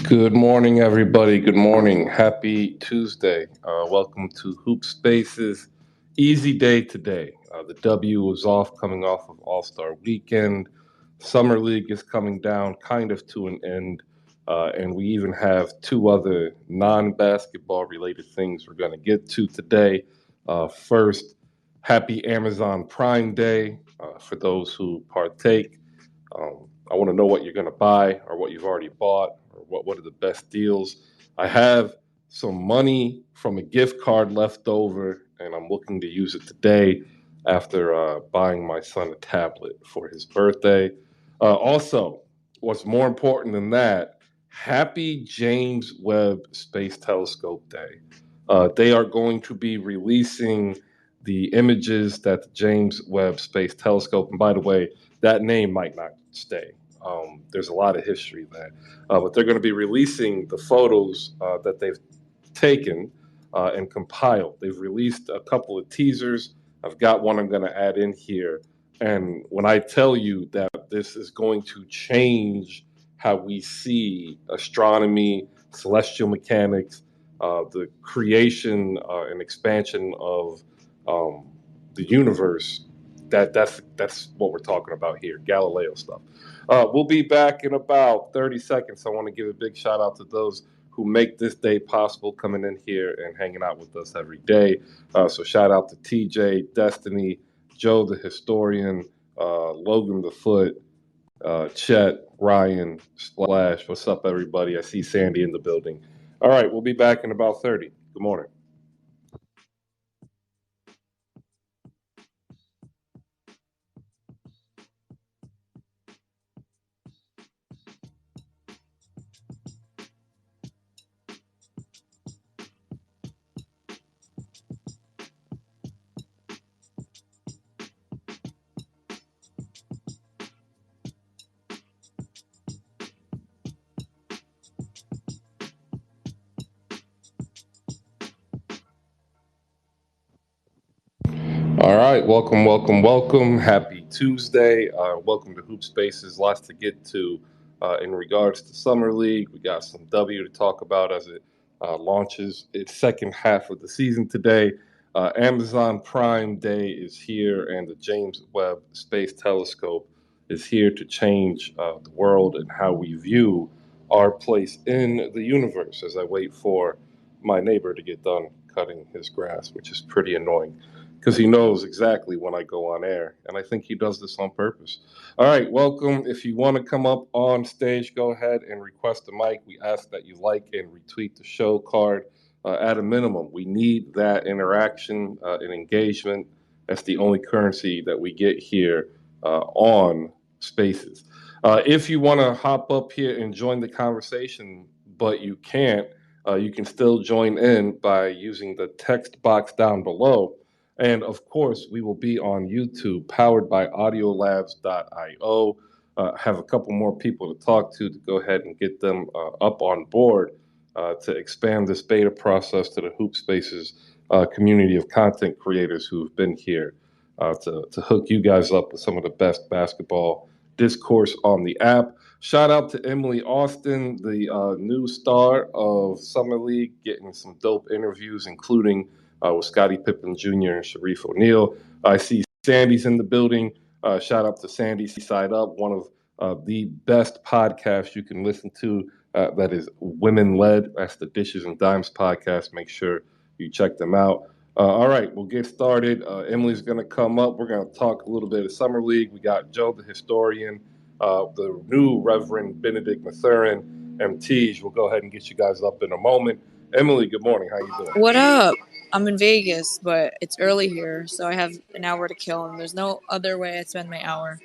Good morning, everybody. Good morning. Happy Tuesday. Welcome to Hoop Spaces. Easy day today. The W was off, coming off of All Star Weekend. Summer League is coming down, kind of to an end. And we even have two other non basketball related things we're going to get to today. First, happy Amazon Prime Day for those who partake. I want to know what you're going to buy or what you've already bought or what are the best deals. I have some money from a gift card left over, and I'm looking to use it today after buying my son a tablet for his birthday. Also, what's more important than that, happy James Webb Space Telescope Day. They are going to be releasing the images that the James Webb Space Telescope, and by the way, that name might not stay. There's a lot of history there. But they're going to be releasing the photos that they've taken and compiled. They've released a couple of teasers. I've got one I'm going to add in here. And when I tell you that this is going to change how we see astronomy, celestial mechanics, the creation and expansion of the universe, that's what we're talking about here, Galileo stuff. We'll be back in about 30 seconds. I want to give a big shout out to those who make this day possible, coming in here and hanging out with us every day. So shout out to TJ, Destiny, Joe the Historian, Logan the Foot, Chet, Ryan, Splash. What's up, everybody? I see Sandy in the building. All right, we'll be back in about 30. Good morning. All right, welcome. Happy Tuesday. Welcome to Hoop Spaces. Lots to get to in regards to Summer League. We got some W to talk about as it launches its second half of the season today. Amazon Prime Day is here, and the James Webb Space Telescope is here to change the world and how we view our place in the universe. As I wait for my neighbor to get done cutting his grass, which is pretty annoying because he knows exactly when I go on air, and I think he does this on purpose. All right, welcome. If you want to come up on stage, go ahead and request a mic. We ask that you like and retweet the show card at a minimum. We need that interaction and engagement. That's the only currency that we get here on Spaces. If you want to hop up here and join the conversation, but you can't, you can still join in by using the text box down below. And of course, we will be on YouTube, powered by audiolabs.io. Have a couple more people to talk to go ahead and get them up on board to expand this beta process to the Hoop Spaces community of content creators who've been here to hook you guys up with some of the best basketball discourse on the app. Shout out to Emily Austin, the new star of Summer League, getting some dope interviews, including with Scottie Pippen Jr. and Sharif O'Neal. I see Sandy's in the building. Shout out to Sandy Side Up, one of the best podcasts you can listen to that is women-led. That's the Dishes and Dimes podcast. Make sure you check them out. All right, we'll get started. Emily's going to come up. We're going to talk a little bit of Summer League. We got Joe the Historian, the new Reverend Bennedict Mathurin, and Tejsh. We'll go ahead and get you guys up in a moment. Emily, good morning. How you doing? What up? I'm in Vegas, but it's early here, so I have an hour to kill, and there's no other way I'd spend my hour.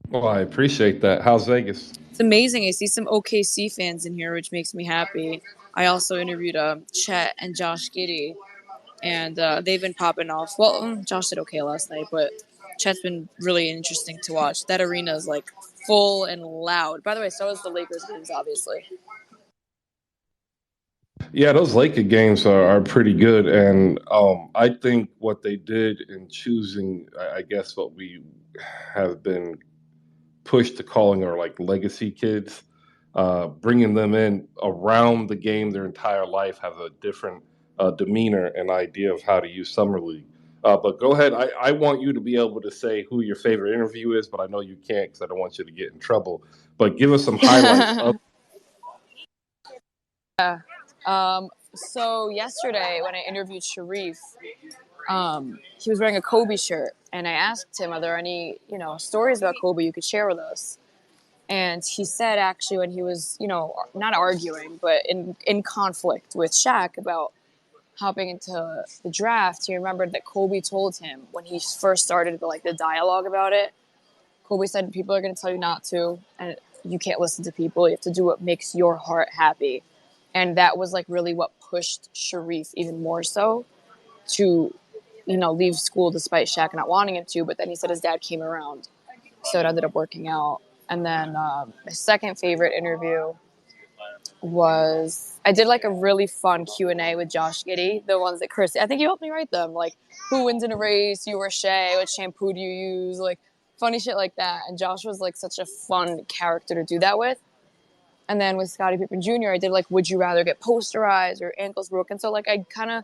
Well, I appreciate that. How's Vegas? It's amazing. I see some OKC fans in here, which makes me happy. I also interviewed Chet and Josh Giddey, and they've been popping off. Well, Josh did okay last night, but Chet's been really interesting to watch. That arena is like full and loud. By the way, so is the Lakers games, obviously. Yeah, those Laker games are pretty good, and I think what they did in choosing, I guess, what we have been pushed to calling our like legacy kids, bringing them in around the game their entire life have a different demeanor and idea of how to use Summer League. But go ahead. I want you to be able to say who your favorite interview is, but I know you can't because I don't want you to get in trouble. But give us some highlights of. Yeah. So yesterday when I interviewed Sharif, he was wearing a Kobe shirt, and I asked him, "Are there any, stories about Kobe you could share with us?" And he said, actually, when he was, not arguing, but in conflict with Shaq about hopping into the draft, he remembered that Kobe told him when he first started the dialogue about it. Kobe said, "People are going to tell you not to, and you can't listen to people. You have to do what makes your heart happy." And that was really what pushed Sharif even more so to, leave school despite Shaq not wanting him to. But then he said his dad came around, so it ended up working out. And then my second favorite interview was I did a really fun Q&A with Josh Giddey, the ones that Chris, I think you helped me write them, who wins in a race, you or Shay, what shampoo do you use, funny shit like that. And Josh was such a fun character to do that with. And then with Scottie Pippen Jr., I did would you rather get posterized or ankles broken? So I kind of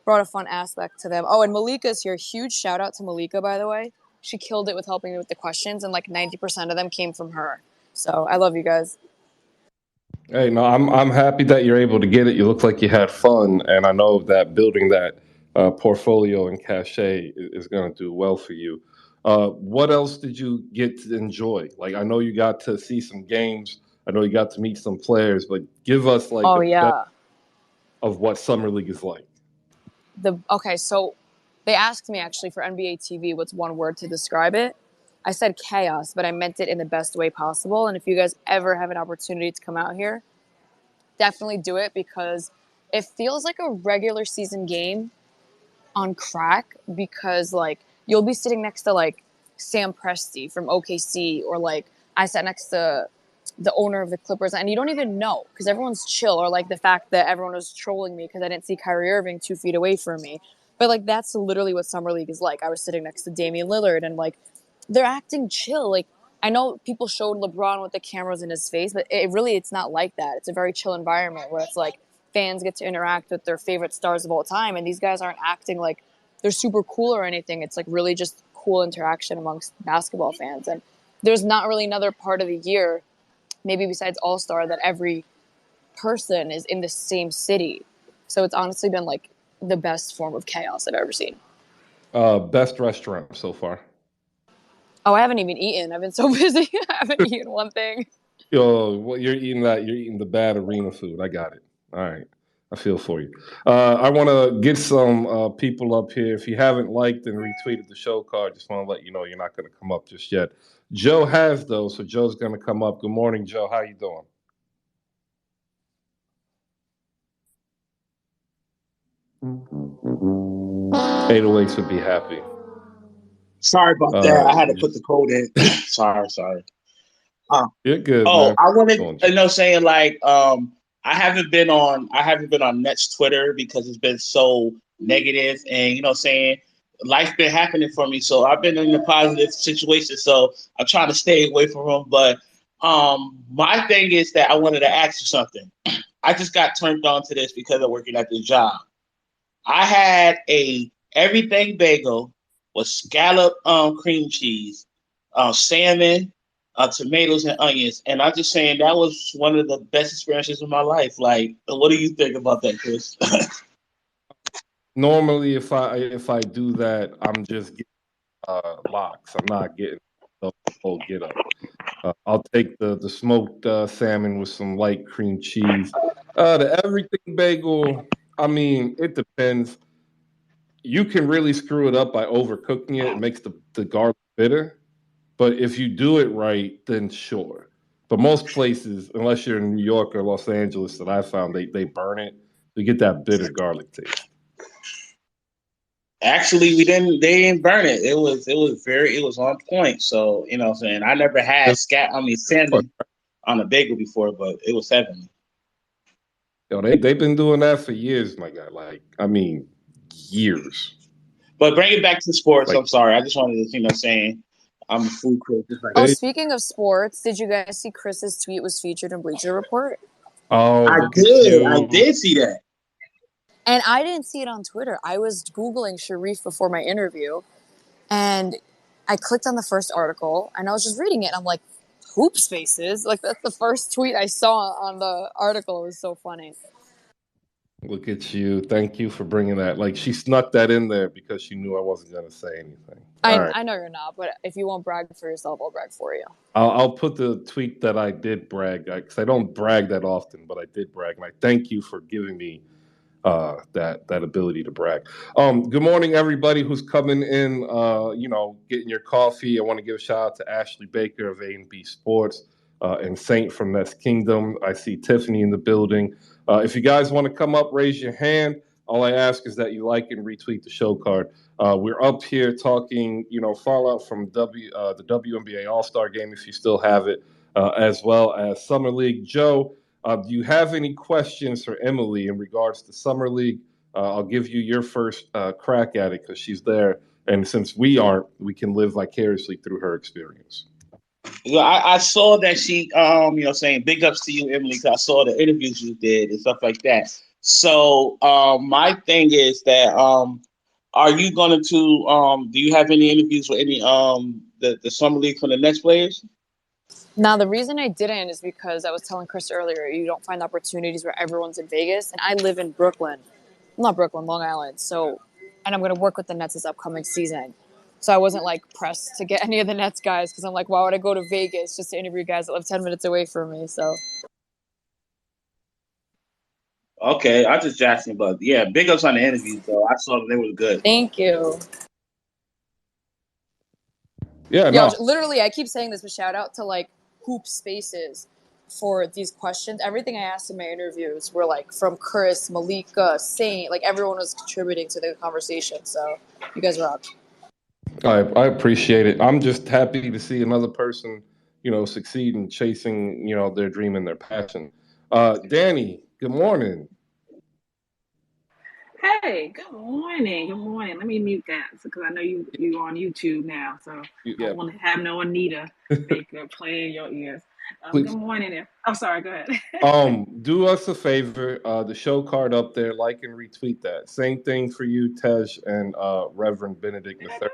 brought a fun aspect to them. Oh, and Maliika's here. Huge shout out to Maliika, by the way. She killed it with helping me with the questions, and 90% of them came from her. So I love you guys. Hey, no, I'm happy that you're able to get it. You look like you had fun, and I know that building that portfolio and cachet is going to do well for you. What else did you get to enjoy? I know you got to see some games. I know you got to meet some players, but give us Oh the best yeah. of what summer league is like. Okay, so they asked me actually for NBA TV what's one word to describe it. I said chaos, but I meant it in the best way possible. And if you guys ever have an opportunity to come out here, definitely do it because it feels like a regular season game on crack because you'll be sitting next to Sam Presti from OKC or I sat next to the owner of the Clippers and you don't even know because everyone's chill or the fact that everyone was trolling me because I didn't see Kyrie Irving 2 feet away from me. But that's literally what Summer League is like. I was sitting next to Damian Lillard and they're acting chill. I know people showed LeBron with the cameras in his face, but it's not like that. It's a very chill environment where it's fans get to interact with their favorite stars of all time, and these guys aren't acting like they're super cool or anything. It's really just cool interaction amongst basketball fans. And there's not really another part of the year, maybe besides All-Star, that every person is in the same city. So it's honestly been the best form of chaos I've ever seen. Best restaurant so far. Oh, I haven't even eaten. I've been so busy. I haven't eaten one thing. Yo, well, you're eating that. You're eating the bad arena food. I got it. All right. I feel for you. I want to get some people up here. If you haven't liked and retweeted the show card, just want to let you know you're not going to come up just yet. Joe has though, so Joe's going to come up. Good morning, Joe. How you doing? 808s would be happy. Sorry about that. I had to put the code in. sorry. You're good. Oh, man. I wanted saying I haven't been on Nets Twitter because it's been so negative and saying life's been happening for me. So I've been in a positive situation. So I'm trying to stay away from them. But my thing is that I wanted to ask you something. I just got turned on to this because I'm working at the job. I had a everything bagel with scallop cream cheese, salmon, tomatoes, and onions. And I'm just saying that was one of the best experiences of my life. What do you think about that, Chris? Normally, if I do that, I'm just getting locks. I'm not getting the whole get up. I'll take the smoked salmon with some light cream cheese. The everything bagel, I mean, it depends. You can really screw it up by overcooking it. It makes the garlic bitter. But if you do it right, then sure. But most places, unless you're in New York or Los Angeles, that I found they burn it. You get that bitter garlic taste. Actually, they didn't burn it. It was on point. So, what I'm saying, I never had salmon on a bagel before, but it was heavenly. Yo, they've been doing that for years, my guy. Years. But bring it back to sports. I'm sorry. I just wanted to, saying, I'm a food critic. Just like Oh, Hey. speaking of sports, did you guys see Chris's tweet was featured in Bleacher Report? Oh, I look at I you. did see that. And I didn't see it on Twitter. I was Googling Sharif before my interview, and I clicked on the first article, and I was just reading it, and I'm like, hoop spaces? Like, that's the first tweet I saw on the article. It was so funny. Look at you. Thank you for bringing that. Like, she snuck that in there because she knew I wasn't going to say anything. All right. I know you're not, but if you won't brag for yourself, I'll brag for you. I'll put the tweet that I did brag, because I don't brag that often, but I did brag. And I thank you for giving me that ability to brag. Good morning, everybody who's coming in, getting your coffee. I want to give a shout out to Ashley Baker of A&B Sports and Saint from Nest Kingdom. I see Tiffany in the building. If you guys want to come up, raise your hand. All I ask is that you like and retweet the show card. We're up here talking, fallout from the WNBA All-Star Game, if you still have it, as well as Summer League. Joe, do you have any questions for Emily in regards to Summer League? I'll give you your first crack at it because she's there. And since we aren't, we can live vicariously through her experience. Yeah, I saw that she, saying big ups to you, Emily. 'Cause I saw the interviews you did and stuff like that. So, my thing is that, are you going to, do you have any interviews with any, the summer league from the next players? Now, the reason I didn't is because I was telling Chris earlier, you don't find opportunities where everyone's in Vegas, and I live in Brooklyn. Not Brooklyn, Long Island. So, and I'm going to work with the Nets this upcoming season. So I wasn't like pressed to get any of the Nets guys because I'm like, why would I go to Vegas just to interview guys that live 10 minutes away from me? So. Okay, I just asking, but yeah, big ups on the interviews though. I saw that they were good. Thank you. Yeah, no. Literally, I keep saying this, but shout out to like Hoop Spaces for these questions. Everything I asked in my interviews were like from Chris, Maliika, Saint, like everyone was contributing to the conversation. So you guys rock. I appreciate it. I'm just happy to see another person, succeed in chasing, their dream and their passion. Dany, good morning. Hey, good morning. Good morning. Let me mute that because I know you're on YouTube now, so I don't want to have no Anita Baker playing in your ears. Good morning. I'm sorry. Go ahead. Do us a favor. The show card up there, like and retweet that. Same thing for you, Tejsh and Reverend Bennedict III.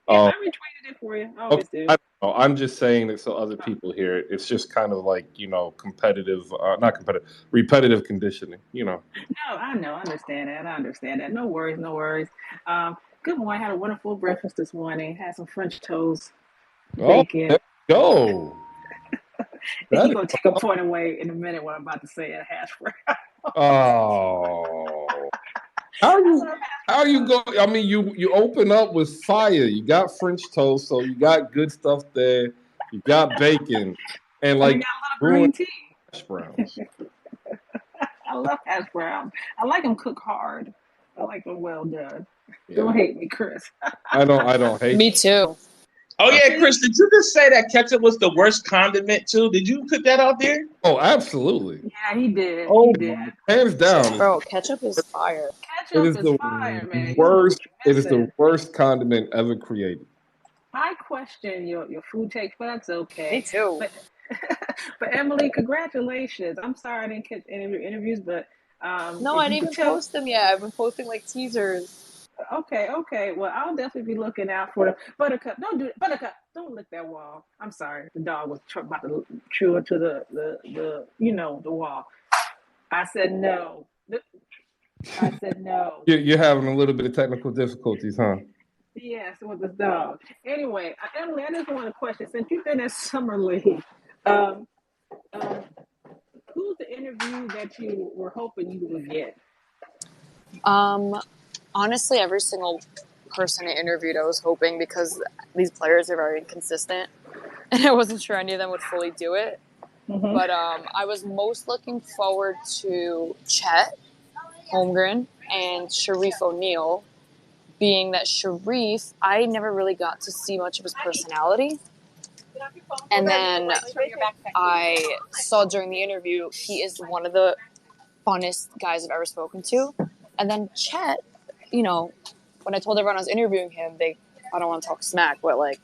I retweeted it for you. I always do. I'm just saying it so other people hear it. It's just kind of like, competitive, not competitive, repetitive conditioning, No, I know. I understand that. No worries. Good morning. I had a wonderful breakfast this morning. Had some French toast, bacon. There we go. He's going to take a point away in a minute what I'm about to say at hash brown. Oh. How you go? I mean, you open up with fire. You got French toast, so you got good stuff there. You got bacon, and like got a little green tea. Hash browns. I love hash browns. I like them cooked hard. I like them well done. Yeah. Don't hate me, Chris. I don't hate. Me too. Oh yeah, Chris, did you just say that ketchup was the worst condiment too? Did you put that out there? Oh, absolutely. Yeah, he did. Oh, he did. Hands down. Bro, ketchup is fire. Ketchup is fire, man. It is the worst condiment ever created. I question your food takes, but that's okay. Me too. But Emily, congratulations. I'm sorry I didn't catch any of your interviews, but no, I didn't even post them yet. I've been posting like teasers. Okay. Well, I'll definitely be looking out for them. Buttercup, don't do it. Buttercup, don't lick that wall. I'm sorry. The dog was about to chew into the wall. I said no. You're having a little bit of technical difficulties, huh? Yes, with this dog. Anyway, Emily, I just want to question, since you've been at Summer League, who's the interview that you were hoping you would get? Honestly, every single person I interviewed, I was hoping, because these players are very inconsistent, and I wasn't sure any of them would fully do it. Mm-hmm. But I was most looking forward to Chet Holmgren and Sharif O'Neal, being that Sharif, I never really got to see much of his personality. And then I saw during the interview, he is one of the funnest guys I've ever spoken to. And then Chet, when I told everyone I was interviewing him, I don't want to talk smack, but like,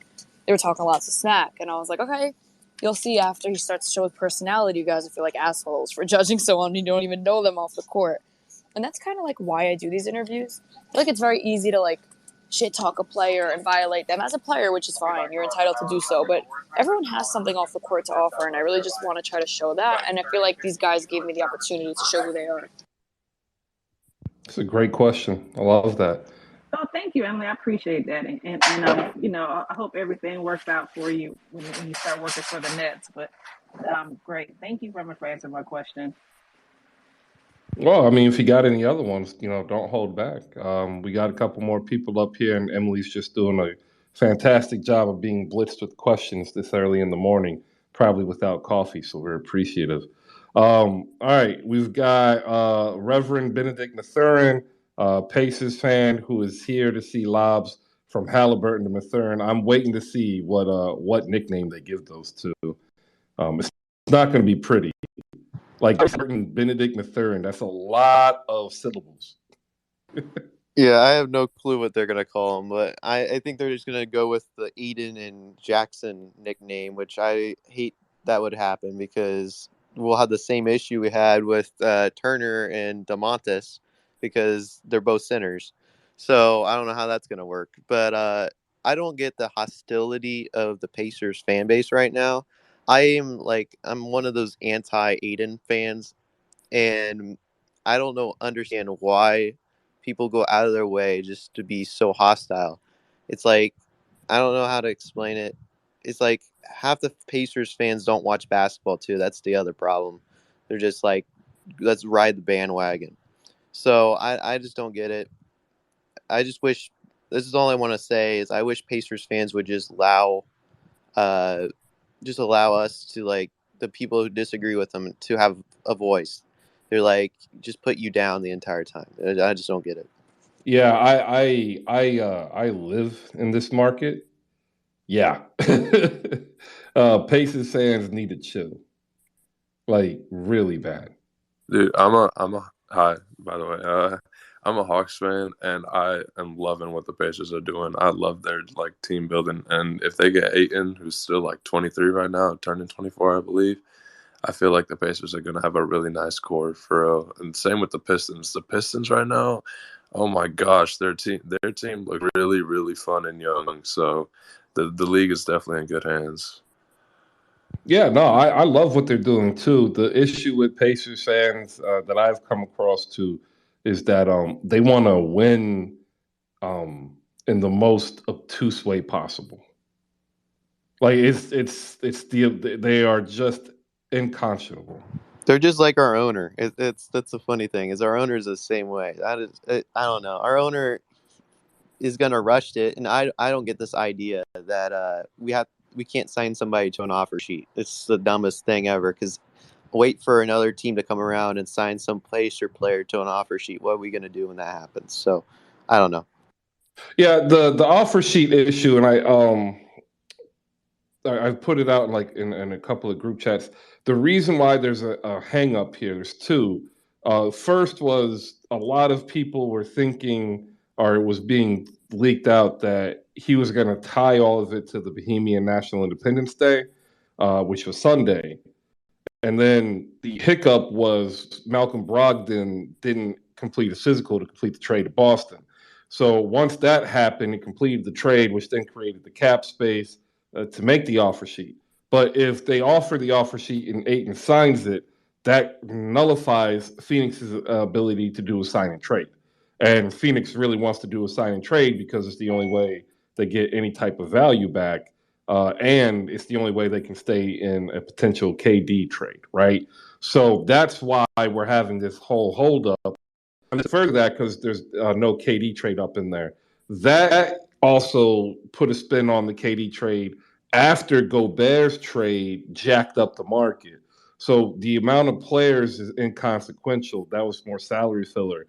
they were talking lots of smack. And I was like, okay, you'll see after he starts to show his personality, you guys will feel like assholes for judging someone you don't even know them off the court. And that's kind of like why I do these interviews. I feel like it's very easy to like shit talk a player and violate them as a player, which is fine. You're entitled to do so. But everyone has something off the court to offer, and I really just want to try to show that. And I feel like these guys gave me the opportunity to show who they are. It's a great question. I love that. Oh, thank you, Emily. I appreciate that, and you know, I hope everything works out for you when you start working for the Nets. But great. Thank you very much for answering my question. Well, I mean, if you got any other ones, don't hold back. We got a couple more people up here, and Emily's just doing a fantastic job of being blitzed with questions this early in the morning, probably without coffee, so we're appreciative. All right, we've got Reverend Bennedict Mathurin, Pacers fan, who is here to see lobs from Halliburton to Mathurin. I'm waiting to see what nickname they give those two. It's not going to be pretty. Like Bennedict Mathurin, that's a lot of syllables. Yeah, I have no clue what they're going to call him, but I think they're just going to go with the Ayton and Jackson nickname, which I hate that would happen because we'll have the same issue we had with Turner and DeMontis because they're both centers. So I don't know how that's going to work. But I don't get the hostility of the Pacers fan base right now. I'm one of those anti-Ayton fans, and I don't understand why people go out of their way just to be so hostile. It's like, I don't know how to explain it. It's like half the Pacers fans don't watch basketball too. That's the other problem. They're just like, let's ride the bandwagon. So I just don't get it. I just wish, this is all I want to say, is I wish Pacers fans would just allow us to, like, the people who disagree with them to have a voice. They're like, just put you down the entire time. I just don't get it. Yeah, I live in this market. Yeah, Pacers fans need to chill, like really bad. Dude, hi, by the way. I'm a Hawks fan, and I am loving what the Pacers are doing. I love their team building, and if they get Ayton, who's still 23 right now, turning 24, I believe, I feel like the Pacers are gonna have a really nice core for real. And same with the Pistons. The Pistons right now, oh my gosh, their team look really, really fun and young. So the league is definitely in good hands. Yeah, no, I love what they're doing too. The issue with Pacers fans that I've come across too is that they want to win in the most obtuse way possible. Like they are just inconscionable. They're just like our owner. That's the funny thing, is our owner is the same way. I don't know. Our owner is gonna rush it, and I don't get this idea that we can't sign somebody to an offer sheet. It's the dumbest thing ever, because wait for another team to come around and sign some Pacer player to an offer sheet. What are we gonna do when that happens? So I don't know. Yeah, the offer sheet issue, and I put it out in a couple of group chats. The reason why there's a hang up here, there's two. First was a lot of people were thinking, or it was being leaked out, that he was going to tie all of it to the Bohemian National Independence Day, which was Sunday. And then the hiccup was Malcolm Brogdon didn't complete a physical to complete the trade to Boston. So once that happened, he completed the trade, which then created the cap space to make the offer sheet. But if they offer the offer sheet and Ayton signs it, that nullifies Phoenix's ability to do a sign and trade. And Phoenix really wants to do a sign and trade because it's the only way they get any type of value back. And it's the only way they can stay in a potential KD trade, right? So that's why we're having this whole holdup. And further that, because there's no KD trade up in there. That also put a spin on the KD trade after Gobert's trade jacked up the market. So the amount of players is inconsequential. That was more salary filler.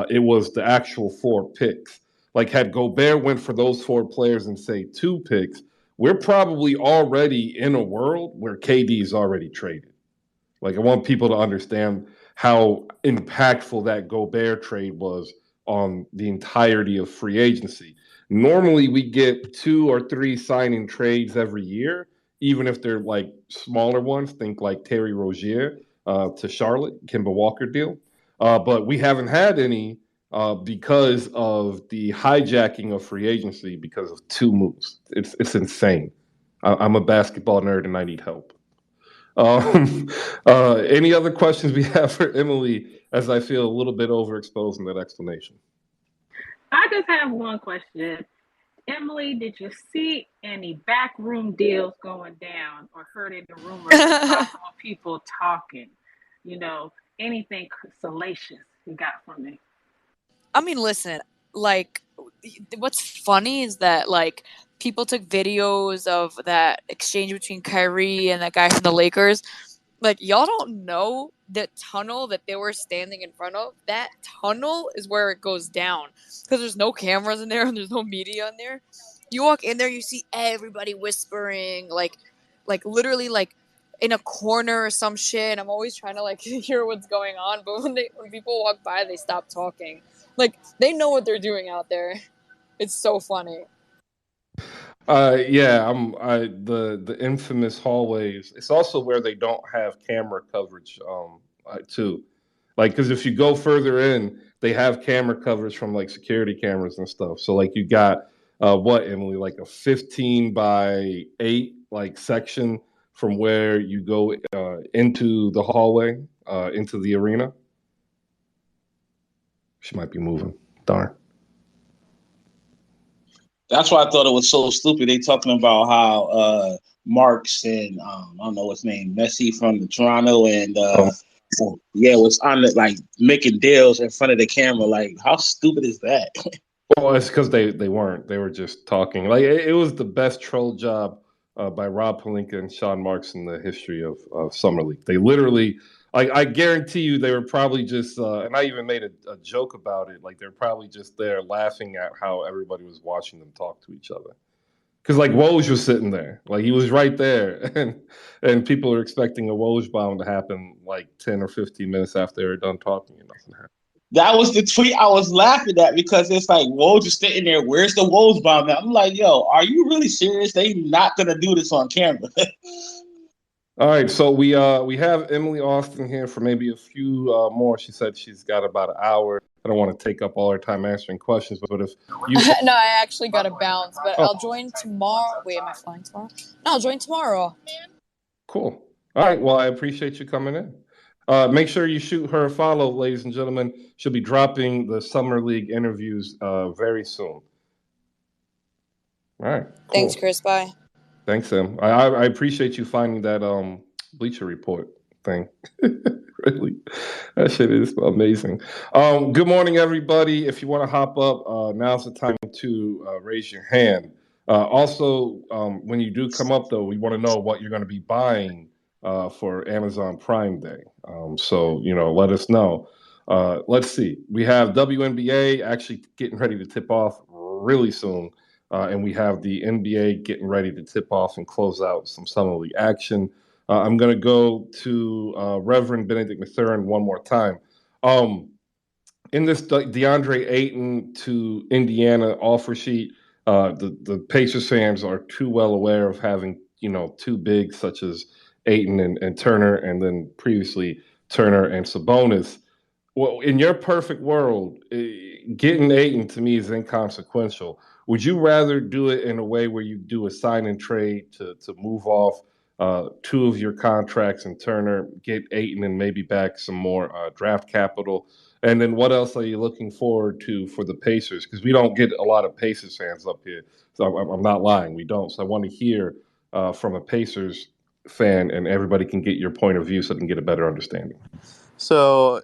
It was the actual 4 picks. Like, had Gobert went for those 4 players and say 2 picks, we're probably already in a world where KD is already traded. Like, I want people to understand how impactful that Gobert trade was on the entirety of free agency. Normally, we get 2 or 3 signing trades every year, even if they're like smaller ones. Think like Terry Rozier to Charlotte, Kemba Walker deal. But we haven't had any because of the hijacking of free agency because of 2 moves. It's insane. I'm a basketball nerd and I need help. Any other questions we have for Emily as I feel a little bit overexposed in that explanation? I just have one question. Emily, did you see any backroom deals going down or heard any rumors of possible people talking? You know, anything salacious you got from me? I mean, listen, like, what's funny is that, like, people took videos of that exchange between Kyrie and that guy from the Lakers. Like, y'all don't know the tunnel that they were standing in front of. That tunnel is where it goes down because there's no cameras in there and there's no media in there. You walk in there, you see everybody whispering, like literally, like in a corner or some shit. And I'm always trying to like hear what's going on, but when people walk by, they stop talking. Like, they know what they're doing out there. It's so funny. Yeah, the infamous hallways. It's also where they don't have camera coverage, too. Like, because if you go further in, they have camera coverage from like security cameras and stuff. So like you got what, Emily, like a 15 by 8 like section from where you go into the hallway, into the arena. She might be moving. Darn. That's why I thought it was so stupid. They talking about how Marks and I don't know what's name, Messi from the Toronto and was on the, like making deals in front of the camera. Like, how stupid is that? Well, it's because they weren't. They were just talking. Like it was the best troll job by Rob Pelinka and Sean Marks in the history of Summer League. They literally, like, I guarantee you, they were probably just, and I even made a joke about it. Like they're probably just there laughing at how everybody was watching them talk to each other. Because like Woj was sitting there, like he was right there, and people are expecting a Woj bomb to happen like 10 or 15 minutes after they were done talking, and nothing happened. That was the tweet I was laughing at because it's like Woj is sitting there. Where's the Woj bomb? I'm like, yo, are you really serious? They not gonna do this on camera. All right, so we have Emily Austin here for maybe a few more. She said she's got about an hour. I don't want to take up all her time answering questions, but if you No, I actually got to bounce, but I'll join tomorrow. Wait, am I flying tomorrow? No, I'll join tomorrow. Cool. All right, well, I appreciate you coming in. Make sure you shoot her a follow, ladies and gentlemen. She'll be dropping the Summer League interviews very soon. All right, cool. Thanks, Chris. Bye. Thanks, Em. I appreciate you finding that Bleacher Report thing. Really, that shit is amazing. Good morning, everybody. If you want to hop up, now's the time to raise your hand. Also, when you do come up, though, we want to know what you're going to be buying for Amazon Prime Day. So, let us know. Let's see. We have WNBA actually getting ready to tip off really soon. And we have the NBA getting ready to tip off and close out some Summer League action. I'm going to go to Reverend Bennedict Mathurin one more time. In this DeAndre Ayton to Indiana offer sheet, the Pacers fans are too well aware of having, two bigs such as Ayton and Turner, and then previously Turner and Sabonis. Well, in your perfect world, getting Ayton to me is inconsequential. Would you rather do it in a way where you do a sign and trade to move off 2 of your contracts and Turner, get Ayton and maybe back some more draft capital? And then what else are you looking forward to for the Pacers? Because we don't get a lot of Pacers fans up here. So I'm not lying. We don't. So I want to hear from a Pacers fan, and everybody can get your point of view so they can get a better understanding. So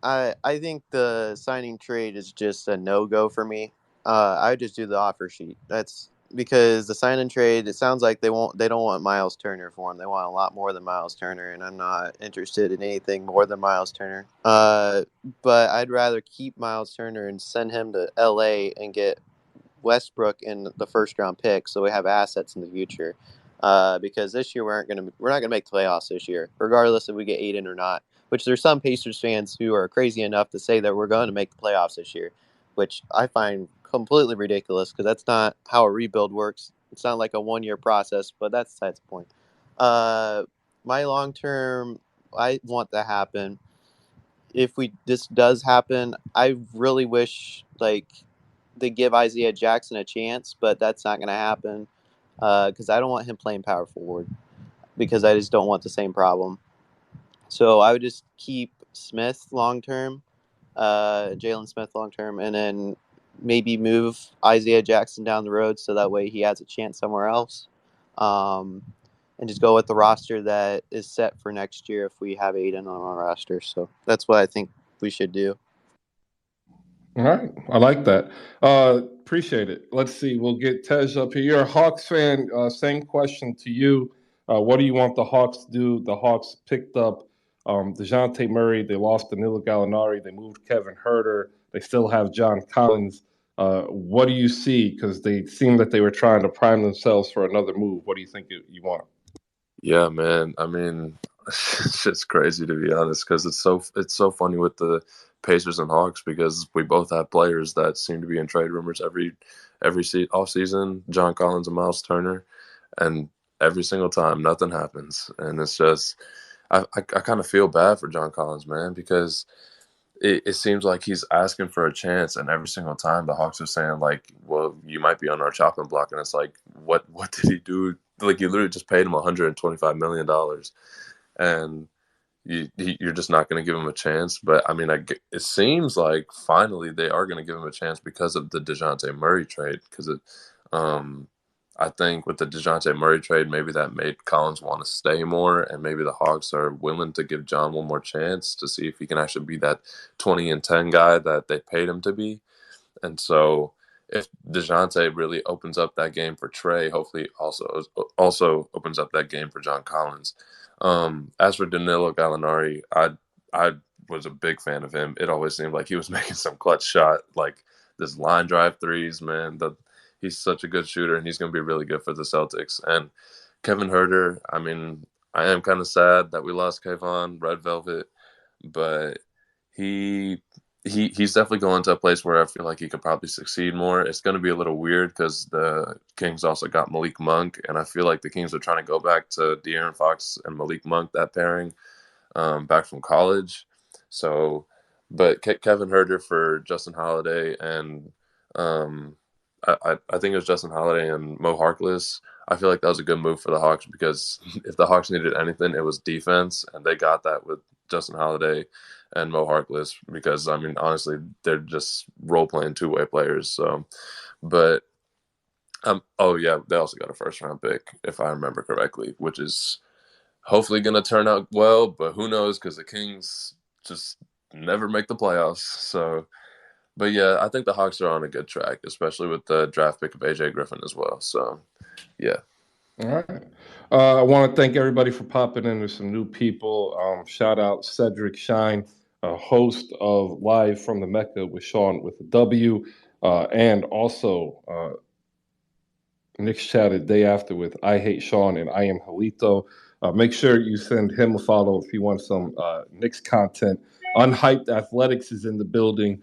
I think the signing trade is just a no-go for me. I would just do the offer sheet. That's because the sign and trade, it sounds like they don't want Miles Turner for him. They want a lot more than Miles Turner, and I'm not interested in anything more than Miles Turner. But I'd rather keep Miles Turner and send him to LA and get Westbrook in the first round pick so we have assets in the future. because this year we're not gonna make the playoffs this year, regardless if we get Ayton or not. Which there's some Pacers fans who are crazy enough to say that we're going to make the playoffs this year, which I find completely ridiculous because that's not how a rebuild works. It's not like a 1-year process, but that's the point. My long term, I want that happen. If this does happen, I really wish they give Isaiah Jackson a chance, but that's not going to happen because I don't want him playing power forward because I just don't want the same problem. So I would just keep Smith long term, Jalen Smith long term, and then maybe move Isaiah Jackson down the road so that way he has a chance somewhere else. And just go with the roster that is set for next year if we have Ayton on our roster. So that's what I think we should do. All right. I like that. Appreciate it. Let's see. We'll get Tejsh up here. You're a Hawks fan. Same question to you. What do you want the Hawks to do? The Hawks picked up DeJounte Murray. They lost Danilo Gallinari. They moved Kevin Huerter. They still have John Collins. What do you see? Because they seem that they were trying to prime themselves for another move. What do you think you want? Yeah, man. I mean, it's just crazy to be honest, because it's so funny with the Pacers and Hawks because we both have players that seem to be in trade rumors every off season. John Collins and Miles Turner, and every single time nothing happens, and it's just I kind of feel bad for John Collins, man, because it seems like he's asking for a chance, and every single time the Hawks are saying like, "Well, you might be on our chopping block," and it's like, what did he do? Like, you literally just paid him $125 million, and you're just not going to give him a chance. But I mean, it seems like finally they are going to give him a chance because of the DeJounte Murray trade. Because I think with the DeJounte Murray trade, maybe that made Collins want to stay more, and maybe the Hawks are willing to give John one more chance to see if he can actually be that 20-10 guy that they paid him to be. And so if DeJounte really opens up that game for Trey, hopefully also opens up that game for John Collins. As for Danilo Gallinari, I was a big fan of him. It always seemed like he was making some clutch shot, like this line drive threes, man. He's such a good shooter, and he's going to be really good for the Celtics. And Kevin Huerter, I mean, I am kind of sad that we lost Kayvon, Red Velvet, but he's definitely going to a place where I feel like he could probably succeed more. It's going to be a little weird because the Kings also got Malik Monk, and I feel like the Kings are trying to go back to De'Aaron Fox and Malik Monk, that pairing, back from college. So, but Kevin Huerter for Justin Holiday and I think it was Justin Holiday and Mo Harkless. I feel like that was a good move for the Hawks because if the Hawks needed anything, it was defense, and they got that with Justin Holiday and Mo Harkless because, I mean, honestly, they're just role-playing two-way players. So, but, oh, yeah, they also got a first-round pick, if I remember correctly, which is hopefully going to turn out well, but who knows because the Kings just never make the playoffs. So, but yeah, I think the Hawks are on a good track, especially with the draft pick of AJ Griffin as well. So, yeah. All right. I want to thank everybody for popping in. There's some new people. Shout out Cedric Shine, host of Live from the Mecca with Sean with a W. And also Nick's chatted day after with I Hate Sean and I Am Halito. Make sure you send him a follow if you want some Knicks content. Unhyped Athletics is in the building.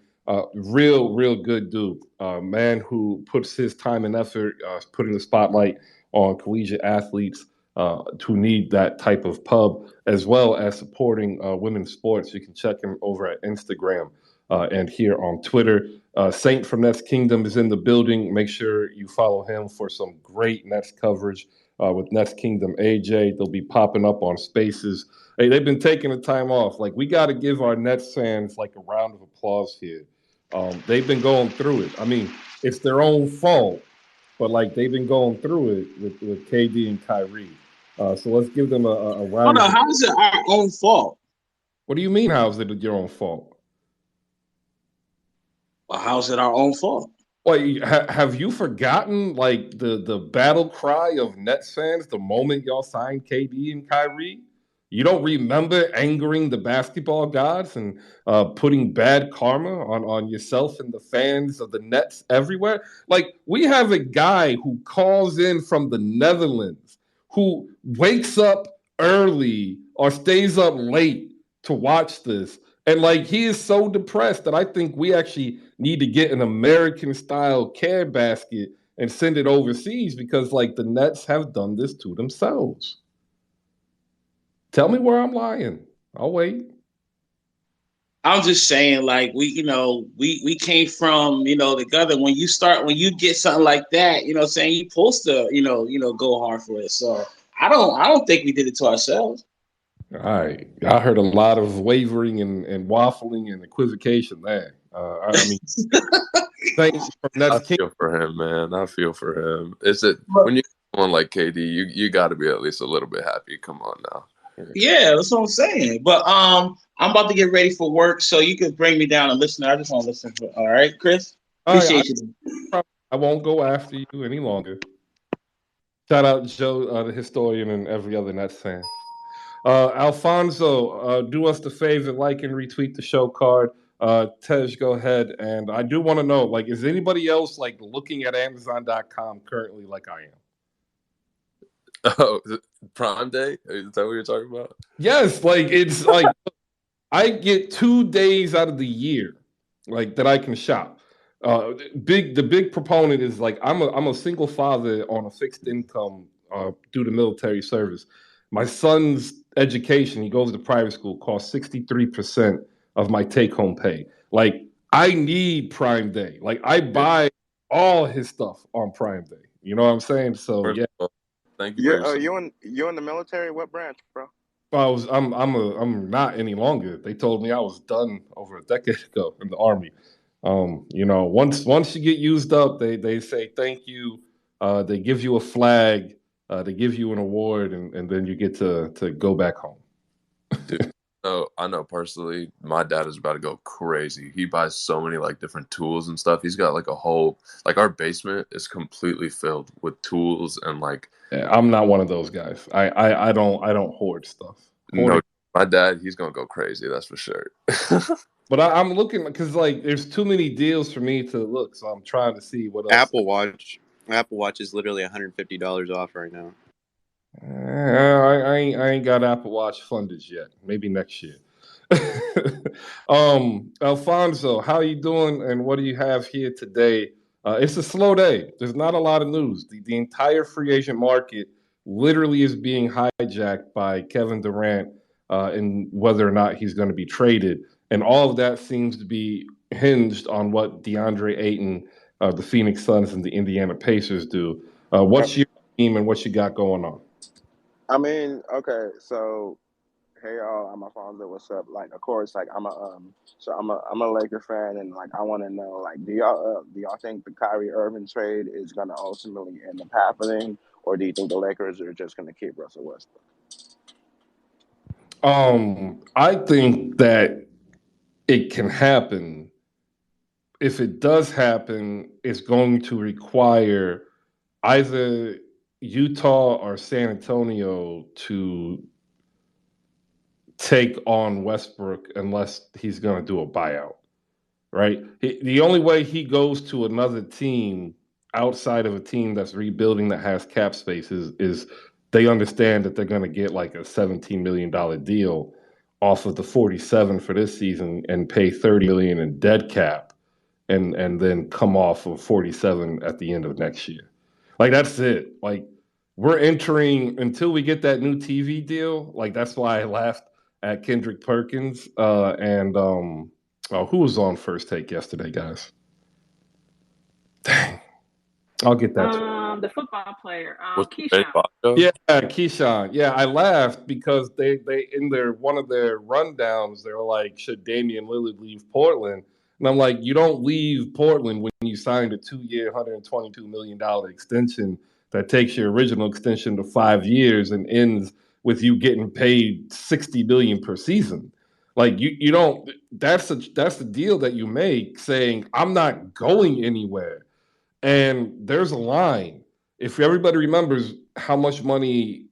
Real good dude. Man who puts his time and effort putting the spotlight on collegiate athletes who need that type of pub, as well as supporting women's sports. You can check him over at Instagram and here on Twitter. Saint from Nets Kingdom is in the building. Make sure you follow him for some great Nets coverage with Nets Kingdom AJ. They'll be popping up on Spaces. Hey, they've been taking the time off. Like, we got to give our Nets fans like a round of applause here. They've been going through it. I mean, it's their own fault, but like they've been going through it with KD and Kyrie. So let's give them a round. Hold on, how is it our own fault? What do you mean? How is it your own fault? Well, how is it our own fault? Well, have you forgotten like the battle cry of Nets fans the moment y'all signed KD and Kyrie? You don't remember angering the basketball gods and putting bad karma on yourself and the fans of the Nets everywhere? Like, we have a guy who calls in from the Netherlands who wakes up early or stays up late to watch this. And like he is so depressed that I think we actually need to get an American style care basket and send it overseas because like the Nets have done this to themselves. Tell me where I'm lying. I'll wait. I'm just saying, like we came from together. When you get something like that, saying you're supposed to go hard for it. So I don't think we did it to ourselves. All right, I heard a lot of wavering and waffling and equivocation there. I mean, thanks from I Nets King. feel for him, man. I feel for him. When you someone like KD, you got to be at least a little bit happy. Come on now. Yeah, that's what I'm saying. But I'm about to get ready for work, so you can bring me down and listen. I just want to listen. All right, Chris. Appreciate you. I won't go after you any longer. Shout out Joe, the historian, and every other Nets fan. Alfonso, do us the favor, like and retweet the show card. Tejsh, go ahead. And I do want to know, like, is anybody else like looking at Amazon.com currently like I am? Oh, Prime Day? Is that what you're talking about? Yes, like it's like I get 2 days out of the year, like that I can shop. The big proponent is like I'm a single father on a fixed income due to military service. My son's education, he goes to private school, costs 63% of my take-home pay. Like I need Prime Day. Like I buy all his stuff on Prime Day. You know what I'm saying? So yeah. Thank you. You in the military? What branch, bro? I'm not any longer. They told me I was done over a decade ago in the Army. Once you get used up, they say thank you. They give you a flag. They give you an award, and then you get to go back home. So I know personally, my dad is about to go crazy. He buys so many like different tools and stuff. He's got like a whole our basement is completely filled with tools and like. Yeah, I'm not one of those guys. I don't hoard stuff. No, my dad, he's gonna go crazy. That's for sure. But I'm looking because like there's too many deals for me to look, so I'm trying to see what else. Apple Watch is literally $150 off right now. I ain't got Apple Watch funded yet. Maybe next year. Alfonso, how you doing? And what do you have here today? It's a slow day. There's not a lot of news. The entire free agent market literally is being hijacked by Kevin Durant and whether or not he's going to be traded. And all of that seems to be hinged on what DeAndre Ayton, the Phoenix Suns, and the Indiana Pacers do. What's your team and what you got going on? I mean, okay, so hey y'all, I'm Alfonso. What's up? Like, of course, like I'm a Laker fan, and like I want to know, like, do y'all think the Kyrie Irving trade is gonna ultimately end up happening, or do you think the Lakers are just gonna keep Russell Westbrook? I think that it can happen. If it does happen, it's going to require either Utah or San Antonio to take on Westbrook unless he's going to do a buyout, right? The only way he goes to another team outside of a team that's rebuilding that has cap space is they understand that they're going to get like a $17 million deal off of the 47 for this season and pay $30 million in dead cap and then come off of 47 at the end of next year. Like that's it. Like we're entering until we get that new TV deal. Like that's why I laughed at Kendrick Perkins who was on First Take yesterday, guys? Dang, I'll get that. The football player, Keasal. Yeah, Keasal. Yeah, I laughed because they in one of their rundowns they were like, should Damian Lillard leave Portland? And I'm like, you don't leave Portland when you signed a 2-year, $122 million extension that takes your original extension to 5 years and ends with you getting paid $60 million per season. Like you don't. That's the deal that you make, saying I'm not going anywhere. And there's a line. If everybody remembers how much money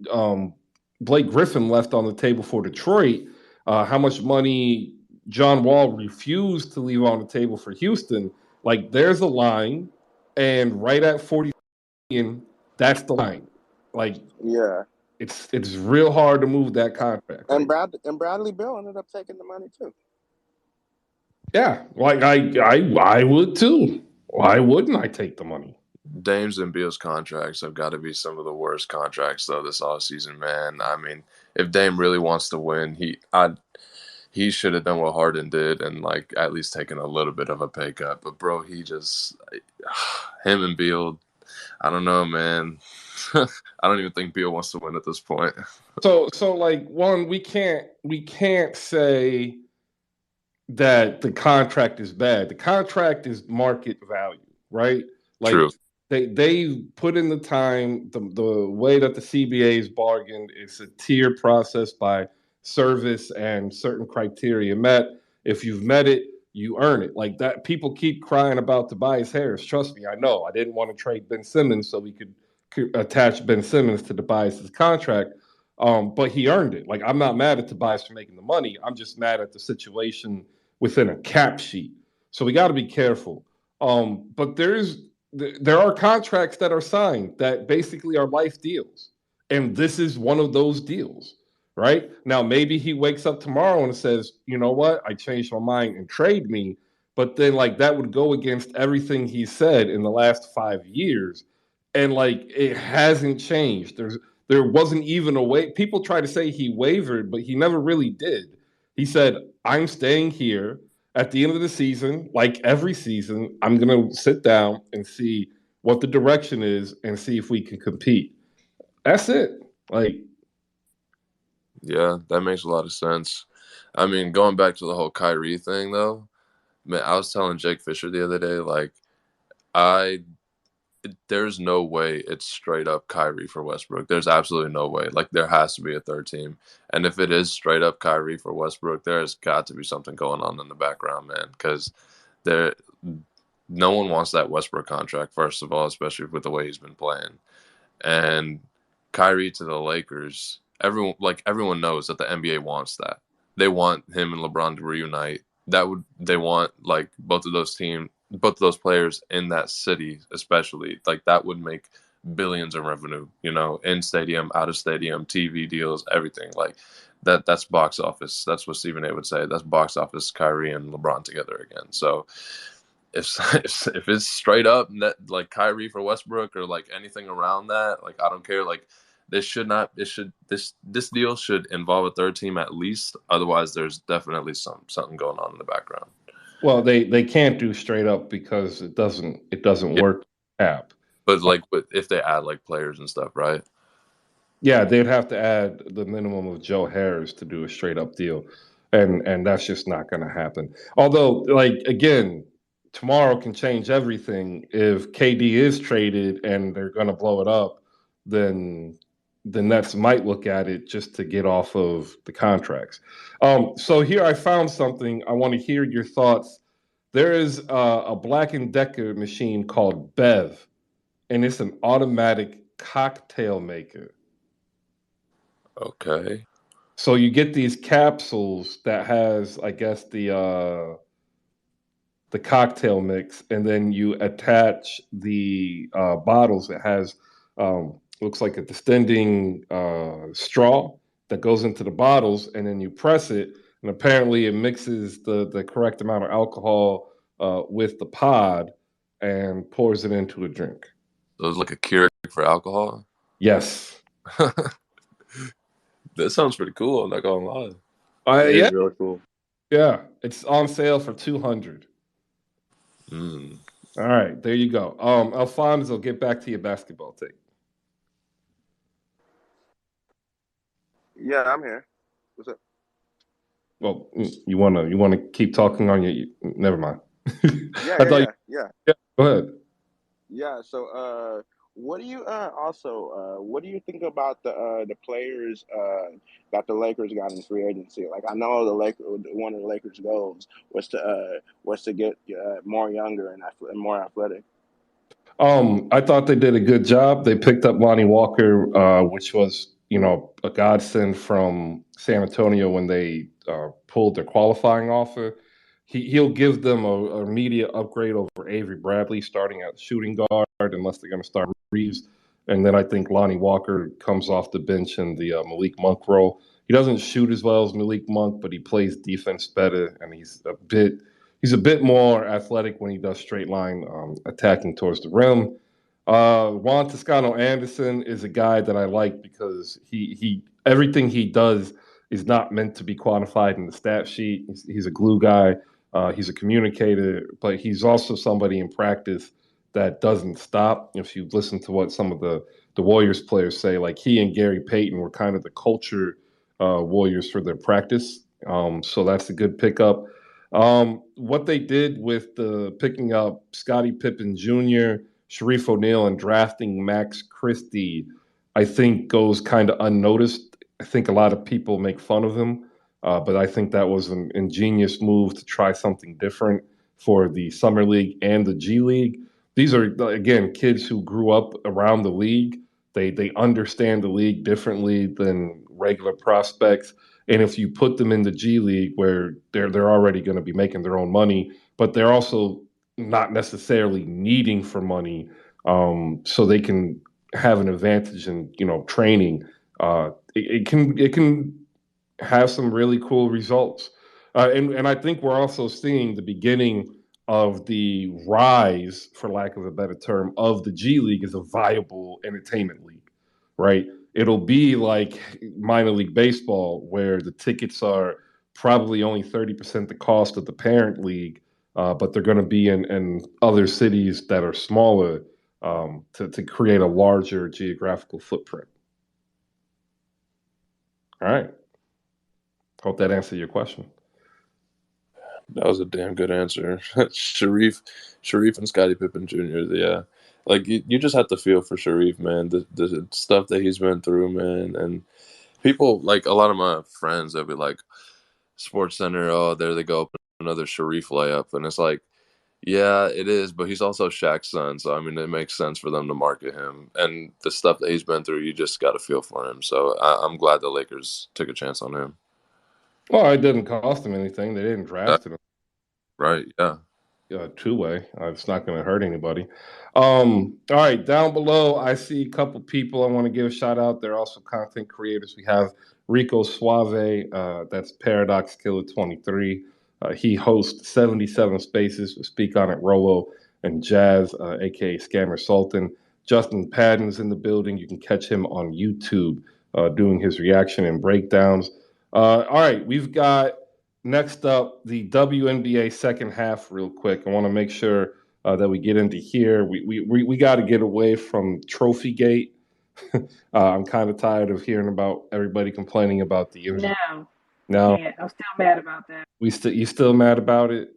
Blake Griffin left on the table for Detroit, how much money John Wall refused to leave on the table for Houston, like there's a line, and right at $40 million, that's the line. Like yeah, it's real hard to move that contract. And Bradley Beal ended up taking the money too. Yeah, like I would too. Why wouldn't I take the money? Dame's and Beal's contracts have got to be some of the worst contracts though this offseason, man. I mean, if Dame really wants to win, he should have done what Harden did and like at least taken a little bit of a pay cut. But bro, him and Beal, I don't know, man. I don't even think Beal wants to win at this point. So like one, we can't say that the contract is bad. The contract is market value, right? Like True. They put in the time. The way that the CBA is bargained is a tier process by service and certain criteria met. If you've met it, you earn it. Like that, people keep crying about Tobias Harris. Trust me, I know. I didn't want to trade Ben Simmons so we could attach Ben Simmons to Tobias's contract. But he earned it. Like I'm not mad at Tobias for making the money. I'm just mad at the situation within a cap sheet. So we got to be careful. But there are contracts that are signed that basically are life deals. And this is one of those deals, right? Now, maybe he wakes up tomorrow and says, you know what? I changed my mind and trade me. But then like that would go against everything he said in the last 5 years. And like it hasn't changed. There wasn't even a way. People try to say he wavered, but he never really did. He said, I'm staying here. At the end of the season, like every season, I'm going to sit down and see what the direction is and see if we can compete. That's it. Like, yeah, that makes a lot of sense. I mean, going back to the whole Kyrie thing, though, man, I was telling Jake Fisher the other day, like, there's no way it's straight up Kyrie for Westbrook. There's absolutely no way. Like, there has to be a third team. And if it is straight up Kyrie for Westbrook, there has got to be something going on in the background, man, because no one wants that Westbrook contract, first of all, especially with the way he's been playing. And Kyrie to the Lakers, everyone knows that the NBA wants that. They want him and LeBron to reunite. They want like both of those players in that city, especially. Like that would make billions of revenue, in stadium, out of stadium, TV deals, everything. Like that's box office. That's what Stephen A would say. That's box office, Kyrie and LeBron together again. So if it's straight up like Kyrie for Westbrook or like anything around that, like I don't care. Like this deal should involve a third team at least. Otherwise, there's definitely something going on in the background. Well, they can't do straight up because it doesn't work cap. But if they add like players and stuff, right? Yeah, they'd have to add the minimum of Joe Harris to do a straight up deal, and that's just not going to happen. Although, like again, tomorrow can change everything. If KD is traded and they're going to blow it up, then the Nets might look at it just to get off of the contracts. So here I found something. I want to hear your thoughts. There is a Black & Decker machine called Bev, and it's an automatic cocktail maker. Okay. So you get these capsules that has, I guess, the cocktail mix, and then you attach the bottles. It has looks like a distending straw that goes into the bottles, and then you press it, and apparently it mixes the correct amount of alcohol with the pod and pours it into a drink. So it's like a cure for alcohol? Yes. That sounds pretty cool. I'm not gonna lie. It Yeah, is really cool. yeah. It's on sale for $200. Mm. All right, there you go. Alfonso, get back to your basketball take. Yeah, I'm here. What's up? Well, you wanna keep talking on your? Never mind. Yeah. Yeah. Go ahead. Yeah. So, what do you what do you think about the players that the Lakers got in free agency? Like, I know one of the Lakers' goals was to get more younger and more athletic. I thought they did a good job. They picked up Lonnie Walker, which was a godsend from San Antonio when they pulled their qualifying offer. He'll give them a immediate upgrade over Avery Bradley starting at shooting guard, unless they're going to start Reeves. And then I think Lonnie Walker comes off the bench in the Malik Monk role. He doesn't shoot as well as Malik Monk, but he plays defense better, and he's a bit more athletic when he does straight line attacking towards the rim. Juan Toscano Anderson is a guy that I like because he everything he does is not meant to be quantified in the stat sheet. He's a glue guy. He's a communicator, but he's also somebody in practice that doesn't stop. If you listen to what some of the Warriors players say, like he and Gary Payton were kind of the culture Warriors for their practice. So that's a good pickup. What they did with the picking up Scottie Pippen Jr., Sharif O'Neal, and drafting Max Christie, I think goes kind of unnoticed. I think a lot of people make fun of him, but I think that was an ingenious move to try something different for the Summer League and the G League. These are, again, kids who grew up around the league. They understand the league differently than regular prospects. And if you put them in the G League where they're already going to be making their own money, but they're also not necessarily needing for money, so they can have an advantage in training. It can have some really cool results, and I think we're also seeing the beginning of the rise, for lack of a better term, of the G League as a viable entertainment league, right? It'll be like minor league baseball, where the tickets are probably only 30% the cost of the parent league, but they're going to be in other cities that are smaller to create a larger geographical footprint. All right. Hope that answered your question. That was a damn good answer. Sharif and Scottie Pippen Jr. Yeah, like you just have to feel for Sharif, man. The stuff that he's been through, man. And people, like a lot of my friends, they'll be like, Sports Center, oh, there they go, another Sharif layup, and it's like, yeah, it is, but he's also Shaq's son, so I mean, it makes sense for them to market him. And the stuff that he's been through, you just got to feel for him. So I'm glad the Lakers took a chance on him. Well, it didn't cost them anything. They didn't draft him. Right, yeah. Two-way. It's not going to hurt anybody. All right, down below, I see a couple people I want to give a shout out. They're also content creators. We have Rico Suave, that's Paradox Killer 23. He hosts 77 Spaces with Speak On It, Rolo, and Jazz, aka Scammer Sultan. Justin Padden's in the building. You can catch him on YouTube doing his reaction and breakdowns. All right, we've got next up the WNBA second half real quick. I want to make sure that we get into here. We got to get away from Trophygate. I'm kind of tired of hearing about everybody complaining about the No, I'm still mad about that. You still mad about it?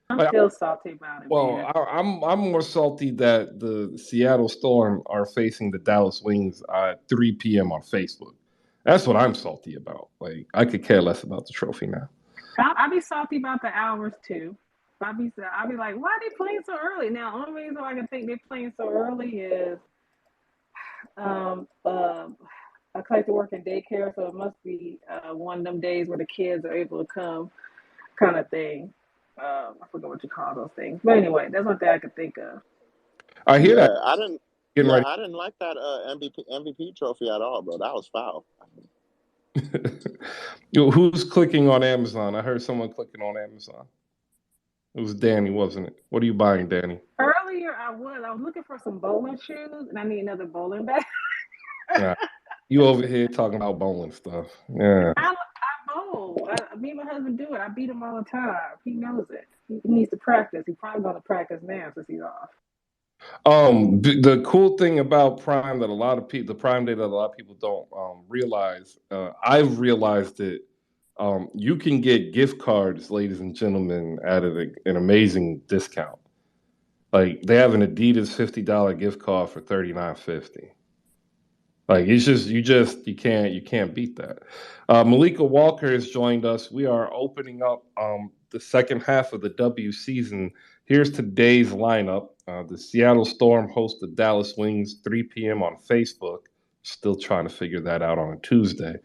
I'm still salty about it. Well, man. I'm more salty that the Seattle Storm are facing the Dallas Wings at 3 p.m. on Facebook. That's what I'm salty about. Like, I could care less about the trophy now. I'll be salty about the hours too. I'll be like, why are they playing so early? Now, the only reason I can think they're playing so early is I like to work in daycare, so it must be one of them days where the kids are able to come, kind of thing. I forget what you call those things, but anyway, that's one thing I could think of. I hear that. I didn't like that MVP trophy at all, bro. That was foul. Who's clicking on Amazon? I heard someone clicking on Amazon. It was Danny, wasn't it? What are you buying, Danny? Earlier, I was looking for some bowling shoes, and I need another bowling bag. Nah, you over here talking about bowling stuff. Yeah. I bowl. Me and my husband do it. I beat him all the time. He knows it. He needs to practice. He's probably going to practice now since he's off. The cool thing about Prime that the Prime Day that a lot of people don't realize, I've realized it. You can get gift cards, ladies and gentlemen, at an amazing discount. Like, they have an Adidas $50 gift card for $39.50. Like, you can't beat that. Maliika Walker has joined us. We are opening up the second half of the W season. Here's today's lineup. The Seattle Storm host the Dallas Wings, 3 p.m. on Facebook. Still trying to figure that out on a Tuesday.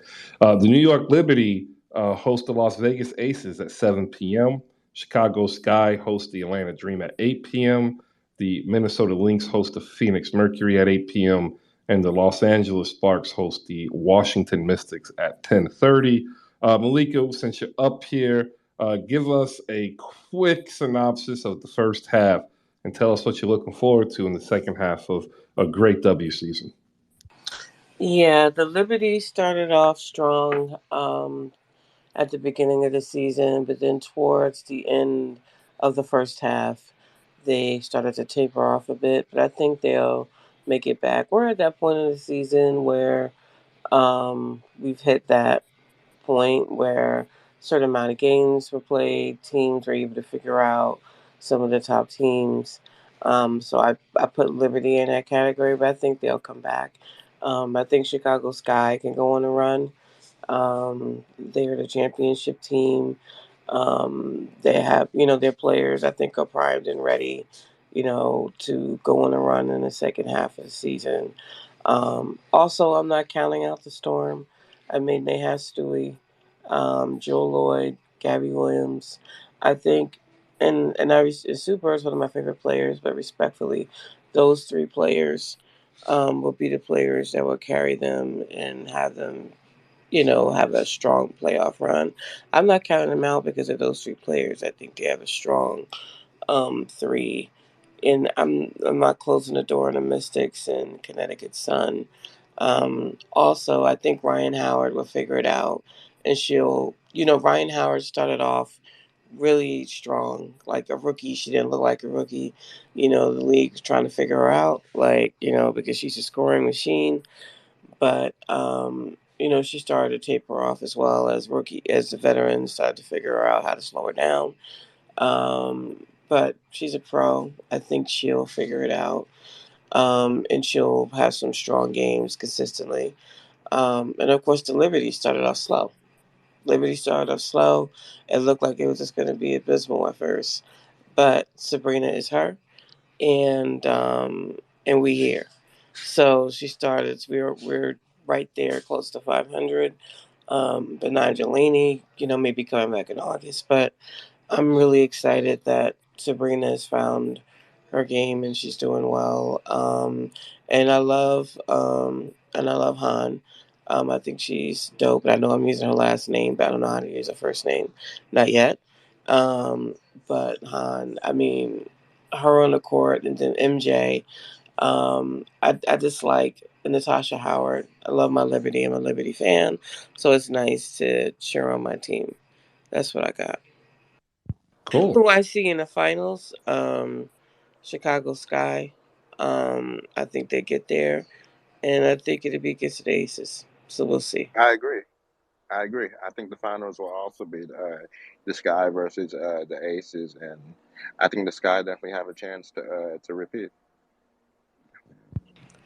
The New York Liberty host the Las Vegas Aces at 7 p.m. Chicago Sky hosts the Atlanta Dream at 8 p.m. The Minnesota Lynx host the Phoenix Mercury at 8 p.m. and the Los Angeles Sparks host the Washington Mystics at 10:30. Maliika, since you're up here, give us a quick synopsis of the first half and tell us what you're looking forward to in the second half of a great W season. Yeah, the Liberty started off strong at the beginning of the season, but then towards the end of the first half, they started to taper off a bit. But I think they'll make it back. We're at that point in the season where we've hit that point where a certain amount of games were played, teams were able to figure out some of the top teams. So I put Liberty in that category, but I think they'll come back. I think Chicago Sky can go on a run. They're the championship team. They have, their players, I think, are primed and ready, to go on a run in the second half of the season. Also, I'm not counting out the Storm. I mean, they have Stewie, Joe Lloyd, Gabby Williams. I think, Super is one of my favorite players, but respectfully, those three players will be the players that will carry them and have them, have a strong playoff run. I'm not counting them out because of those three players. I think they have a strong three. And I'm not closing the door on the Mystics and Connecticut Sun. Also, I think Ryan Howard will figure it out, and Ryan Howard started off really strong, like a rookie. She didn't look like a rookie. The league's trying to figure her out, because she's a scoring machine. But she started to taper off as well as the veterans started to figure out how to slow her down. But she's a pro. I think she'll figure it out. And she'll have some strong games consistently. And of course, the Liberty started off slow. It looked like it was just going to be abysmal at first, but Sabrina is her, and we here. So she started. We're right there, close to 500. But Nigelini, maybe coming back in August, but I'm really excited that Sabrina has found her game and she's doing well. And I love Han. I think she's dope. I know I'm using her last name, but I don't know how to use her first name. Not yet. But Han, I mean, her on the court, and then MJ. I just like Natasha Howard. I love my Liberty. I'm a Liberty fan. So it's nice to cheer on my team. That's what I got. Cool. Who I see in the finals, Chicago Sky. I think they get there, and I think it'll be against the Aces. So we'll see. I agree. I think the finals will also be the Sky versus the Aces, and I think the Sky definitely have a chance to repeat.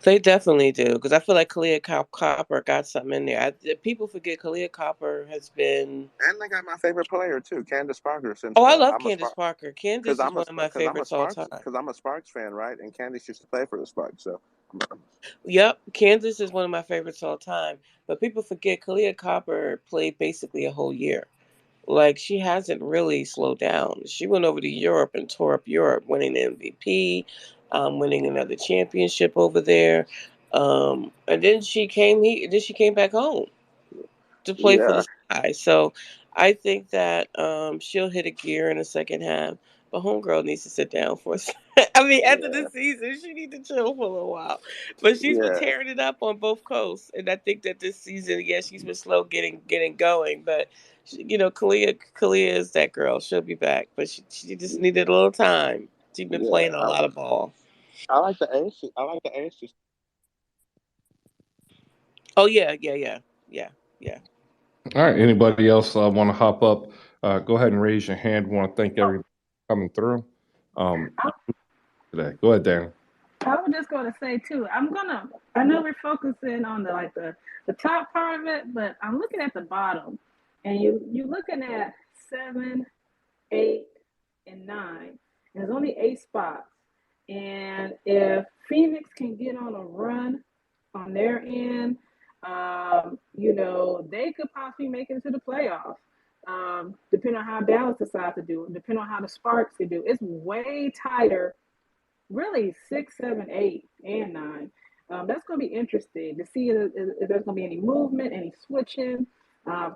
They definitely do, because I feel like Kalia Copper got something in there. People forget Kalia Copper has been. And they got my favorite player too, Candace Parker. Since Oh, I love I'm a Candace Spark, Parker. because Candace is one of my favorites all time. I'm a Sparks fan, right? And Candace used to play for the Sparks, so. Yep, Kansas is one of my favorites all time. But people forget Kalia Copper played basically a whole year. Like, she hasn't really slowed down. She went over to Europe and tore up Europe, winning the MVP, winning another championship over there. And then she came back home to play for Yeah, the Sky. So I think that she'll hit a gear in the second half. But homegirl needs to sit down for a second. I mean, after the yeah, season, she needs to chill for a little while. But she's been yeah, tearing it up on both coasts, and I think that this season, yeah, she's been slow getting going. But Kalia is that girl. She'll be back, but she just needed a little time. She's been yeah. playing a lot of ball. I like the Aces. I like the Aces. Oh yeah. All right. Anybody else want to hop up? Go ahead and raise your hand. We want to thank everybody for coming through um, today. Go ahead, Dan. I was just going to say too. I know we're focusing on the top part of it, but I'm looking at the bottom, and you looking at 7, 8, and 9. And there's only 8 spots, and if Phoenix can get on a run on their end, they could possibly make it to the playoffs. Depending on how Dallas decides to do it, depending on how the Sparks can do, it's way tighter. Really 6, 7, 8, and 9. That's going to be interesting to see if there's going to be any movement, any switching.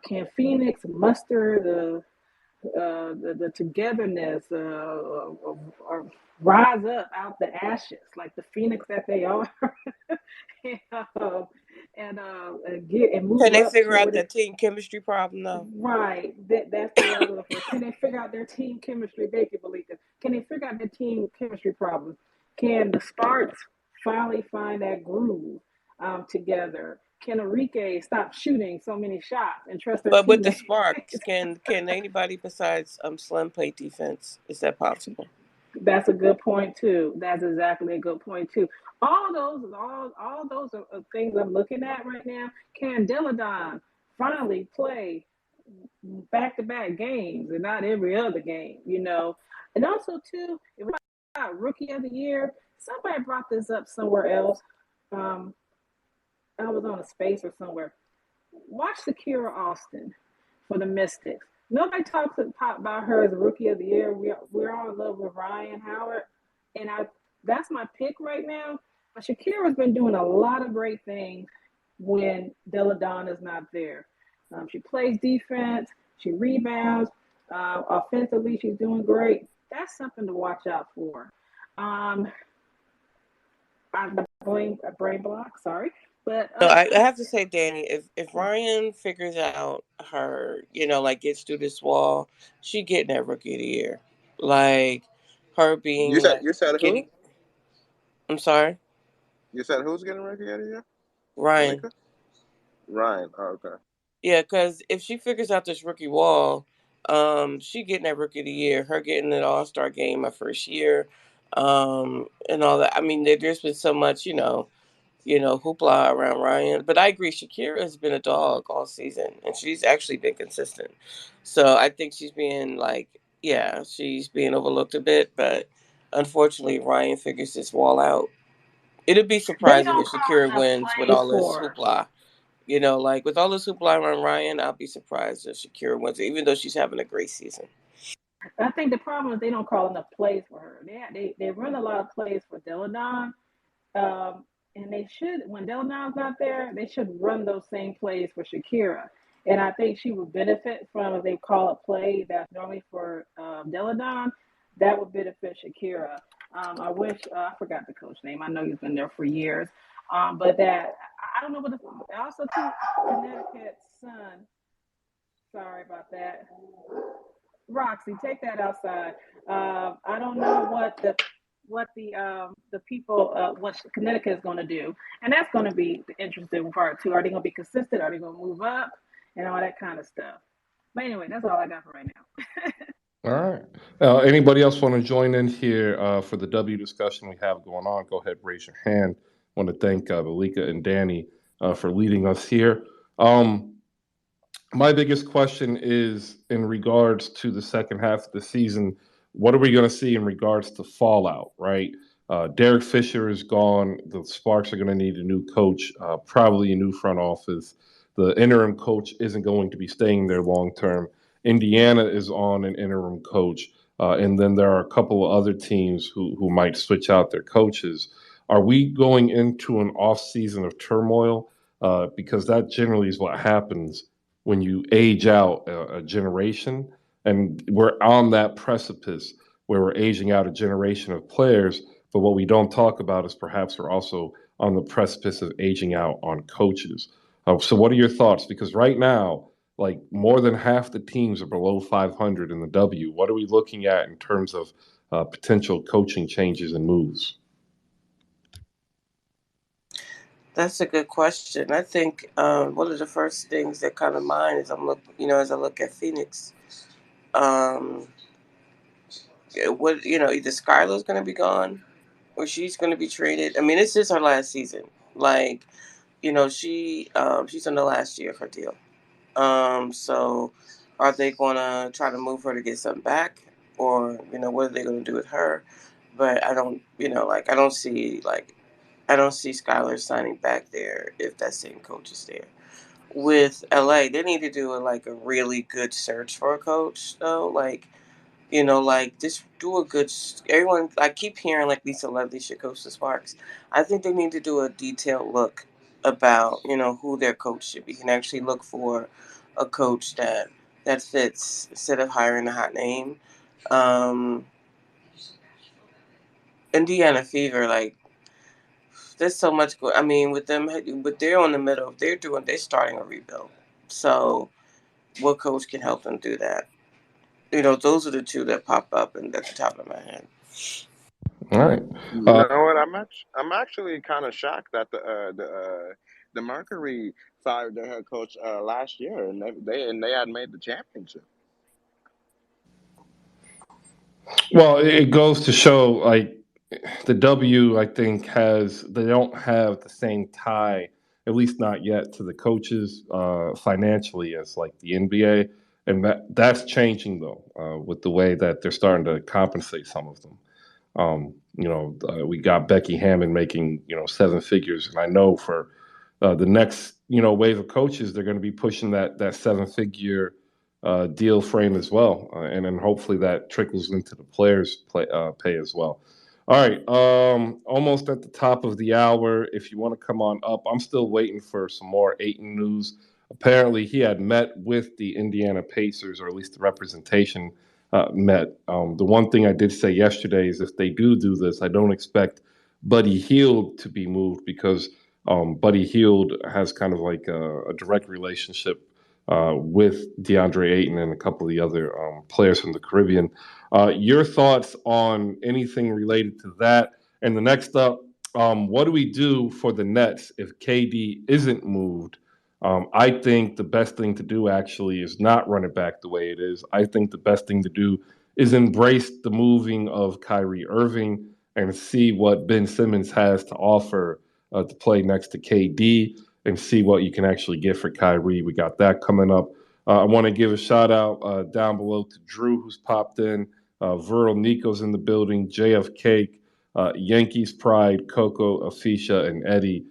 Can Phoenix muster the togetherness or rise up out the ashes like the phoenix that they are, and, get and Can move they up figure out toward that it. team chemistry problem though? Right, that's the word I was looking for. Can they figure out their team chemistry? Thank you, Maliika. Can they figure out their team chemistry problem? Can the Sparks finally find that groove together? Can Enrique stop shooting so many shots and trust their But with the teammates? Sparks, can anybody besides Slim play defense? Is that possible? That's a good point too. That's exactly a good point too. All those are things I'm looking at right now. Can Deladon finally play back to back games and not every other game? And also too, if we got rookie of the year, somebody brought this up somewhere else. Um, I was on a space or somewhere. Watch Shakira Austin for the Mystics. Nobody talks about her as a rookie of the year. We're all in love with Ryan Howard, and that's my pick right now. But Shakira's been doing a lot of great things when Deladon is not there. She plays defense, she rebounds, offensively she's doing great. That's something to watch out for. Um, brain block, sorry, but No, I have to say, Danny, if Ryan figures out her, like gets through this wall, she getting that rookie of the year. Like her You being said like you said who? getting. I'm sorry, You said who's getting rookie of the year? Ryan. Malika? Ryan. Oh, okay. Yeah, because if she figures out this rookie wall, she getting that rookie of the year. Her getting an All-Star game my first year, and all that. I mean, there's been so much, hoopla around Ryan. But I agree, Shakira has been a dog all season, and she's actually been consistent. So I think she's being she's being overlooked a bit. But unfortunately, Ryan figures this wall out. It'd be they surprising don't if call Shakira enough wins with plays all this for her. hoopla. Like with all this hoopla around Ryan, I'll be surprised if Shakira wins, even though she's having a great season. I think the problem is they don't call enough plays for her. They run a lot of plays for Deladon, um, and they should, when Deladon's not there, they should run those same plays for Shakira. And I think she would benefit from if they call a play that's normally for Deladon. That would benefit Shakira. I wish I forgot the coach name. I know he's been there for years, but that I don't know what. Also, too, Connecticut's son. Sorry about that. Roxy, take that outside. I don't know what the people what Connecticut is going to do, and that's going to be the interesting part too. Are they going to be consistent? Are they going to move up, and all that kind of stuff? But anyway, that's all I got for right now. All right. Anybody else want to join in here for the W discussion we have going on? Go ahead, raise your hand. Want to thank Maliika and Dany for leading us here. My biggest question is in regards to the second half of the season. What are we going to see in regards to fallout, right? Derek Fisher is gone. The Sparks are going to need a new coach, probably a new front office. The interim coach isn't going to be staying there long term. Indiana is on an interim coach. And then there are a couple of other teams who might switch out their coaches. Are we going into an off season of turmoil? Because that generally is what happens when you age out a generation. And we're on that precipice where we're aging out a generation of players. But what we don't talk about is perhaps we're also on the precipice of aging out on coaches. So, what are your thoughts? Because right now, like more than half the teams are below 500 in the W. What are we looking at in terms of potential coaching changes and moves? That's a good question. I think one of the first things that come to mind is as I look at Phoenix, um, either Skylar's going to be gone or she's going to be traded. I mean, this is her last season. Like, she's in the last year of her deal. So are they going to try to move her to get something back, or what are they going to do with her? But I don't see Skylar signing back there if that same coach is there. With LA, they need to do a really good search for a coach though. Like Like just do a good. Everyone, I keep hearing like Lisa Lovely should coach the Sparks. I think they need to do a detailed look about who their coach should be. You can actually look for a coach that fits instead of hiring a hot name. Um, Indiana Fever, like there's so much good. I mean, with them, but they're on the middle. They're starting a rebuild. So, what coach can help them do that? Those are the two that pop up and at the top of my head. All right. You know what? I'm actually kind of shocked that the Mercury fired their head coach last year, and they had made the championship. Well, it goes to show like the W, I think, they don't have the same tie, at least not yet, to the coaches financially as like the NBA, and that's changing though with the way that they're starting to compensate some of them. We got Becky Hammond making seven figures, and I know for the next wave of coaches, they're going to be pushing that seven figure deal frame as well, and then hopefully that trickles into the players' pay as well. All right, almost at the top of the hour. If you want to come on up, I'm still waiting for some more Ayton news. Apparently, he had met with the Indiana Pacers, or at least the representation met. The one thing I did say yesterday is if they do this, I don't expect Buddy Hield to be moved because Buddy Hield has kind of like a direct relationship with DeAndre Ayton and a couple of the other players from the Caribbean. Your thoughts on anything related to that? And the next up, what do we do for the Nets if KD isn't moved? I think the best thing to do actually is not run it back the way it is. I think the best thing to do is embrace the moving of Kyrie Irving and see what Ben Simmons has to offer to play next to KD and see what you can actually get for Kyrie. We got that coming up. I want to give a shout out down below to Drew, who's popped in. Viral Nico's in the building. JFK, Yankees Pride, Coco, Afisha, and Eddie.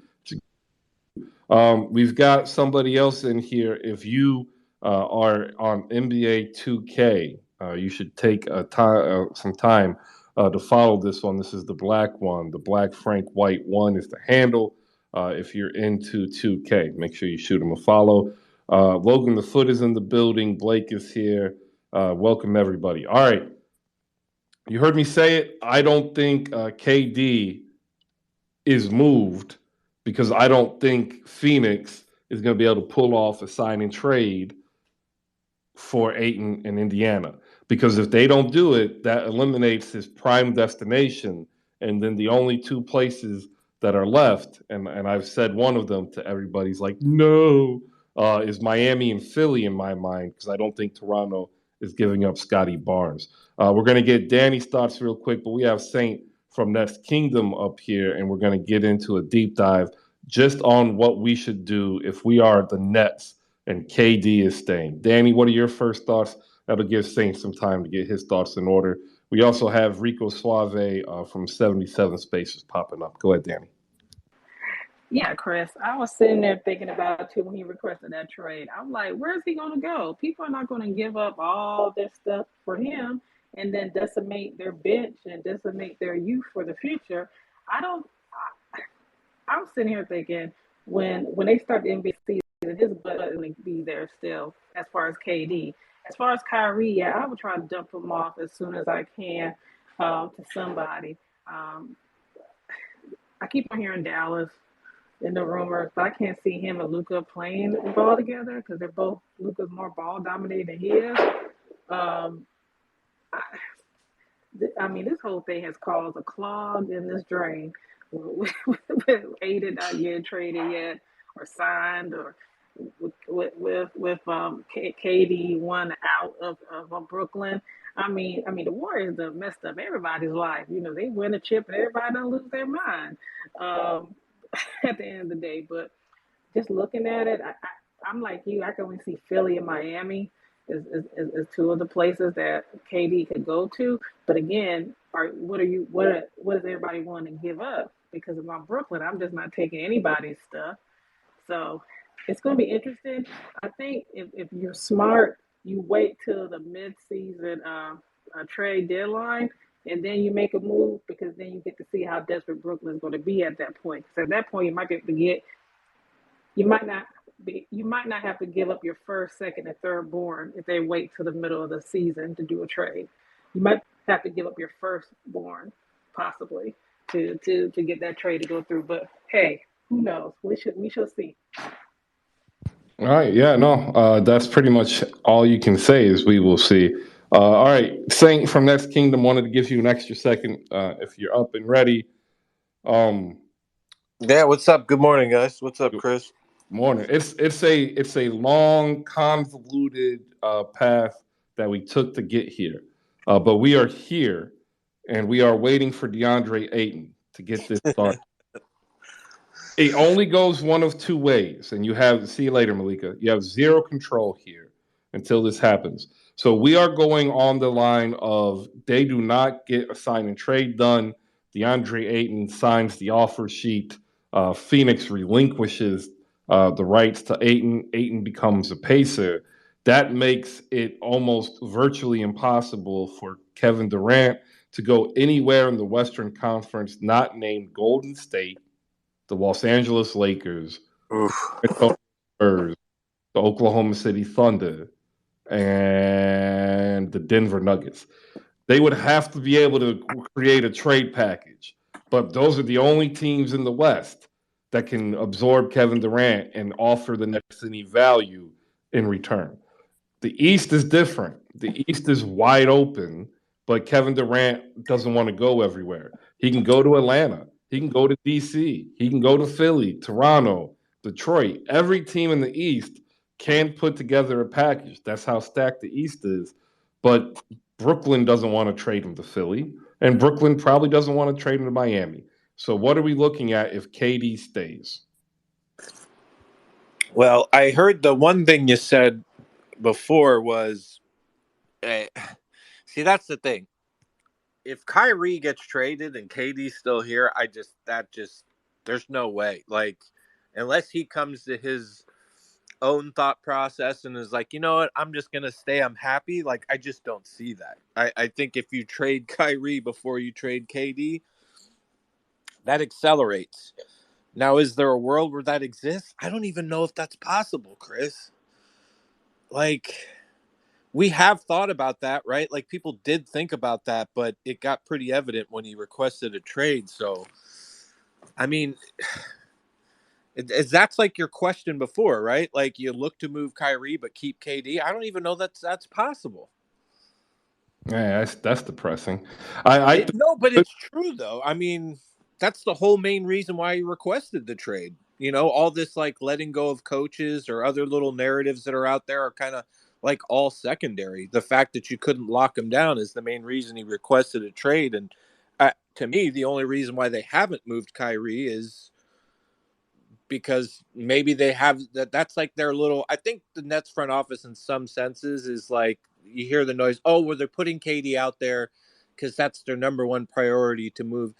We've got somebody else in here. If you are on NBA 2K, you should take some time to follow this one. This is the black one. The Black Frank White one is the handle. If you're into 2K, make sure you shoot him a follow. Logan the Foot is in the building. Blake is here. Welcome, everybody. All right. You heard me say it. I don't think KD is moved because I don't think Phoenix is going to be able to pull off a sign and trade for Ayton in Indiana. Because if they don't do it, that eliminates his prime destination. And then the only two places that are left, and I've said one of them to everybody's like, no, is Miami and Philly in my mind, because I don't think Toronto is giving up Scotty Barnes. We're going to get Danny's thoughts real quick, but we have Saint from Nets Kingdom up here, and we're going to get into a deep dive just on what we should do if we are the Nets and KD is staying. Danny, what are your first thoughts? That'll give Saint some time to get his thoughts in order. We also have Rico Suave from 77 Spaces popping up. Go ahead, Danny. Yeah, Chris, I was sitting there thinking about it too when he requested that trade. I'm like, where's he going to go? People are not going to give up all this stuff for him and then decimate their bench and decimate their youth for the future. I don't. I'm sitting here thinking when they start the NBA season, his butt will be there still as far as KD. As far as Kyrie, yeah, I would try to dump him off as soon as I can to somebody. Um, I keep on hearing Dallas in the rumors, but I can't see him and Luka playing ball together because they're both Luka's more ball dominated than he is. Um, I, I mean, this whole thing has caused a clog in this drain. With Ayton not getting traded yet or signed, or with KD one out of Brooklyn. I mean, the Warriors have messed up everybody's life. They win a chip and everybody don't lose their mind at the end of the day. But just looking at it, I'm like you. I can only see Philly and Miami is two of the places that KD could go to. But again, what does everybody want to give up? Because if I'm Brooklyn, I'm just not taking anybody's stuff. So it's going to be interesting. I think if you're smart, you wait till the mid-season a trade deadline, and then you make a move because then you get to see how desperate Brooklyn's going to be at that point. Because at that point, you might be able to get, you might not have to give up your first, second, and third born if they wait till the middle of the season to do a trade. You might have to give up your firstborn, possibly, to get that trade to go through. But hey, who knows? We shall see. All right, yeah, no, that's pretty much all you can say is we will see. All right, Saint from Next Kingdom wanted to give you an extra second if you're up and ready. Um, Yeah, what's up? Good morning, guys. What's up, Chris? Morning. It's a long, convoluted path that we took to get here, but we are here, and we are waiting for DeAndre Ayton to get this started. It only goes one of two ways, and you have, see you later, Maliika. You have zero control here until this happens. So we are going on the line of they do not get a sign and trade done. DeAndre Ayton signs the offer sheet. Phoenix relinquishes the rights to Ayton. Ayton becomes a Pacer. That makes it almost virtually impossible for Kevin Durant to go anywhere in the Western Conference not named Golden State, the Los Angeles Lakers, the Spurs, the Oklahoma City Thunder, and the Denver Nuggets. They would have to be able to create a trade package, but those are the only teams in the West that can absorb Kevin Durant and offer the next any value in return. The East is different. The East is wide open, but Kevin Durant doesn't want to go everywhere. He can go to Atlanta. He can go to DC. He can go to Philly, Toronto, Detroit. Every team in the East can put together a package. That's how stacked the East is. But Brooklyn doesn't want to trade him to Philly, and Brooklyn probably doesn't want to trade him to Miami. So what are we looking at if KD stays? Well, I heard the one thing you said before was, eh, see, that's the thing. If Kyrie gets traded and KD's still here, there's no way. Like, unless he comes to his own thought process and is like, you know what, I'm just gonna stay. I'm happy. Like, I just don't see that. I think if you trade Kyrie before you trade KD, that accelerates. Now, is there a world where that exists? I don't even know if that's possible, Chris. Like, we have thought about that, right? Like, people did think about that, but it got pretty evident when he requested a trade. So, I mean, that's like your question before, right? Like, you look to move Kyrie but keep KD. I don't even know that's possible. Yeah, that's depressing. No, but it's true though. I mean, that's the whole main reason why he requested the trade. You know, all this like letting go of coaches or other little narratives that are out there are kind of like all secondary. The fact that you couldn't lock him down is the main reason he requested a trade. And to me, the only reason why they haven't moved Kyrie is because maybe they have that's like their little. I think the Nets front office in some senses is like, you hear the noise, oh, well, they're putting KD out there because that's their number one priority to move.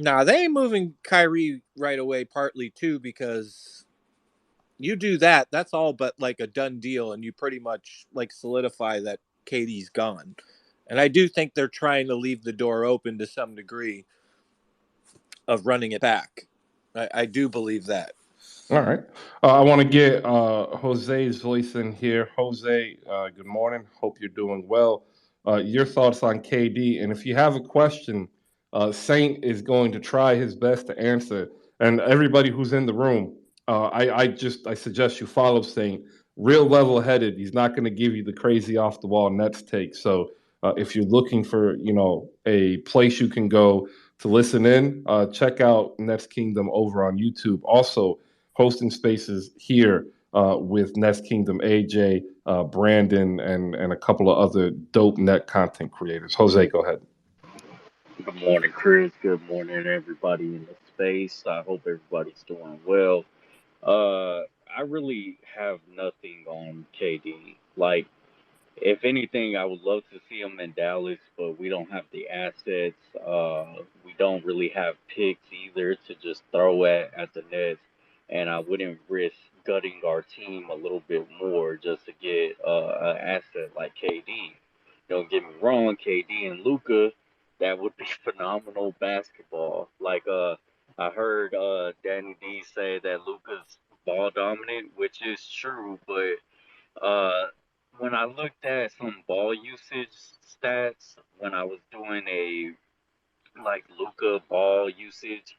Nah, they ain't moving Kyrie right away, partly too because you do that, that's all but like a done deal, and you pretty much like solidify that KD's gone. And I do think they're trying to leave the door open to some degree of running it back. I do believe that. All right. I want to get Jose's voice in here. Jose, good morning. Hope you're doing well. Your thoughts on KD, and if you have a question, Saint is going to try his best to answer. And everybody who's in the room, I suggest you follow Saint. Real level-headed. He's not going to give you the crazy off-the-wall Nets take. So if you're looking for a place you can go to listen in, check out Nets Kingdom over on YouTube. Also, hosting spaces here with Nest Kingdom, AJ, Brandon, and a couple of other dope net content creators. Jose, go ahead. Good morning, Chris. Good morning, everybody in the space. I hope everybody's doing well. I really have nothing on KD. Like, if anything, I would love to see him in Dallas, but we don't have the assets. We don't really have picks either to just throw at the Nets, and I wouldn't risk gutting our team a little bit more just to get an asset like KD. Don't get me wrong, KD and Luca, that would be phenomenal basketball. Like I heard Dany D say that Luca's ball dominant, which is true, but when I looked at some ball usage stats when I was doing a like Luca ball usage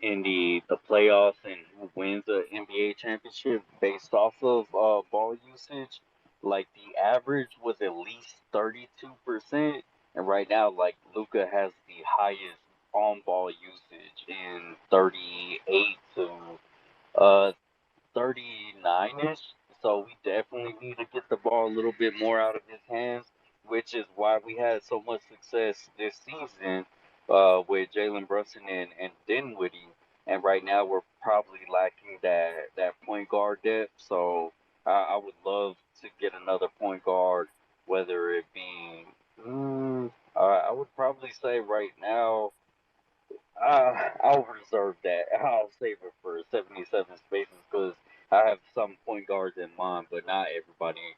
in the playoffs and who wins the NBA championship based off of ball usage, like the average was at least 32%, and right now like Luca has the highest on ball usage in 38 to uh 39-ish. So we definitely need to get the ball a little bit more out of his hands, which is why we had so much success this season with Jalen Brunson and Dinwiddie. And right now we're probably lacking that point guard depth. So I would love to get another point guard, whether it be, I would probably say right now I'll reserve that. I'll save it for 77 spaces because I have some point guards in mind, but not everybody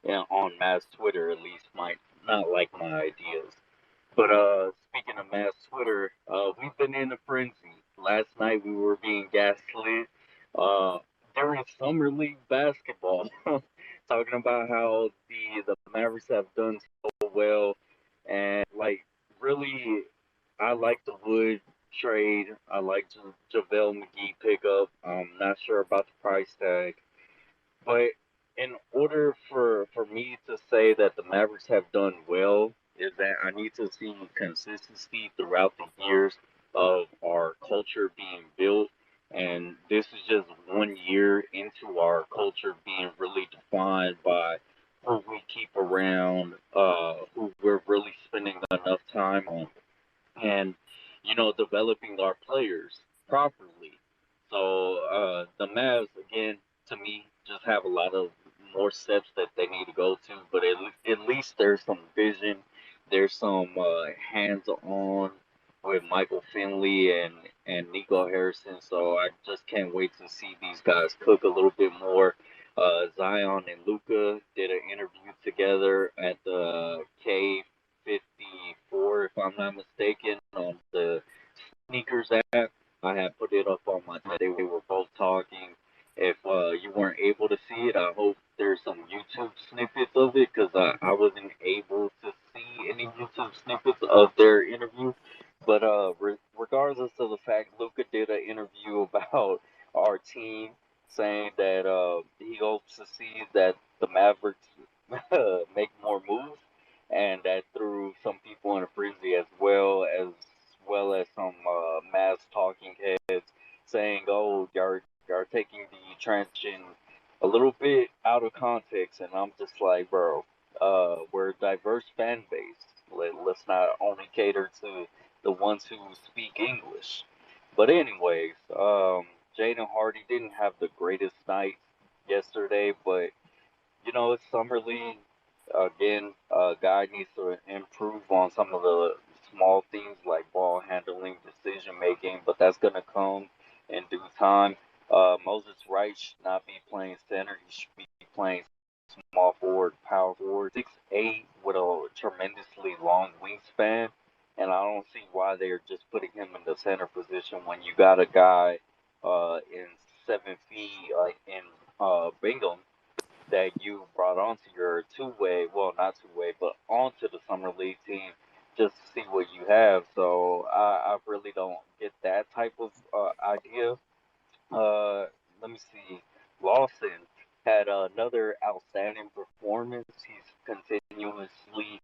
on Mass Twitter at least might not like my ideas. But speaking of Mass Twitter, we've been in a frenzy. Last night we were being gaslit uh, during summer league basketball, talking about how the Mavericks have done so well, and like really, I like the Wood trade. I like JaVale McGee pickup. I'm not sure about the price tag, but in order for me to say that the Mavericks have done well, is that I need to see consistency throughout the years of our culture being built. And this is just 1 year into our culture being really defined by who we keep around, who we're really spending enough time on, and developing our players properly. So the Mavs again, to me, just have a lot of more steps that they need to go to, but at least there's some vision, there's some hands on with Michael Finley and Nico Harrison. So I just can't wait to see these guys cook a little bit more. Zion and Luca did an interview together at the K54, if I'm not mistaken, on the sneakers app. I had put it up on my. They were both talking. If you weren't able to see it, I hope there's some YouTube snippets of it because I wasn't able to see any YouTube snippets of their interview. But regardless of the fact, Luca did an interview about our team, saying that he hopes to see that the Mavericks make more moves, and that threw some people in a frenzy as well as some mass talking heads saying, "Oh, y'all taking the transition a little bit out of context," and I'm just like, bro, we're a diverse fan base. Let's not only cater to the ones who speak English. But anyways, Jaden Hardy didn't have the greatest night yesterday, but it's summer league. Again, guy needs to improve on some of the small things like ball handling, decision making, but that's gonna come in due time. Moses Wright should not be playing center. He should be playing small forward, power forward, 6'8" with a tremendously long wingspan, and I don't see why they're just putting him in the center position when you got a guy in 7 feet like in Bingham that you brought onto your two-way, well, not two-way, but onto the summer league team just to see what you have. So I really don't get that type of idea. Uh, Let me see. Lawson had another outstanding performance. He's continuously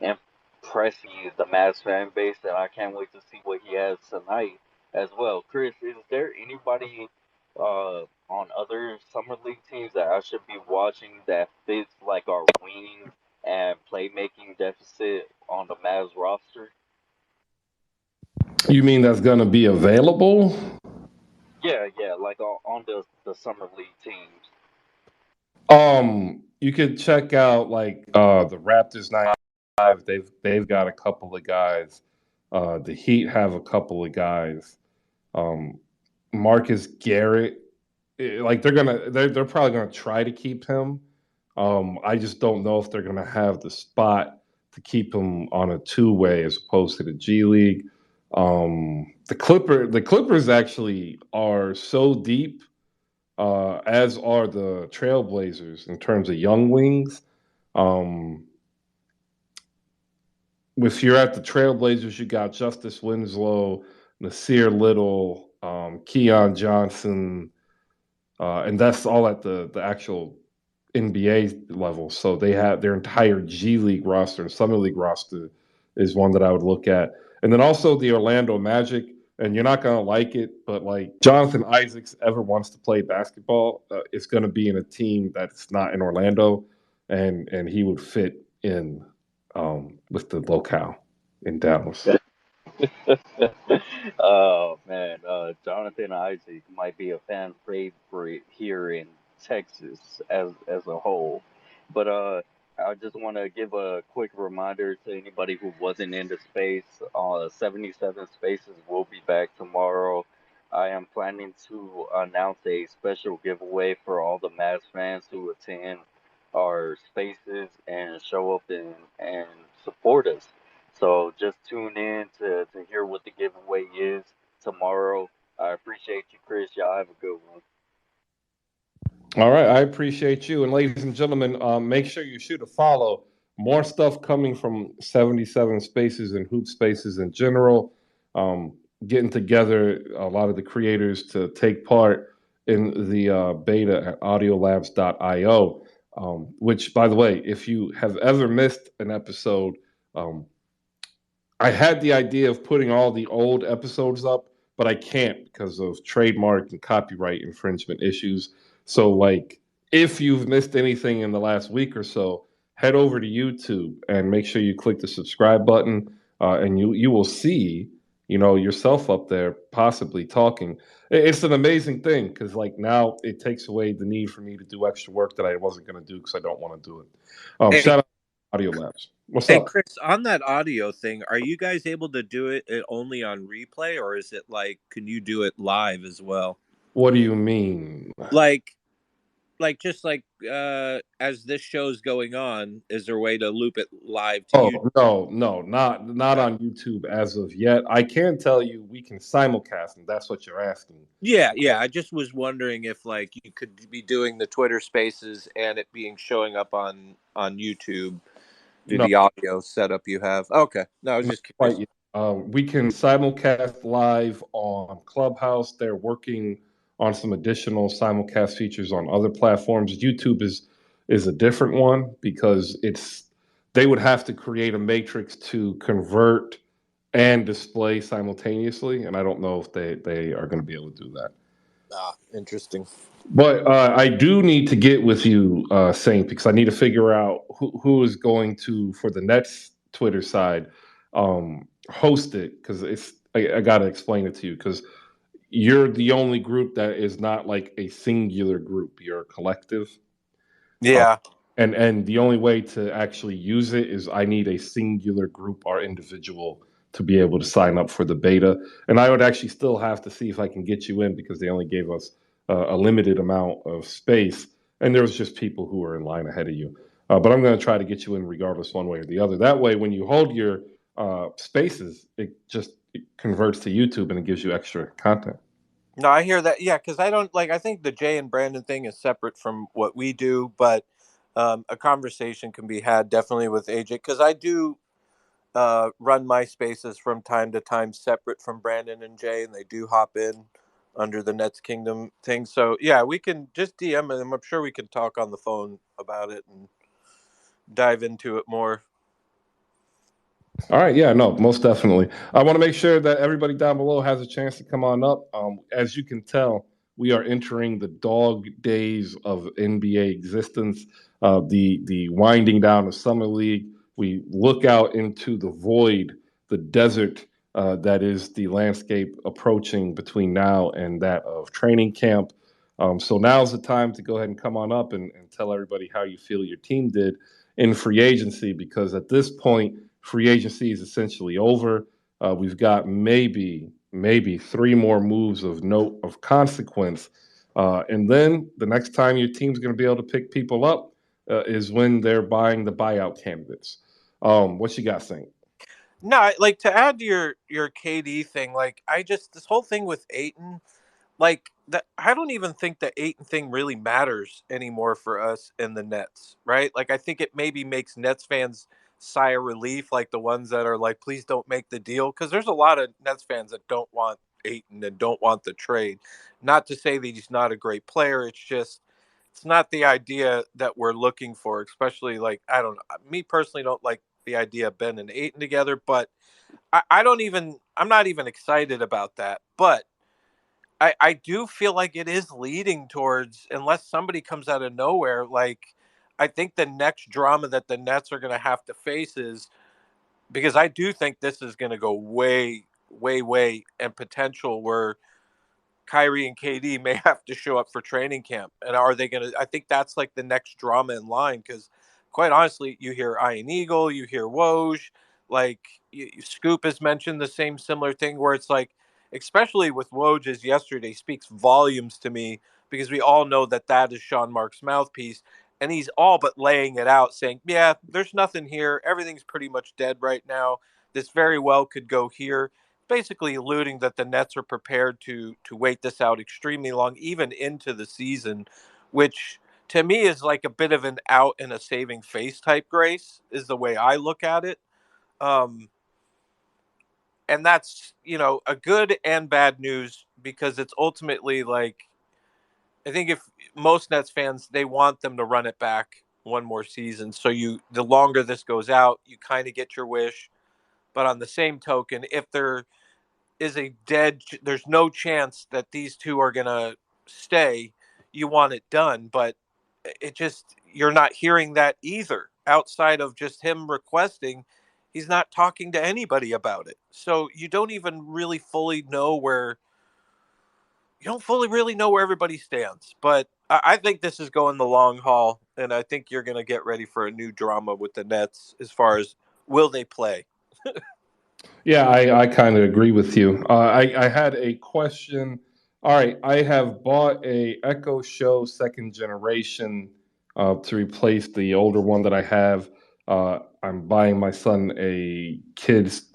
impressing the Mavs fan base, and I can't wait to see what he has tonight as well. Chris, is there anybody on other summer league teams that I should be watching that fits like our wing and playmaking deficit on the Mavs roster? You mean that's going to be available? Yeah, like on the summer league teams. You could check out like the Raptors 95. They've got a couple of guys. The Heat have a couple of guys. Um, Marcus Garrett, like they're probably gonna try to keep him. I just don't know if they're gonna have the spot to keep him on a two-way as opposed to the G League. The Clippers actually are so deep, as are the Trailblazers in terms of young wings. If you're at the Trailblazers, you got Justice Winslow, Nasir Little, Keon Johnson, and that's all at the actual NBA level. So they have their entire G League roster and Summer League roster is one that I would look at. And then also the Orlando Magic, and you're not going to like it, but like Jonathan Isaacs ever wants to play basketball, it's going to be in a team that's not in Orlando, and he would fit in with the locale in Dallas. Oh man, Jonathan Isaac might be a fan favorite here in Texas as a whole. But I just want to give a quick reminder to anybody who wasn't in the space. 77 Spaces will be back tomorrow. I am planning to announce a special giveaway for all the Mavs fans who attend our spaces and show up and support us. So just tune in to hear what the giveaway is tomorrow. I appreciate you, Chris. Y'all have a good one. All right, I appreciate you. And ladies and gentlemen, make sure you shoot a follow. More stuff coming from 77 Spaces and Hoop Spaces in general. Getting together a lot of the creators to take part in the beta at audiolabs.io, which, by the way, if you have ever missed an episode, I had the idea of putting all the old episodes up, but I can't because of trademark and copyright infringement issues. So, like, if you've missed anything in the last week or so, head over to YouTube and make sure you click the subscribe button, and you will see, yourself up there possibly talking. It's an amazing thing because, like, now it takes away the need for me to do extra work that I wasn't going to do because I don't want to do it. Hey, Shout out to Audio Labs. What's hey, up? Chris, on that audio thing, are you guys able to do it only on replay, or is it like, can you do it live as well? What do you mean? Just like as this show's going on, is there a way to loop it live to you? Oh, no, not on YouTube as of yet. I can tell you we can simulcast, and that's what you're asking. Yeah. I just was wondering if like you could be doing the Twitter Spaces and it being showing up on YouTube through No, the audio setup you have. Okay, no, I was not just curious. quite yet. We can simulcast live on Clubhouse. They're working on some additional simulcast features on other platforms. YouTube is a different one because they would have to create a matrix to convert and display simultaneously, and I don't know if they are going to be able to do that. Interesting. But I do need to get with you, Saint, because I need to figure out who is going to, for the Nets Twitter side, host it. Because I got to explain it to you. Because you're the only group that is not like a singular group. You're a collective. Yeah. And the only way to actually use it is I need a singular group or individual to be able to sign up for the beta. And I would actually still have to see if I can get you in because they only gave us a limited amount of space. And there's just people who are in line ahead of you. But I'm going to try to get you in regardless one way or the other. That way, when you hold your spaces, it converts to YouTube and it gives you extra content. No, I hear that. Yeah, because I think the Jay and Brandon thing is separate from what we do, but a conversation can be had definitely with AJ because I do run my spaces from time to time separate from Brandon and Jay, and they do hop in under the Nets Kingdom thing. So yeah, we can just DM them. I'm sure we can talk on the phone about it and dive into it more. All right, yeah, no, most definitely. I want to make sure that everybody down below has a chance to come on up. As you can tell, we are entering the dog days of NBA existence, the winding down of Summer League. We look out into the void, the desert that is the landscape approaching between now and that of training camp. So now's the time to go ahead and come on up and tell everybody how you feel your team did in free agency, because at this point, free agency is essentially over. We've got maybe 3 more moves of note of consequence. And then the next time your team's going to be able to pick people up is when they're buying the buyout candidates. What you got, Saint? No, like to add to your KD thing, like this whole thing with Ayton, like that I don't even think the Ayton thing really matters anymore for us in the Nets, right? Like I think it maybe makes Nets fans sigh of relief, like the ones that are like, please don't make the deal, because there's a lot of Nets fans that don't want Ayton and don't want the trade. Not to say that he's not a great player, it's just it's not the idea that we're looking for, especially like I don't me personally don't like the idea of Ben and Ayton together, but I'm not even excited about that. But I do feel like it is leading towards, unless somebody comes out of nowhere, like I think the next drama that the Nets are going to have to face is, because I do think this is going to go way, way, way and potential where Kyrie and KD may have to show up for training camp. And are they going to? I think that's like the next drama in line, because quite honestly, you hear Iron Eagle, you hear Woj, like Scoop has mentioned the same similar thing where it's like, especially with Woj's yesterday, speaks volumes to me, because we all know that that is Sean Mark's mouthpiece. And he's all but laying it out, saying, yeah, there's nothing here. Everything's pretty much dead right now. This very well could go here, basically alluding that the Nets are prepared to wait this out extremely long, even into the season, which to me is like a bit of an out and a saving face type grace, is the way I look at it. Um, and that's, a good and bad news, because it's ultimately like, I think if most Nets fans, they want them to run it back one more season. So the longer this goes out, you kind of get your wish. But on the same token, if there's no chance that these two are going to stay, you want it done. But you're not hearing that either, outside of just him requesting. He's not talking to anybody about it. So you don't even really fully know where everybody stands. But I think this is going the long haul, and I think you're going to get ready for a new drama with the Nets as far as will they play. Yeah, I kind of agree with you. I had a question. All right, I have bought a Echo Show second generation to replace the older one that I have. I'm buying my son a kid's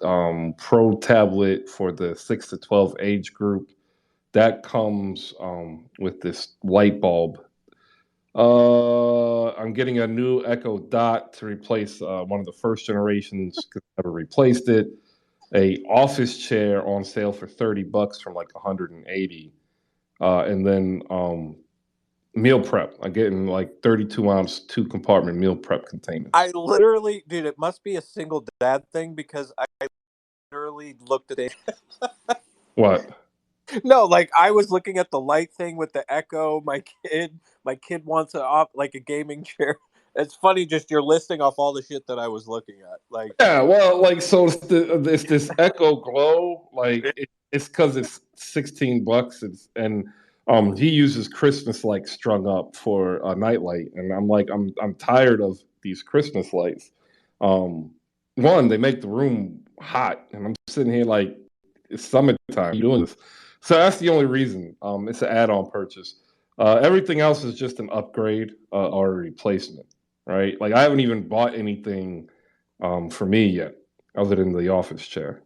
pro tablet for the 6 to 12 age group. That comes with this light bulb. I'm getting a new Echo Dot to replace one of the first generations because I never replaced it. A office chair on sale for $30 from like 180, and then meal prep. I'm getting like 32-ounce 2-compartment meal prep containers. I literally, dude, it must be a single dad thing, because I literally looked at it. What? No, like I was looking at the light thing with the Echo. My kid wants like a gaming chair. It's funny, just you're listing off all the shit that I was looking at. Like, Yeah, well, like so it's this Echo Glow. Like it's because it's $16. And he uses Christmas lights strung up for a nightlight, and I'm like I'm tired of these Christmas lights. One, they make the room hot, and I'm sitting here like it's summertime. You doing this? So that's the only reason. It's an add-on purchase. Everything else is just an upgrade or a replacement, right? Like I haven't even bought anything for me yet, other than the office chair.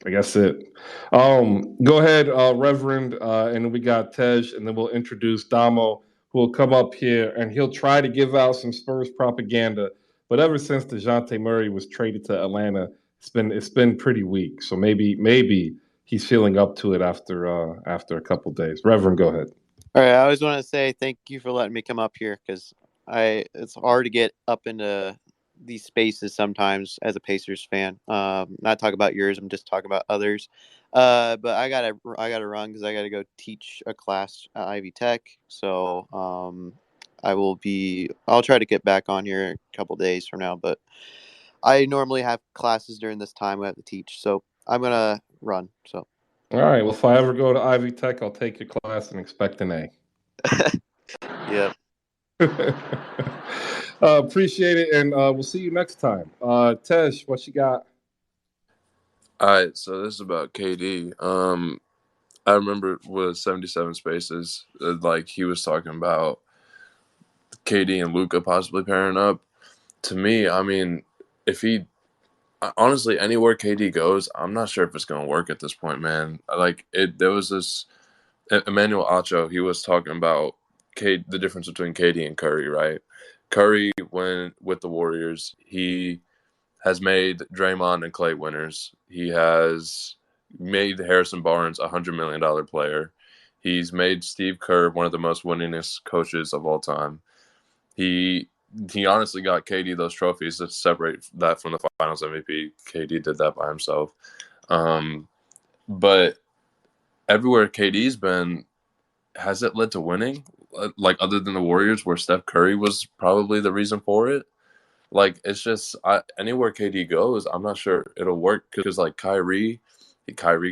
I guess it. Go ahead, Reverend, and then we got Tejsh, and then we'll introduce Domo, who will come up here and he'll try to give out some Spurs propaganda. But ever since DeJounte Murray was traded to Atlanta, it's been pretty weak. So maybe he's feeling up to it after a couple days. Reverend, go ahead. All right, I always want to say thank you for letting me come up here, because it's hard to get up into these spaces sometimes as a Pacers fan. Not talk about yours, I'm just talking about others. But I gotta run because I gotta go teach a class at Ivy Tech. So I'll try to get back on here a couple days from now. But I normally have classes during this time I have to teach, so I'm gonna run. So. All right. Well, if I ever go to Ivy Tech, I'll take your class and expect an A. Yep. Appreciate it, and we'll see you next time. Tejsh, what you got? All right, so this is about KD. I remember with 77 Spaces, like he was talking about KD and Luka possibly pairing up. To me, I mean, if he honestly anywhere KD goes, I'm not sure if it's going to work at this point, man. Like there was this Emmanuel Acho. He was talking about the difference between KD and Curry, right? Curry, when with the Warriors, he has made Draymond and Clay winners. He has made Harrison Barnes a $100 million player. He's made Steve Kerr one of the most winningest coaches of all time. He honestly got KD those trophies to separate that from the Finals MVP. KD did that by himself. But everywhere KD's been, has it led to winning? Like other than the Warriors, where Steph Curry was probably the reason for it. Like it's just anywhere KD goes, I'm not sure it'll work because like Kyrie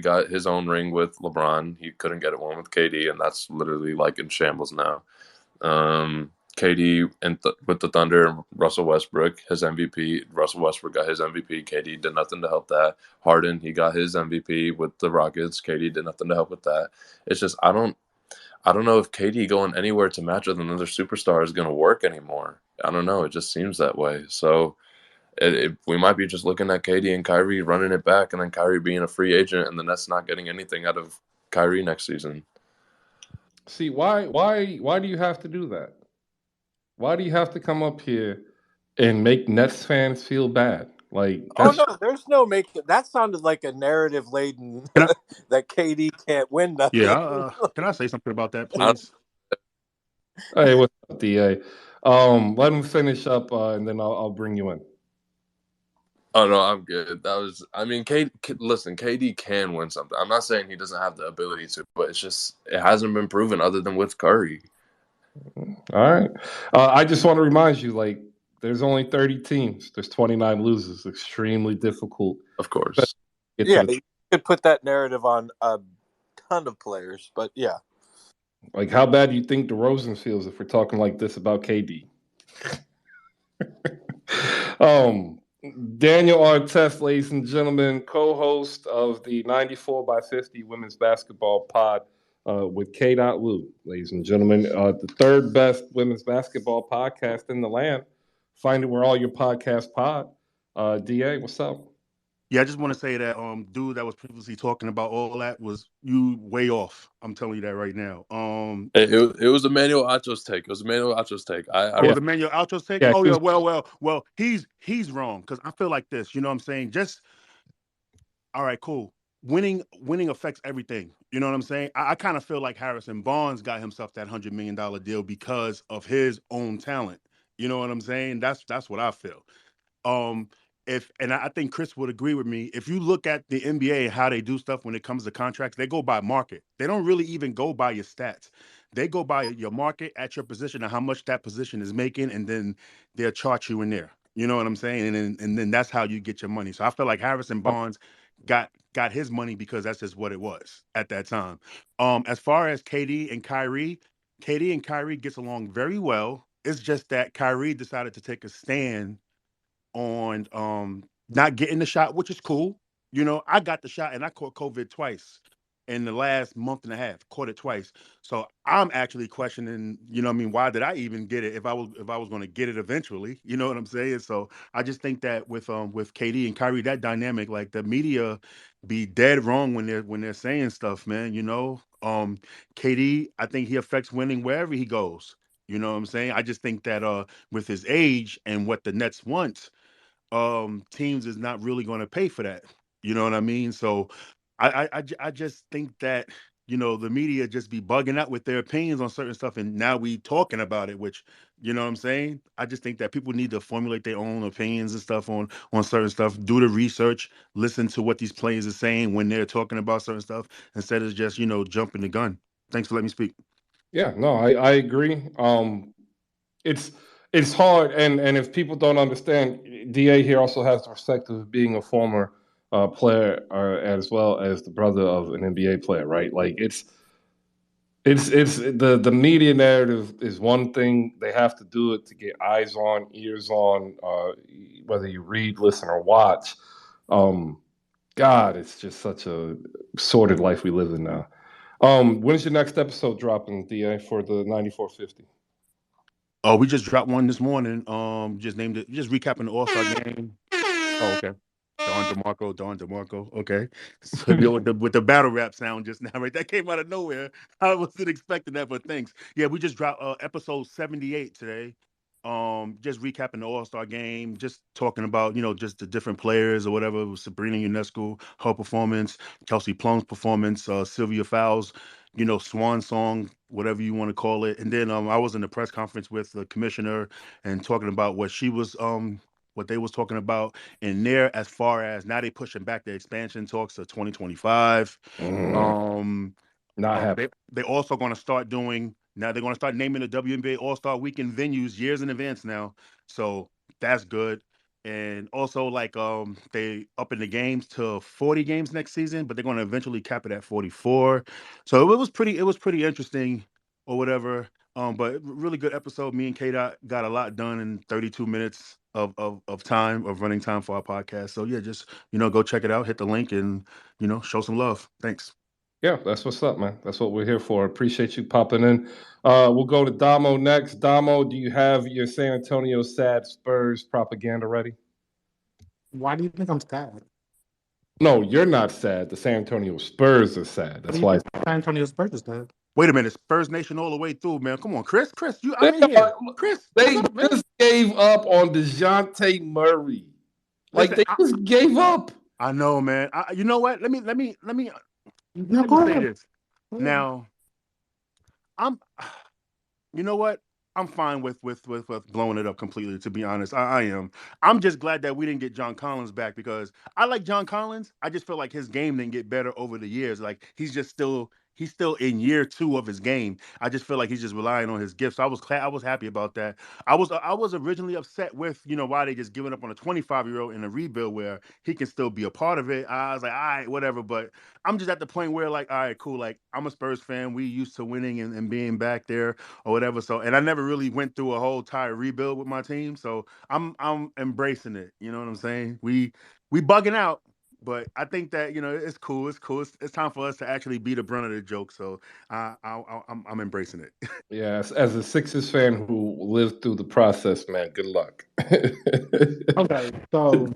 got his own ring with LeBron. He couldn't get one with KD, and that's literally like in shambles now. KD with the Thunder, Russell Westbrook, his MVP. Russell Westbrook got his MVP. KD did nothing to help that. Harden, he got his MVP with the Rockets. KD did nothing to help with that. It's just I don't know if KD going anywhere to match with another superstar is going to work anymore. I don't know. It just seems that way. So we might be just looking at KD and Kyrie running it back, and then Kyrie being a free agent, and the Nets not getting anything out of Kyrie next season. See, why do you have to do that? Why do you have to come up here and make Nets fans feel bad? Like, no, there's no making. That sounded like a narrative laden that KD can't win nothing. Yeah, can I say something about that, please? Hey, what's up, DA? Let him finish up, and then I'll bring you in. Oh no, I'm good. Listen, KD can win something. I'm not saying he doesn't have the ability to, but it hasn't been proven other than with Curry. All right. I just want to remind you, like, there's only 30 teams. There's 29 losers. Extremely difficult. Of course. Yeah, you could put that narrative on a ton of players, but yeah. Like, how bad do you think DeRozan feels if we're talking like this about KD? Daniel Artest, ladies and gentlemen, co-host of the 94x50 Women's Basketball Pod with K. Lou, ladies and gentlemen, the third best women's basketball podcast in the land. Find it where all your podcasts pod. DA, what's up? Yeah, I just want to say that dude that was previously talking about all that was you way off. I'm telling you that right now. It was Emmanuel Acho's take. It was Emmanuel Acho's take. Was Emmanuel Acho's take? Yeah, oh yeah, well, he's wrong because I feel like this. You know what I'm saying? Just all right, cool. Winning affects everything. You know what I'm saying? I kind of feel like Harrison Barnes got himself that $100 million deal because of his own talent. You know what I'm saying? That's what I feel. I think Chris would agree with me. If you look at the NBA, how they do stuff when it comes to contracts, they go by market. They don't really even go by your stats. They go by your market at your position and how much that position is making, and then they'll chart you in there. You know what I'm saying? And then that's how you get your money. So I feel like Harrison Barnes got his money because that's just what it was at that time. As far as KD and Kyrie gets along very well. It's just that Kyrie decided to take a stand on not getting the shot, which is cool. You know, I got the shot and I caught COVID twice in the last month and a half, caught it twice. So I'm actually questioning, you know what I mean, why did I even get it if I was going to get it eventually? You know what I'm saying? So I just think that with KD and Kyrie, that dynamic, like the media be dead wrong when they're saying stuff, man. You know, KD, I think he affects winning wherever he goes. You know what I'm saying? I just think that with his age and what the Nets want, teams is not really going to pay for that. You know what I mean? So I just think that, you know, the media just be bugging out with their opinions on certain stuff, and now we talking about it, which, you know what I'm saying? I just think that people need to formulate their own opinions and stuff on certain stuff, do the research, listen to what these players are saying when they're talking about certain stuff, instead of just, you know, jumping the gun. Thanks for letting me speak. Yeah, no, I agree. It's hard, and if people don't understand, DA here also has the perspective of being a former player as well as the brother of an NBA player, right? Like it's the media narrative is one thing. They have to do it to get eyes on, ears on, whether you read, listen, or watch. God, it's just such a sordid life we live in now. When's your next episode dropping, DA, for the 9450? Oh, we just dropped one this morning. Just named it, just recapping the All-Star game. Oh, okay. Don DeMarco. Okay. So with the battle rap sound just now, right? That came out of nowhere. I wasn't expecting that, but thanks. Yeah, we just dropped episode 78 today. Just recapping the All-Star game, just talking about, just the different players or whatever. It was Sabrina Ionescu, her performance, Kelsey Plum's performance, Sylvia Fowles, swan song, whatever you want to call it. And then I was in the press conference with the commissioner and talking about what they was talking about in there, as far as now they pushing back the expansion talks to 2025. Um, Not happy. they also going to start doing now. They're going to start naming the WNBA All Star Weekend venues years in advance now, so that's good. And also, like, they upping the games to 40 games next season, but they're going to eventually cap it at 44. So it was pretty interesting, or whatever. But really good episode. Me and K Dot got a lot done in 32 minutes of running time for our podcast. So yeah, just go check it out, hit the link, and show some love. Thanks. Yeah, that's what's up, man. That's what we're here for. Appreciate you popping in. We'll go to Domo next. Domo, do you have your San Antonio sad Spurs propaganda ready? Why do you think I'm sad? No, you're not sad. The San Antonio Spurs are sad. That's why. San Antonio Spurs is sad. Wait a minute, Spurs Nation all the way through, man. Come on, Chris. They, I'm in here. Chris, they what's up, man? just gave up on DeJounte Murray. Like, Listen, they just gave up. I know, man. You know what? Let me No, go say ahead. this. Now, I'm. You know what? I'm fine with blowing it up completely. To be honest, I am. I'm just glad that we didn't get John Collins back, because I like John Collins. I just feel like his game didn't get better over the years. Like, he's still in year 2 of his game. I just feel like he's just relying on his gifts. So I was happy about that. I was originally upset with why they just giving up on a 25-year-old in a rebuild where he can still be a part of it. I was like, all right, whatever. But I'm just at the point where, like, all right, cool. Like, I'm a Spurs fan. We used to winning and being back there or whatever. So, and I never really went through a whole entire rebuild with my team. So I'm embracing it. You know what I'm saying? We bugging out, but I think that it's cool. It's cool. It's time for us to actually be the brunt of the joke. So I'm embracing it. Yeah, as a Sixers fan who lived through the process, man, good luck. Okay, so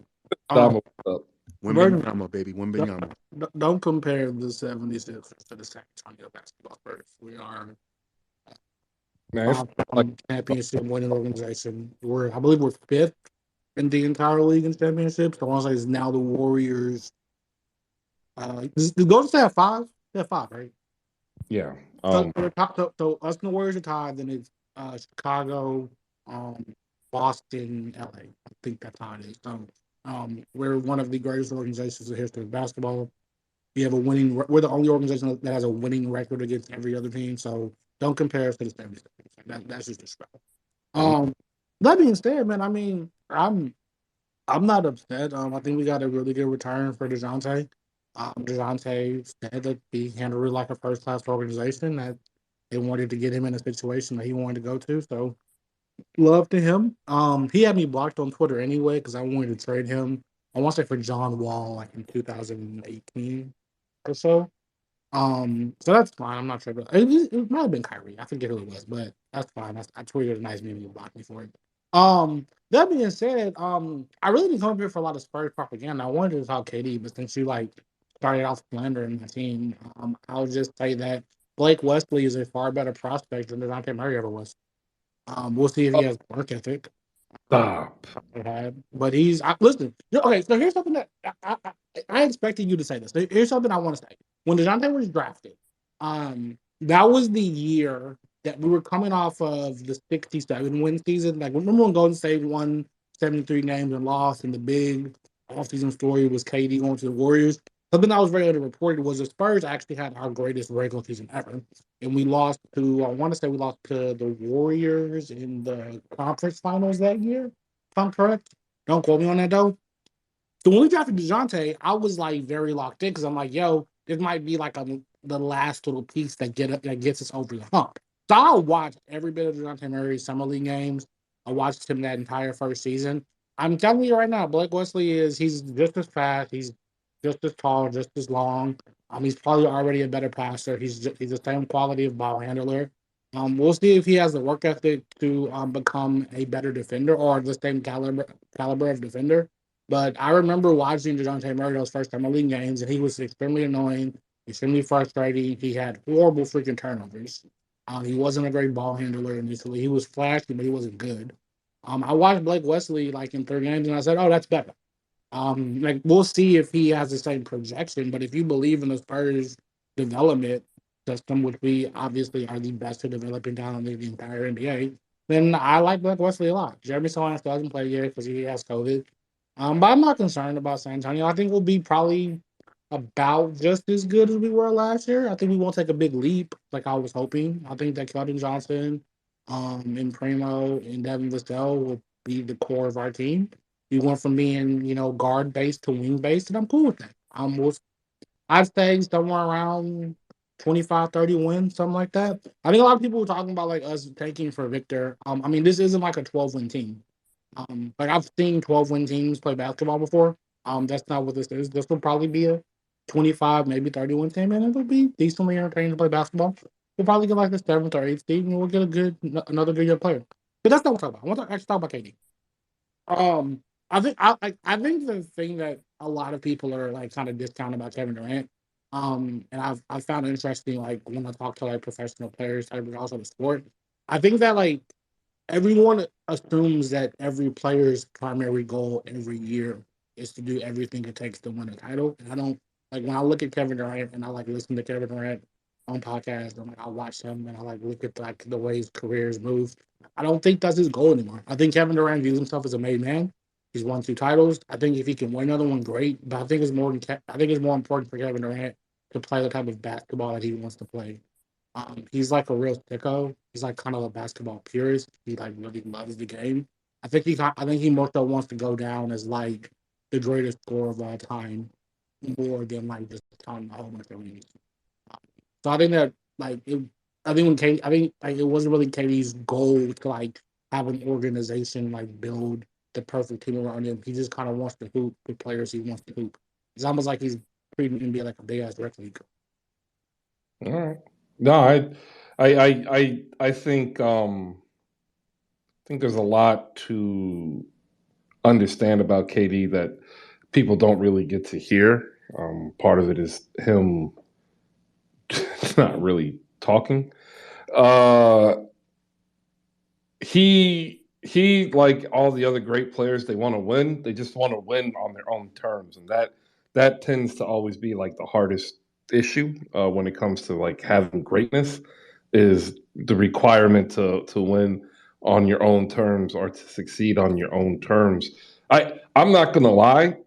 Domo, what's up? Wimbenyama, baby. Wimbenyama. don't compare the 76ers to the San Antonio basketball Spurs. We are Man, it's championship winning organization. I believe we're 5th in the entire league in championships. I want to say it's now the Warriors. The Golden State have 5. They have 5, right? yeah. So us and the Warriors are tied. Then it's Chicago, Boston, LA. I think that's how it is. So we're one of the greatest organizations in the history of basketball. We're the only organization that has a winning record against every other team. So don't compare us to the 76ers. That's just disrespectful. That being said, man, I mean, I'm not upset. I think we got a really good return for DeJounte. DeJounte said that he handled it like a first-class organization, that they wanted to get him in a situation that he wanted to go to. So, love to him. He had me blocked on Twitter anyway because I wanted to trade him. I want to say for John Wall, like in 2018 or so. So that's fine. I'm not sure, but it might have been Kyrie. I forget who it was, but that's fine. I tweeted a nice meme and you blocked me for it. That being said, I really didn't come up here for a lot of Spurs propaganda. I wanted to talk KD, but since you started off slandering my team, I'll just say that Blake Wesley is a far better prospect than DeJounte Murray ever was. We'll see if he has work ethic. Stop. But listen. Okay, so here's something that I expected you to say this. Here's something I want to say. When DeJounte was drafted, that was the year that we were coming off of the 67 win season. Like, remember when Golden State won 73 games and lost, and the big offseason story was KD going to the Warriors? Something that was very underreported was the Spurs actually had our greatest regular season ever. And we lost to the Warriors in the conference finals that year, if I'm correct. Don't quote me on that, though. So when we drafted DeJounte, I was like very locked in because I'm like, yo, this might be like the last little piece that gets us over the hump. So I watched every bit of DeJounte Murray's summer league games. I watched him that entire first season. I'm telling you right now, Blake Wesley he's just as fast, he's just as tall, just as long. He's probably already a better passer. He's the same quality of ball handler. We'll see if he has the work ethic to become a better defender or the same caliber of defender. But I remember watching DeJounte Murray those first time league games, and he was extremely annoying, extremely frustrating. He had horrible freaking turnovers. He wasn't a great ball handler initially. He was flashy, but he wasn't good. I watched Blake Wesley like in 3 games, and I said, "Oh, that's better." Like we'll see if he has the same projection, but if you believe in the Spurs development system, which we obviously are the best to developing talent in the entire NBA, then I like Blake Wesley a lot. Jeremy Sohan still hasn't played yet because he has COVID. But I'm not concerned about San Antonio. I think we'll be probably about just as good as we were last year. I think we won't take a big leap like I was hoping. I think that Keldon Johnson, and Primo and Devin Vassell will be the core of our team. We went from being, guard based to wing based, and I'm cool with that. I'd say somewhere around 25, 30 wins, something like that. I think a lot of people were talking about like us tanking for Victor. I mean, this isn't like a 12-win team. Like I've seen 12-win teams play basketball before. That's not what this is. This will probably be a 25, maybe 30-win team, and it'll be decently entertaining to play basketball. We'll probably get like the 7th or 8th seed, and we'll get another good young player. But that's not what I'm talking about. I want to actually talk about KD. Um, I think the thing that a lot of people are like kind of discounting about Kevin Durant, and I've found it interesting like when I talk to like professional players, also the sport. I think that like everyone assumes that every player's primary goal every year is to do everything it takes to win a title. And I don't like when I look at Kevin Durant and I like listen to Kevin Durant on podcasts and like I watch him and I like look at like the way his career has moved. I don't think that's his goal anymore. I think Kevin Durant views himself as a made man. He's won 2 titles. I think if he can win another one, great. But I think it's more important for Kevin Durant to play the type of basketball that he wants to play. He's like a real sicko. He's like kind of a basketball purist. He like really loves the game. I think he more so wants to go down as like the greatest scorer of all time, more than like just counting a whole bunch of rings. So I think that like it, I think like it wasn't really KD's goal to like have an organization like build the perfect team around him. He just kind of wants to hoop the players he wants to hoop. It's almost like he's treating NBA like a big ass rec league. All right. No, I think there's a lot to understand about KD that people don't really get to hear. Part of it is him not really talking. Uh, he like all the other great players, they want to win. They just want to win on their own terms, and that tends to always be like the hardest issue when it comes to like having greatness is the requirement to win on your own terms or to succeed on your own terms. I'm not gonna lie,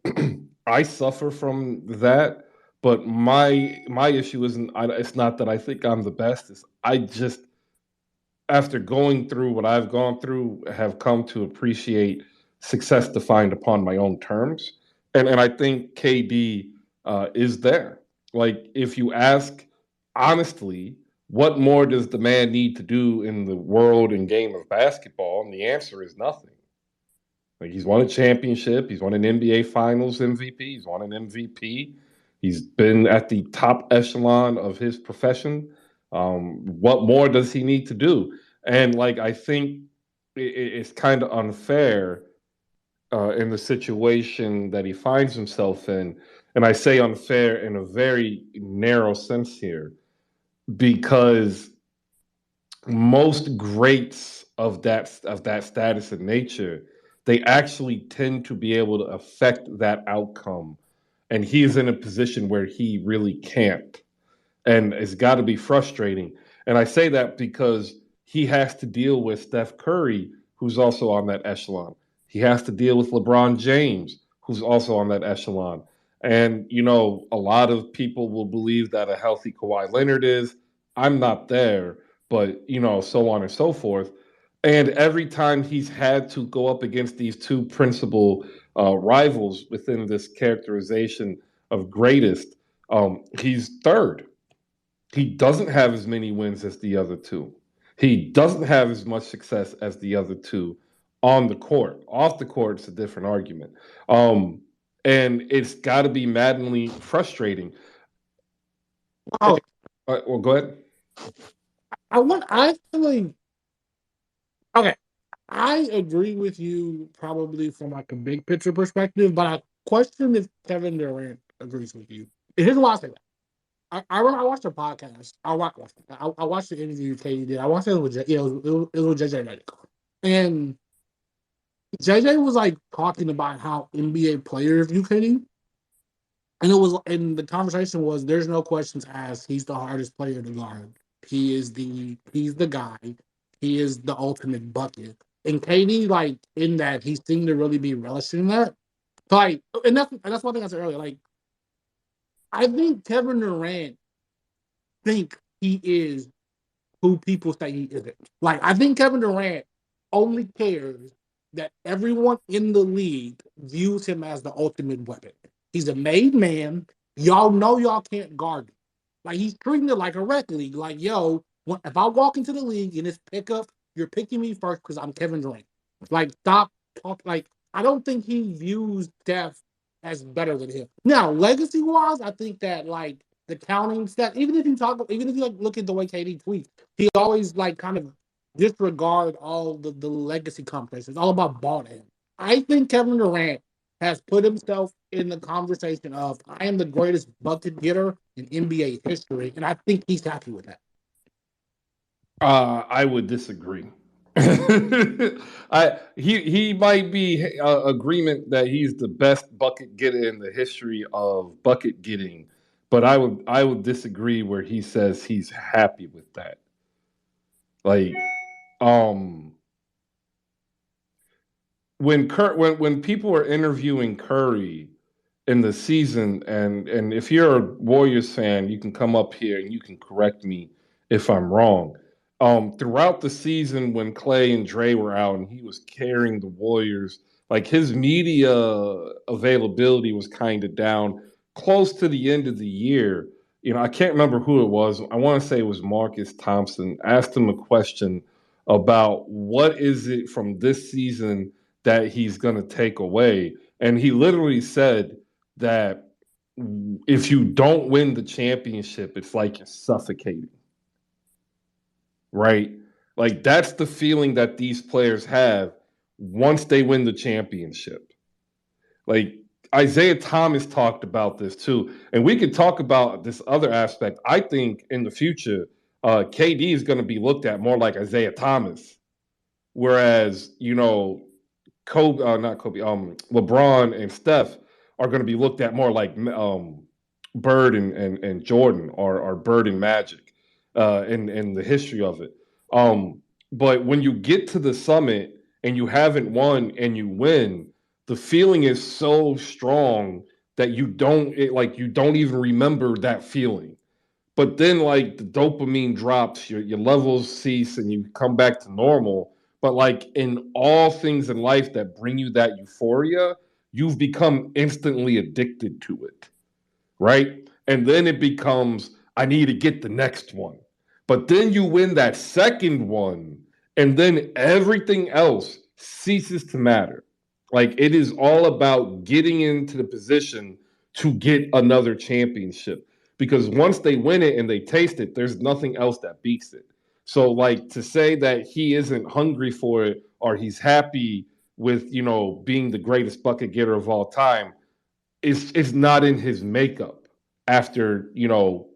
I suffer from that, but my issue isn't. It's not that I think I'm the best. It's I just after going through what I've gone through, have come to appreciate success defined upon my own terms. And I think KD is there. Like, if you ask honestly, what more does the man need to do in the world and game of basketball? And the answer is nothing. Like, he's won a championship, he's won an NBA Finals MVP, he's won an MVP, he's been at the top echelon of his profession. What more does he need to do? And like, I think it's kind of unfair in the situation that he finds himself in. And I say unfair in a very narrow sense here, because most greats of that status and nature, they actually tend to be able to affect that outcome, and he's in a position where he really can't, and it's got to be frustrating. And I say that because he has to deal with Steph Curry, who's also on that echelon. He has to deal with LeBron James, who's also on that echelon. And a lot of people will believe that a healthy Kawhi Leonard is. I'm not there, but so on and so forth. And every time he's had to go up against these two principal rivals within this characterization of greatest, he's third. He doesn't have as many wins as the other two. He doesn't have as much success as the other two on the court. Off the court, it's a different argument. And it's got to be maddeningly frustrating. Oh, Well, go ahead. I feel like okay. I agree with you probably from like a big picture perspective, but I question if Kevin Durant agrees with you. And here's why I say that. I watched a podcast. I watched the interview Katie did. I watched it with it was with JJ Redick. And JJ was like talking about how NBA players view KD. And the conversation was there's no questions asked. He's the hardest player to guard. He's the guy. He is the ultimate bucket. And KD, like in that, he seemed to really be relishing that. So, like, and that's one thing I said earlier. Like, I think Kevin Durant think he is who people say he isn't. Like, I think Kevin Durant only cares that everyone in the league views him as the ultimate weapon. He's a made man. Y'all know y'all can't guard him. Like, he's treating it like a rec league. Like, yo, if I walk into the league and it's pickup, you're picking me first because I'm Kevin Durant. Like, stop talking. Like, I don't think he views Steph as better than him. Now, legacy-wise, I think that, like, the counting stat, even if you like, look at the way KD tweets, he always like kind of disregard all the legacy conversations. It's all about ball to him. I think Kevin Durant has put himself in the conversation of I am the greatest bucket getter in NBA history, and I think he's happy with that. I would disagree. He might be agreement that he's the best bucket getter in the history of bucket getting, but I would disagree where he says he's happy with that. Like, when people are interviewing Curry in the season, and if you're a Warriors fan, you can come up here and you can correct me if I'm wrong. Throughout the season, when Clay and Dre were out and he was carrying the Warriors, like his media availability was kind of down. Close to the end of the year, I can't remember who it was. I want to say it was Marcus Thompson. Asked him a question about what is it from this season that he's going to take away, and he literally said that if you don't win the championship, it's like you're suffocating. Right? Like that's the feeling that these players have once they win the championship. Like Isaiah Thomas talked about this too. And we could talk about this other aspect. I think in the future, KD is going to be looked at more like Isaiah Thomas. Whereas, LeBron and Steph are going to be looked at more like Bird and Jordan or Bird and Magic in the history of it. But when you get to the summit and you haven't won and you win, the feeling is so strong that you don't even remember that feeling. But then like the dopamine drops, your levels cease, and you come back to normal. But like in all things in life that bring you that euphoria, you've become instantly addicted to it, right? And then it becomes, I need to get the next one. But then you win that second one, and then everything else ceases to matter. Like it is all about getting into the position to get another championship. Because once they win it and they taste it, there's nothing else that beats it. So, like to say that he isn't hungry for it or he's happy with being the greatest bucket getter of all time is not in his makeup after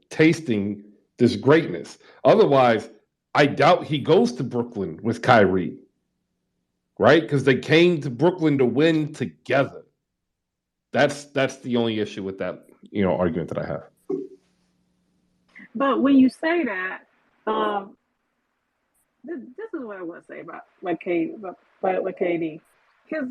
tasting this greatness. Otherwise, I doubt he goes to Brooklyn with Kyrie, right? Because they came to Brooklyn to win together. That's the only issue with that argument that I have. But when you say that, this is what I want to say about KD, because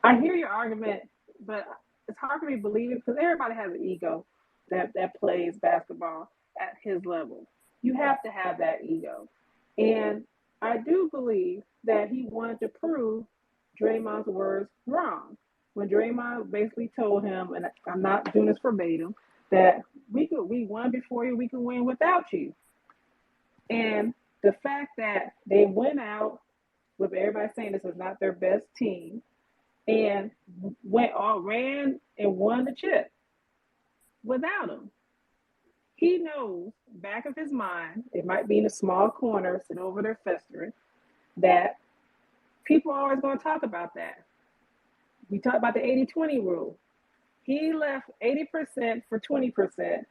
I hear your argument, but it's hard for me to believe it because everybody has an ego that plays basketball at his level. You have to have that ego, and I do believe that he wanted to prove Draymond's words wrong when Draymond basically told him, and I'm not doing this verbatim, that we won before you, we could win without you. And the fact that they went out with everybody saying this was not their best team and ran and won the chip without him. He knows back of his mind, it might be in a small corner, sitting over there festering, that people are always going to talk about that. We talk about the 80-20 rule. He left 80% for 20%,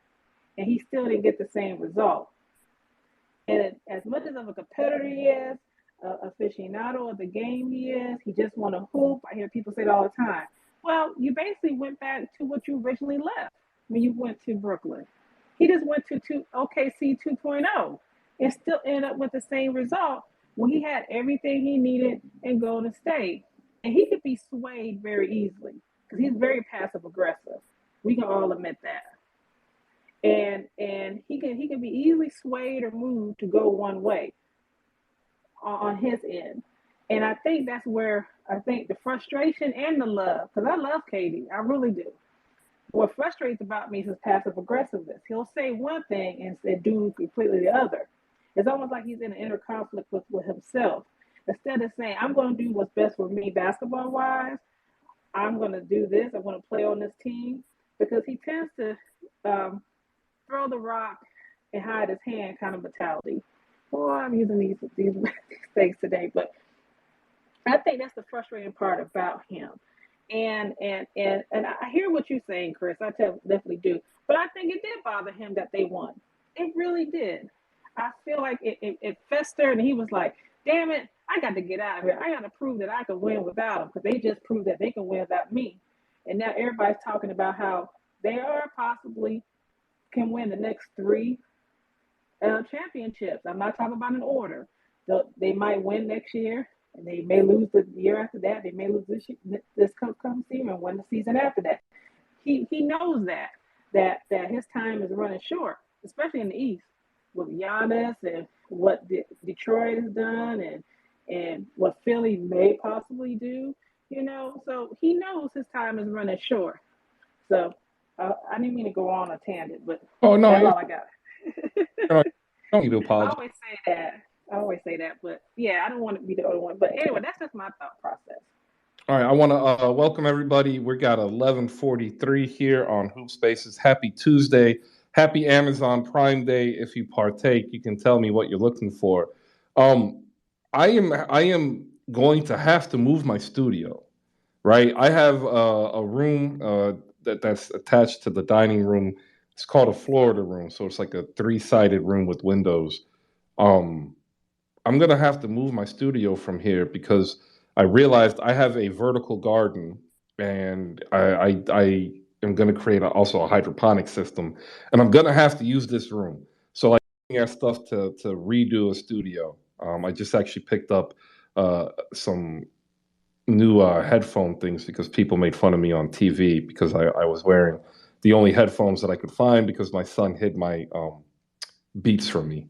and he still didn't get the same result. And as much as of a competitor he is, aficionado of the game he is, he just want to hoop. I hear people say it all the time. Well, you basically went back to what you originally left when you went to Brooklyn. He just went to OKC 2.0 and still ended up with the same result when he had everything he needed in Golden State. And he could be swayed very easily because he's very passive aggressive. We can all admit that. And he can be easily swayed or moved to go one way on his end. And I think that's where I think the frustration and the love, because I love KD, I really do. What frustrates about me is his passive aggressiveness. He'll say one thing and do completely the other. It's almost like he's in an inner conflict with himself. Instead of saying, I'm going to do what's best for me basketball-wise, I'm going to do this, I'm going to play on this team, because he tends to throw the rock and hide his hand kind of mentality. Well, I'm using these things today, but I think that's the frustrating part about him. And I hear what you're saying, Chris. I definitely do. But I think it did bother him that they won. It really did. I feel like it festered, and he was like, damn it, I got to get out of here. I got to prove that I can win without them, because they just proved that they can win without me. And now everybody's talking about how they are possibly can win the next 3 championships. I'm not talking about an order. They might win next year, and they may lose the year after that. They may lose this come season and win the season after that. He knows that his time is running short, especially in the East with Giannis and what Detroit has done and what Philly may possibly do. So he knows his time is running short. So I didn't mean to go on a tangent, but Oh no, that's all I got. don't need to I apologize. always say that, but yeah, I don't want to be the only one. But anyway, that's just my thought process. All right, I want to welcome everybody. We got 11:43 here on Hoop Spaces. Happy Tuesday. Happy Amazon Prime Day. If you partake, you can tell me what you're looking for. I am going to have to move my studio, right? I have a room that's attached to the dining room. It's called a Florida room, so it's like a 3-sided room with windows. I'm gonna have to move my studio from here because I realized I have a vertical garden, and I am gonna create also a hydroponic system, and I'm gonna have to use this room. So like looking at stuff to redo a studio. I just actually picked up some new headphone things because people made fun of me on TV because I was wearing the only headphones that I could find because my son hid my Beats from me.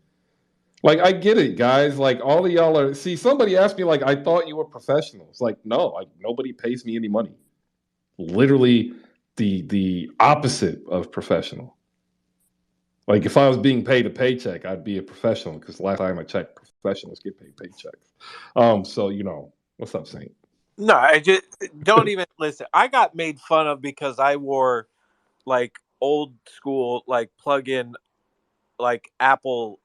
Like, I get it, guys. Like, all of y'all are. See, somebody asked me, like, I thought you were professionals. Like, no, like nobody pays me any money. Literally, the opposite of professional. Like, if I was being paid a paycheck, I'd be a professional because the last time I checked, professionals get paid paychecks. So what's up, Saint? No, I just don't even listen. I got made fun of because I wore like old school, like plug-in, like Apple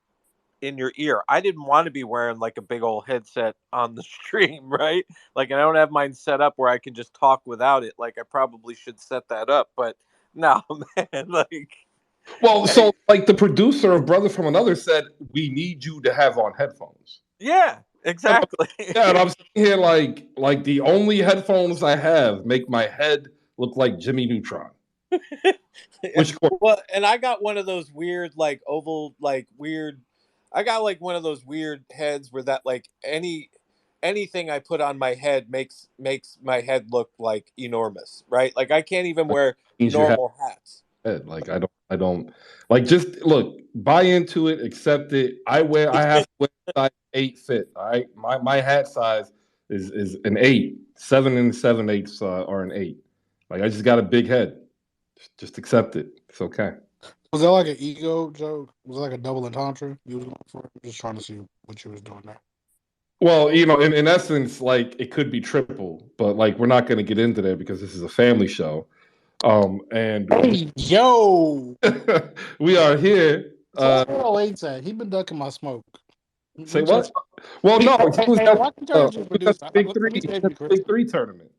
in your ear. I didn't want to be wearing like a big old headset on the stream, right? Like, I don't have mine set up where I can just talk without it. Like, I probably should set that up, but no, man. Like, well, so like the producer of Brother from Another said, we need you to have on headphones. Yeah, exactly. Yeah, and I'm sitting here like the only headphones I have make my head look like Jimmy Neutron. Well, and I got one of those weird, like oval, like weird. I got like one of those weird heads where that like anything I put on my head makes my head look like enormous, right? Like I can't even wear normal hats. Like I don't like, just look, buy into it, accept it. I have to wear size 8 fit. All right, my hat size is an 8. 7 and 7/8 are an 8. Like, I just got a big head. Just accept it. It's okay. Was that like an ego joke? Was it like a double entendre you was going for? I'm just trying to see what you was doing there. Well, in essence, like, it could be triple, but like, we're not going to get into that because this is a family show. And hey, yo, we are here. Ayton, he been ducking my smoke. Say You what? just Well, no, he was hey, at, why can turn into a he was at producer? the Big Let Three. me He was save at you, the Chris. Big Three tournament.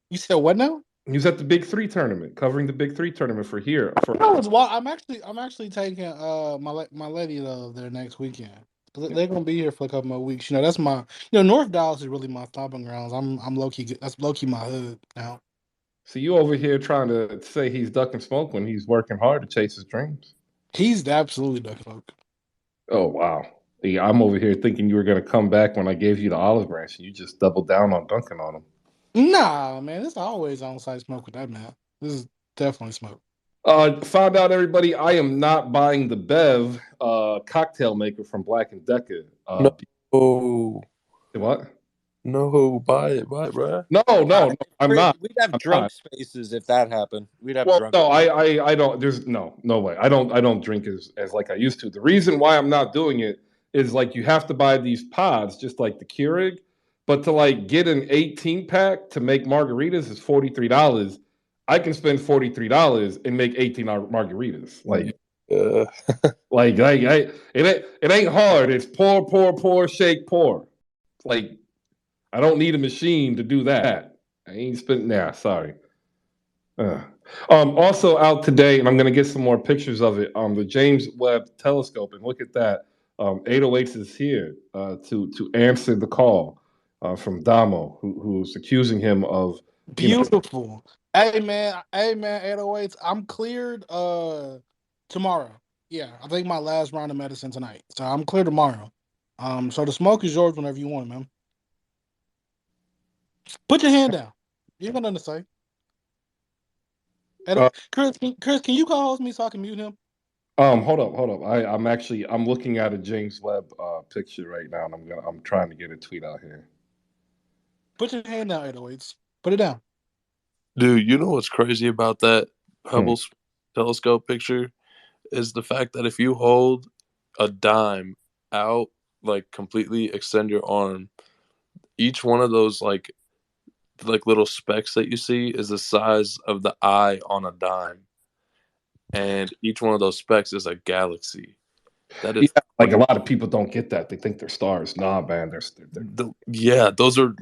You said what now? He was at the Big Three tournament, covering the Big Three tournament for here. No, it's wild. I'm actually taking my lady there next weekend. They're gonna be here for a couple more weeks. You know, that's my North Dallas is really my stomping grounds. I'm low key. That's low key my hood now. So you over here trying to say he's ducking smoke when he's working hard to chase his dreams? He's absolutely ducking smoke. Oh wow. Yeah, I'm over here thinking you were gonna come back when I gave you the olive branch, and you just doubled down on dunking on him. Nah, man, it's always on site smoke with that man. This is definitely smoke. Found out, everybody, I am not buying the Bev cocktail maker from Black and Decker. No, What? no, buy it, bro. No, I'm not. We'd have I'm drunk not. spaces if that happened. We'd have Well, drunk. no, I don't. There's no way. I don't drink as like I used to. The reason why I'm not doing it is like you have to buy these pods, just like the Keurig, but to like get an 18 pack to make margaritas is $43. I can spend $43 and make 18 margaritas. Uh, It ain't hard. It's pour, shake, pour. Like I don't need a machine to do that. I ain't spent. Nah, sorry. Also out today, and I'm going to get some more pictures of it. The James Webb Telescope, and look at that. 808 is here to answer the call from Domo, who's accusing him of Beautiful. Hey man, 808s. I'm cleared tomorrow. Yeah, I think my last round of medicine tonight. So I'm clear tomorrow. So the smoke is yours whenever you want, man. Put your hand down. You ain't got nothing to say. Chris, can you call me so I can mute him? Hold up. I'm looking at a James Webb picture right now, and I'm trying to get a tweet out here. Put your hand down, 808s. Put it down. dude, you know what's crazy about that Hubble telescope picture is the fact that if you hold a dime out, like completely extend your arm, each one of those like little specks that you see is the size of the eye on a dime, and each one of those specks is a galaxy. That is like a lot of people don't get that. They think they're stars. Nah, man, yeah, those are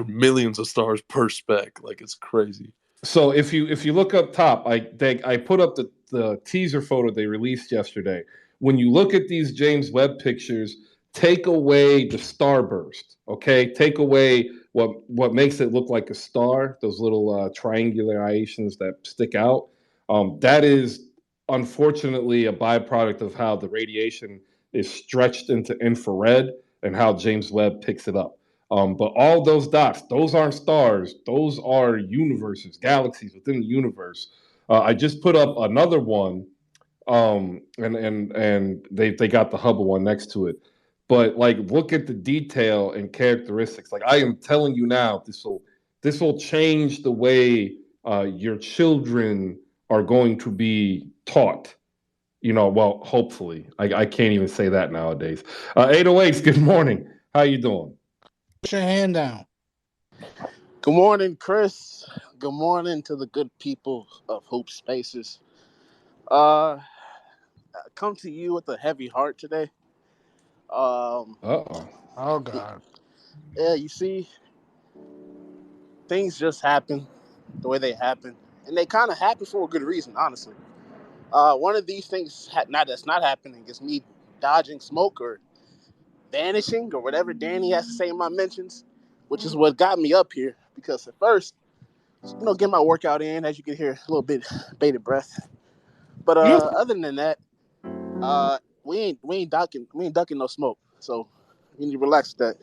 millions of stars per speck. Like it's crazy. So if you look up top, I put up the teaser photo they released yesterday. When you look at these James Webb pictures, take away the starburst, okay? Take away what makes it look like a star, those little triangulations that stick out. That is unfortunately a byproduct of how the radiation is stretched into infrared and how James Webb picks it up. But all those dots, those aren't stars. Those are universes, galaxies within the universe. I just put up another one, and they got the Hubble one next to it. But like, look at the detail and characteristics. Like I am telling you now, this will change the way your children are going to be taught. Well, hopefully. I can't even say that nowadays. 808s, good morning. How you doing? Put your hand down. Good morning, Chris. Good morning to the good people of Hoop Spaces. I come to you with a heavy heart today. Uh-oh. Oh God. Yeah, you see, things just happen the way they happen, and they kind of happen for a good reason, honestly. One of these things that's not happening is me dodging smoke or vanishing or whatever Danny has to say in my mentions, which is what got me up here. Because at first, get my workout in, as you can hear, a little bit bated breath. But other than that, we ain't ducking no smoke. So you need to relax with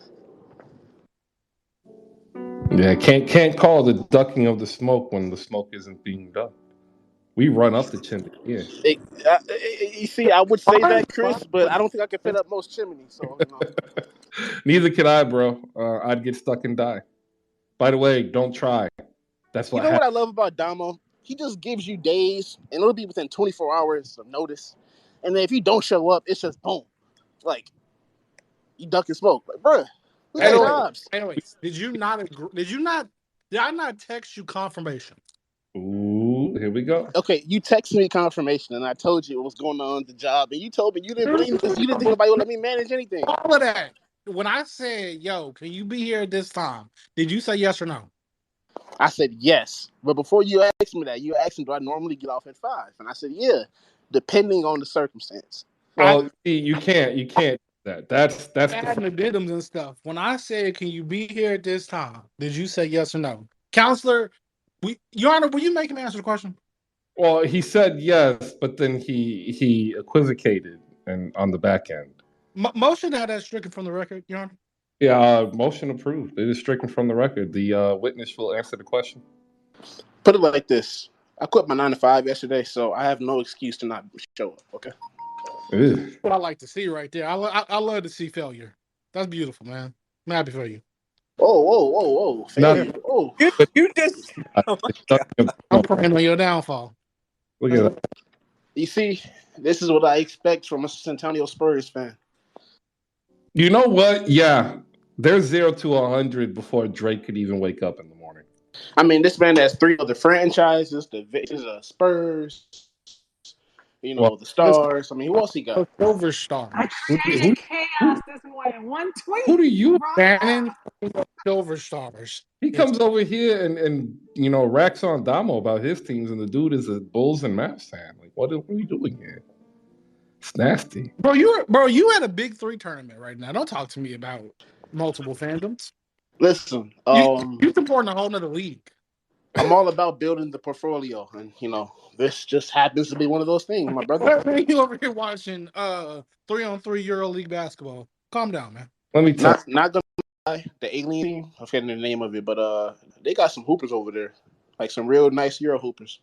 that. Yeah, can't call the ducking of the smoke when the smoke isn't being ducked. We run up the chimney. Yeah. You see, I would say that, Chris, but I don't think I can fit up most chimneys. So Neither can I, bro. I'd get stuck and die. By the way, don't try. That's what what I happens. love about Domo? He just gives you days, and it'll be within 24 hours of notice. And then if you don't show up, it's just boom, like you ducking smoke. Like, bruh, we got jobs. Anyways, did I not text you confirmation? Ooh, Here we go. Okay, you texted me confirmation, and I told you what was going on at the job, and you told me you didn't believe me because you didn't think nobody would let me manage anything. All of that. When I said, "Yo, can you be here at this time?" Did you say yes or no? I said yes, but before you asked me that, you asked me, "Do I normally get off at 5?" And I said, "Yeah, depending on the circumstance." Well, you can't do that. That's Adding addendums and stuff. When I said, "Can you be here at this time?" Did you say yes or no, Counselor? Your Honor, will you make him answer the question? Well, he said yes, but then he equivocated and on the back end. Motion had that stricken from the record, Your Honor. Yeah, motion approved. It is stricken from the record. The witness will answer the question. Put it like this: I quit my 9 to 5 yesterday, so I have no excuse to not show up. Okay. Ew. What I like to see right there. I love to see failure. That's beautiful, man. I'm happy for you. Whoa! Failure. Oh, You just. Oh my God. I'm praying on your downfall. Look at that. you see, this is what I expect from a Centennial Spurs fan. You know what? Yeah, they're 0 to 100 before Drake could even wake up in the morning. I mean, this man has 3 other franchises: the Spurs, the Stars. I mean, who else he got? Silver Stars. I created chaos this morning. One tweet. Who do you? Bannon, Silver Stars. He comes over here and racks on Domo about his teams, and the dude is a Bulls and Mavs fan. Like, what are we doing here? It's nasty, bro. You at a Big 3 tournament right now. Don't talk to me about multiple fandoms. Listen, you supporting a whole nother league. I'm all about building the portfolio, and this just happens to be one of those things, my brother. You over here watching 3-on-3 EuroLeague basketball. Calm down, man. Let me tell. Not gonna lie, the alien team. I'm forgetting the name of it, but they got some hoopers over there, like some real nice Euro hoopers.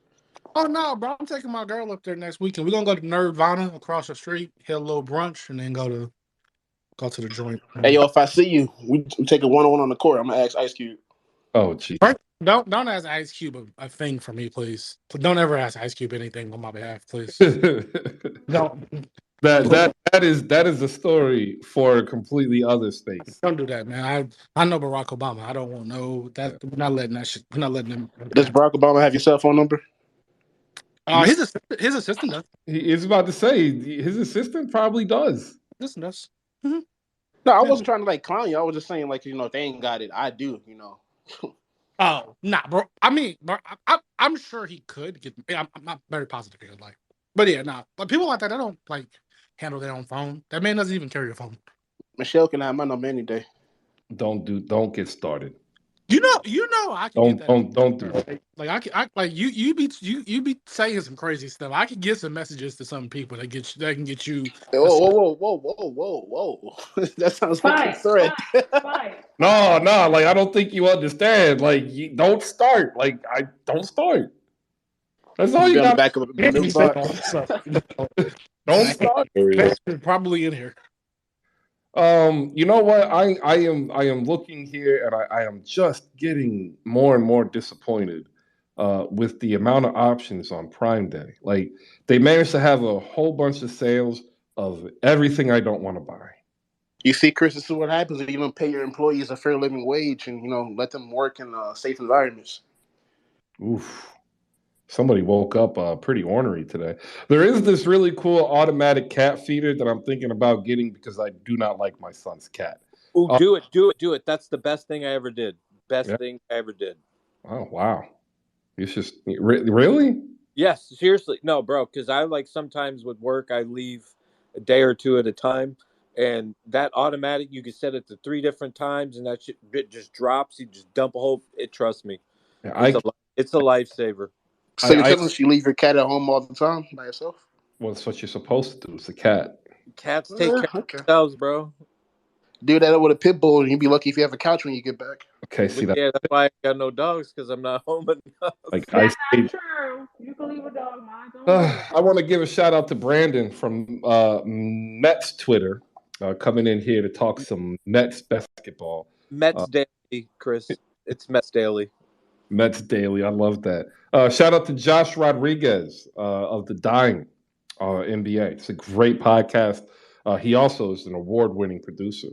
Oh no, bro! I'm taking my girl up there next weekend. We're gonna go to Nerdvana across the street, hit a little brunch, and then go to the joint. Hey, yo, if I see you, we take a 1-on-1 on the court. I'm gonna ask Ice Cube. Oh, gee. Don't ask Ice Cube a thing for me, please. Don't ever ask Ice Cube anything on my behalf, please. Don't. That is a story for a completely other space. Don't do that, man. I know Barack Obama. I don't want no that. We're not letting that shit. We're not letting him. Does Barack Obama have your cell phone number? His assistant does. He is about to say his assistant probably does. Assistant does. Mm-hmm. No, I wasn't trying to clown you. I was just saying if they ain't got it, I do. Oh nah, bro. I mean, bro, I'm sure he could get. I'm not very positive he would but yeah, nah. But people like that, they don't handle their own phone. That man doesn't even carry a phone. Michelle can have my number any day. Don't get started. You know, I can get that. Don't do that. You be saying some crazy stuff. I can get some messages to some people that can get you. Whoa! That sounds like a threat. No, I don't think you understand. You don't start. Don't start. That's all you got. Back of don't start. Probably in here. You know what? I am looking here, and I am just getting more and more disappointed with the amount of options on Prime Day. They managed to have a whole bunch of sales of everything I don't want to buy. You see, Chris, this is what happens if you don't pay your employees a fair living wage and let them work in safe environments. Oof. Somebody woke up pretty ornery today. There is this really cool automatic cat feeder that I'm thinking about getting because I do not like my son's cat. Oh, do it. That's the best thing I ever did. Thing I ever did. Oh, wow. It's just, really? Yes, seriously. No, bro, because I sometimes with work, I leave a day or two at a time. And that automatic, you can set it to 3 different times, and that shit it just drops. You just dump a whole. Trust me, it's a lifesaver. So you're telling us you leave your cat at home all the time by yourself? Well, that's what you're supposed to do. It's a cat. Cats take care of themselves, bro. Do that with a pit bull, and you'd be lucky if you have a couch when you get back. Okay, see that? Yeah, that's why I got no dogs because I'm not home enough. That's not true. You can leave a dog, mine. I want to give a shout out to Brandon from Mets Twitter coming in here to talk some Mets basketball. Mets Daily, Chris. It's Mets Daily. Mets Daily. I love that. Shout out to Josh Rodriguez of the Dying NBA. It's a great podcast. He also is an award-winning producer.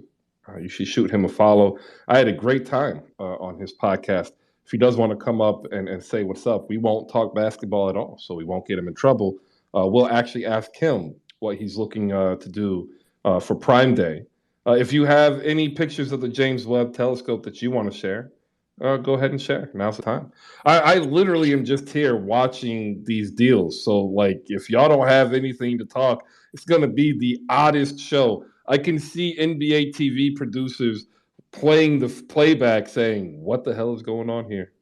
You should shoot him a follow. I had a great time on his podcast if he does want to come up and say what's up, we won't talk basketball at all, so we won't get him in trouble. We'll actually ask him what he's looking to do for Prime Day. If you have any pictures of the James Webb Telescope that you want to share, go ahead and share. Now's the time. I literally am just here watching these deals. So, like, if y'all don't have anything to talk, it's going to be the oddest show. I can see NBA TV producers playing the playback saying, what the hell is going on here?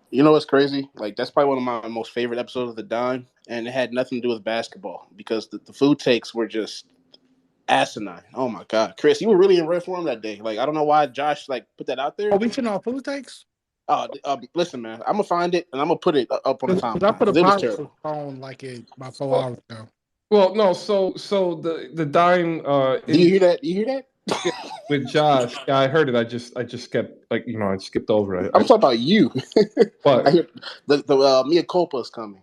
You know what's crazy? Like, that's probably one of my most favorite episodes of The Dime, and it had nothing to do with basketball because the food takes were just asinine. Oh my God, Chris, you were really in red form that day. Like, I don't know why Josh put that out there. Oh, we should know food takes. Listen, man, I'm gonna find it and I'm gonna put it up on the Because I timeline. put a It was pause terrible. on like it about 4 hours ago. Well, no, so the Dime Do you hear that? You hear that? with Josh, yeah, I heard it. I just kept I skipped over it. I'm talking about you. But I hear the mea culpa is coming.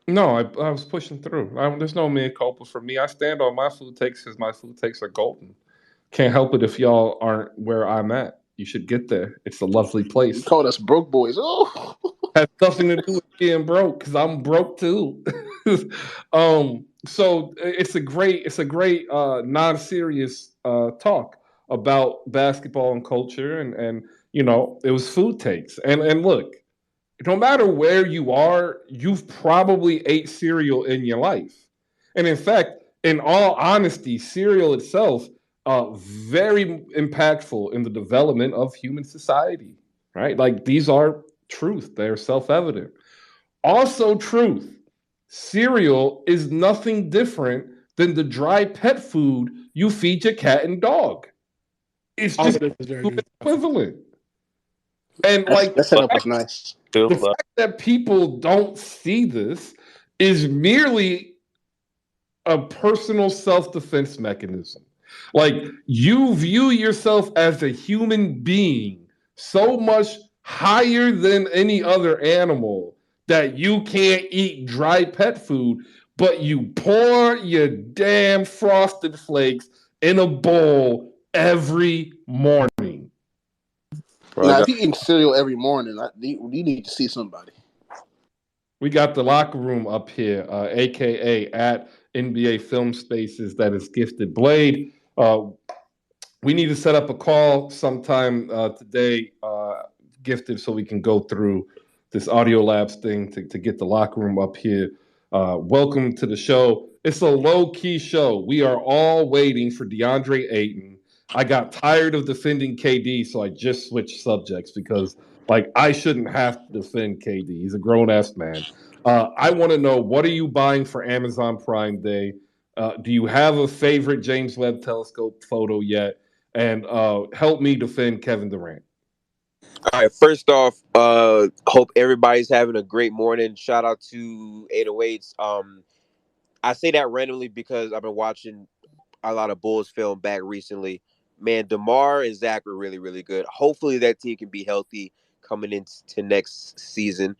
no, I was pushing through. There's no mea culpa for me. I stand on my food takes because my food takes are golden. Can't help it if y'all aren't where I'm at. You should get there. It's a lovely You place. called us broke boys. Oh, Has nothing to do with being broke because I'm broke too. So it's a great non-serious talk about basketball and culture, and it was food takes. And look, no matter where you are, you've probably ate cereal in your life. And in fact, in all honesty, cereal itself very impactful in the development of human society, right? Like, these are truth. They're self-evident. Also truth. Cereal is nothing different than the dry pet food you feed your cat and dog. It's All just of this is very good. equivalent. And that setup was nice. the fact that people don't see this is merely a personal self-defense mechanism. Like, you view yourself as a human being so much higher than any other animal that you can't eat dry pet food, but you pour your damn Frosted Flakes in a bowl every morning. Now, if you eat cereal every morning, you need to see somebody. We got the locker room up here, aka at NBA Film Spaces, that is Gifted Blade. We need to set up a call sometime today, Gifted, so we can go through this Audio Labs thing to get the locker room up here. Welcome to the show. It's a low-key show. We are all waiting for DeAndre Ayton. I got tired of defending KD, so I just switched subjects because, I shouldn't have to defend KD. He's a grown-ass man. I want to know, what are you buying for Amazon Prime Day? Do you have a favorite James Webb Telescope photo yet? And help me defend Kevin Durant. All right, first off, hope everybody's having a great morning. Shout out to 808s. I say that randomly because I've been watching a lot of Bulls film back recently. Man, DeMar and Zach are really, really good. Hopefully that team can be healthy coming into next season.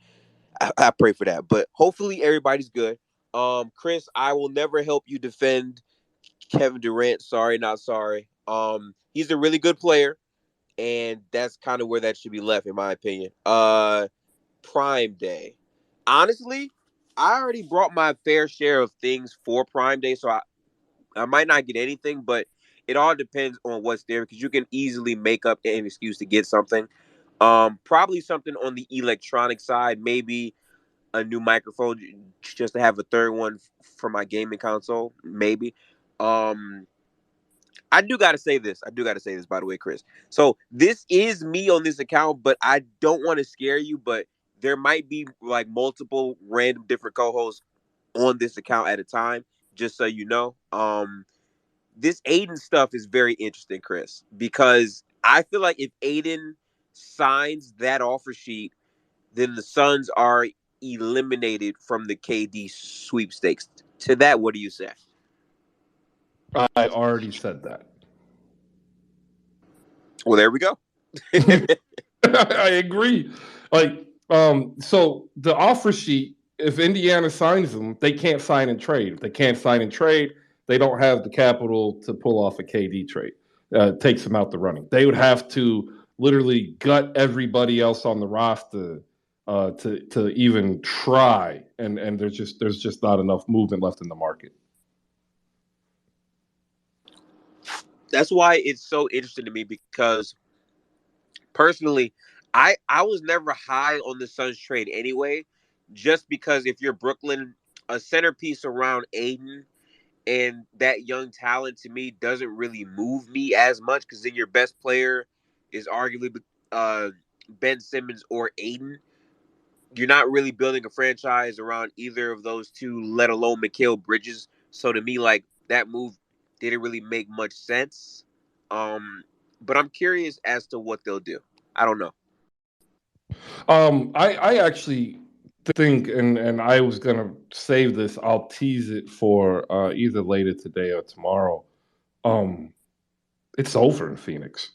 I pray for that. But hopefully everybody's good. Chris, I will never help you defend Kevin Durant. Sorry, not sorry. He's a really good player, and that's kind of where that should be left, in my opinion. Prime Day. Honestly, I already brought my fair share of things for Prime Day, so I might not get anything, but it all depends on what's there because you can easily make up an excuse to get something. Probably something on the electronic side, maybe a new microphone just to have a third one for my gaming console, maybe. I do got to say this. By the way, Chris. So this is me on this account, but I don't want to scare you, but there might be multiple random different co-hosts on this account at a time, just so you know. This Ayton stuff is very interesting, Chris, because I feel like if Ayton signs that offer sheet, then the Suns are eliminated from the KD sweepstakes. To that, what do you say? I already said that. Well, there we go. I agree. So the offer sheet, if Indiana signs them, they can't sign and trade. If they can't sign and trade, they don't have the capital to pull off a KD trade. It takes them out the running. They would have to literally gut everybody else on the roster to even try, and there's just not enough movement left in the market. That's why it's so interesting to me because personally, I was never high on the Suns trade anyway, just because if you're Brooklyn, a centerpiece around Ayton and that young talent to me doesn't really move me as much because then your best player is arguably Ben Simmons or Ayton. You're not really building a franchise around either of those two, let alone Mikal Bridges. So to me, like that move didn't really make much sense. But I'm curious as to what they'll do. I don't know. I actually think, and I was gonna save this. I'll tease it for either later today or tomorrow. It's over in Phoenix.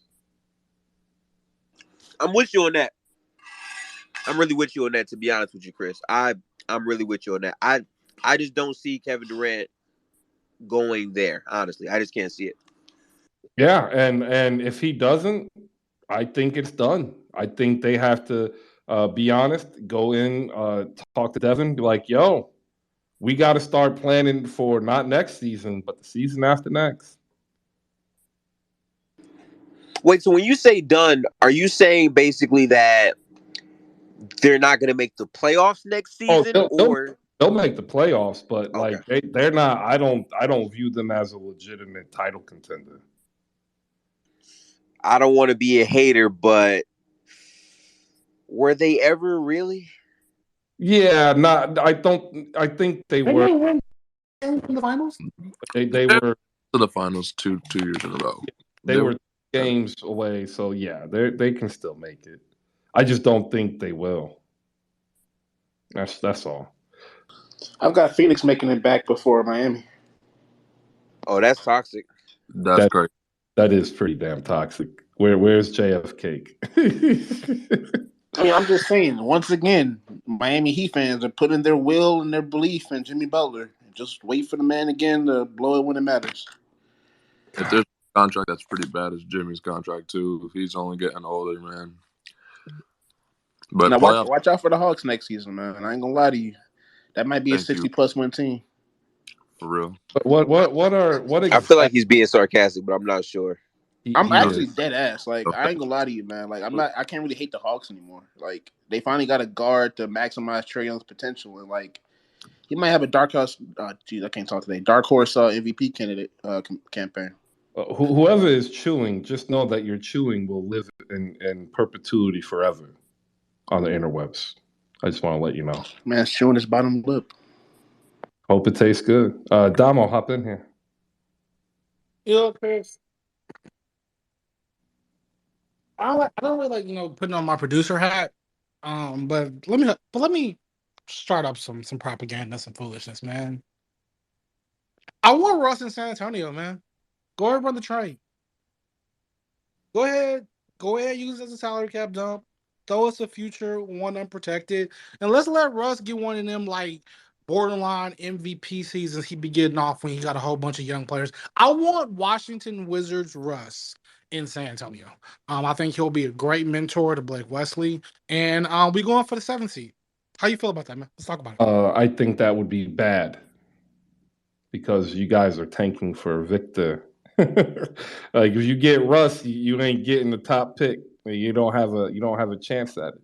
I'm with you on that. I'm really with you on that. To be honest with you, Chris, I'm really with you on that. I just don't see Kevin Durant going there. Honestly, I just can't see it. Yeah, and if he doesn't, I think it's done. I think they have to be honest, go in, talk to Devin, be like, "Yo, we got to start planning for not next season, but the season after next." Wait, so when you say done, are you saying basically that they're not going to make the playoffs next season, or they'll make the playoffs, but okay. like they're not. I don't view them as a legitimate title contender. I don't want to be a hater, but were they ever really? Yeah, not. I don't. I think they were. They win in the finals. They were to the finals two years in a row. They were games away, so yeah, they can still make it. I just don't think they will. That's all. I've got Phoenix making it back before Miami. Oh, that's toxic. That's great. That is pretty damn toxic. Where's JFK? I mean, I'm just saying. Once again, Miami Heat fans are putting their will and their belief in Jimmy Butler. Just wait for the man again to blow it when it matters. If there's a contract that's pretty bad, it's Jimmy's contract too. He's only getting older, man. But now watch out for the Hawks next season, man. I ain't gonna lie to you. That might be a 60+ win team. For real. But what I feel like he's being sarcastic, but I'm not sure. I'm actually dead ass. Like, I ain't gonna lie to you, man. Like, I can't really hate the Hawks anymore. Like, they finally got a guard to maximize Trae Young's potential, and like, he might have a dark horse. I can't talk today. Dark horse MVP candidate campaign. Whoever is chewing, just know that your chewing will live in perpetuity forever on the interwebs. I just want to let you know. Man's chewing his bottom lip. Hope it tastes good. Domo, hop in here. Yo, Chris. I don't really like putting on my producer hat. But let me start up some propaganda, some foolishness, man. I want Russ in San Antonio, man. Go ahead, run the trade. Go ahead, use it as a salary cap dump. Throw us a future one unprotected, and let's let Russ get one of them like borderline MVP seasons he be getting off when he got a whole bunch of young players. I want Washington Wizards Russ in San Antonio. I think he'll be a great mentor to Blake Wesley, and we going for the 7th seed. How you feel about that, man? Let's talk about it. I think that would be bad because you guys are tanking for Victor. Like if you get Russ, you ain't getting the top pick. You don't have a chance at it.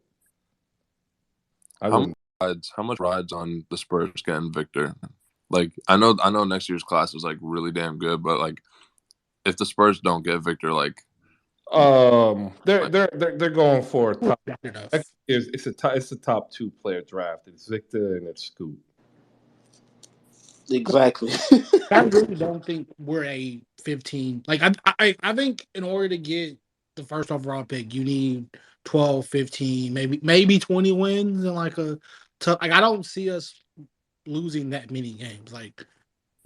How much rides on the Spurs getting Victor? Like I know next year's class is like really damn good, but like if the Spurs don't get Victor, like they're going for a top. It's a top 2 player draft. It's Victor and it's Scoot. Exactly. I really don't think we're a 15. Like I think in order to get the first overall pick, you need 12, 15, maybe 20 wins and like a tough. Like I don't see us losing that many games. Like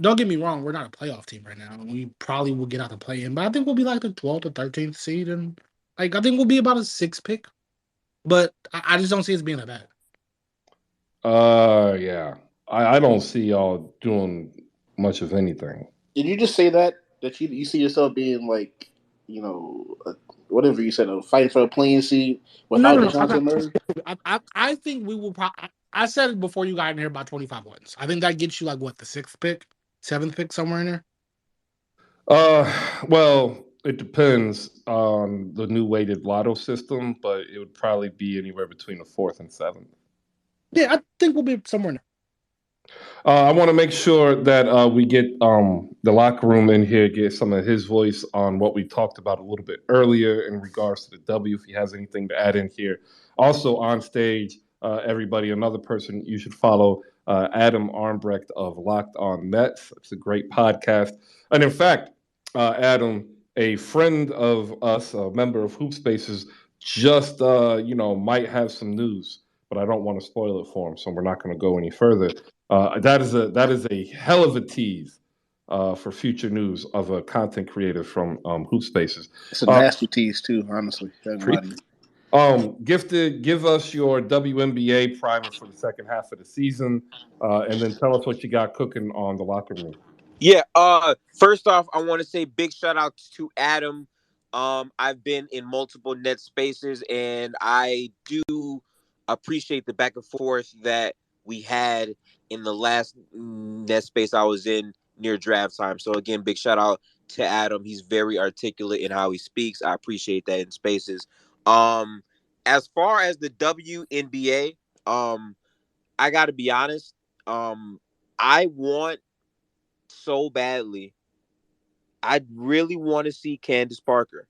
don't get me wrong, we're not a playoff team right now. We probably will get out to play in, but I think we'll be like the 12th or 13th seed, and like I think we'll be about a 6th pick. But I just don't see us being that bad. Yeah. I don't see y'all doing much of anything. Did you just say that you see yourself being like, whatever you said, fighting for a playing seat No, without no, no. DeJounte Murray. I think we will probably. I said it before you got in here about 25 wins. I think that gets you like what, the 6th pick, 7th pick, somewhere in there. Well, it depends on the new weighted lotto system, but it would probably be anywhere between the 4th and 7th. Yeah, I think we'll be somewhere in there. I want to make sure that we get the locker room in here, get some of his voice on what we talked about a little bit earlier in regards to the W, if he has anything to add in here. Also on stage, everybody, another person you should follow, Adam Armbrecht of Locked On Mets. It's a great podcast. And in fact, Adam, a friend of us, a member of Hoop Spaces, just, might have some news, but I don't want to spoil it for him, so we're not going to go any further. That is a hell of a tease for future news of a content creator from Hoop Spaces. It's a nasty tease too, honestly. Gifted, give us your WNBA primer for the second half of the season, and then tell us what you got cooking on the locker room. Yeah. First off, I want to say big shout out to Adam. I've been in multiple net spaces, and I do appreciate the back and forth that we had in the last net space I was in near draft time. So again, big shout out to Adam. He's very articulate in how he speaks. I appreciate that in spaces. As far as the WNBA, I got to be honest. I want so badly. I really want to see Candace Parker.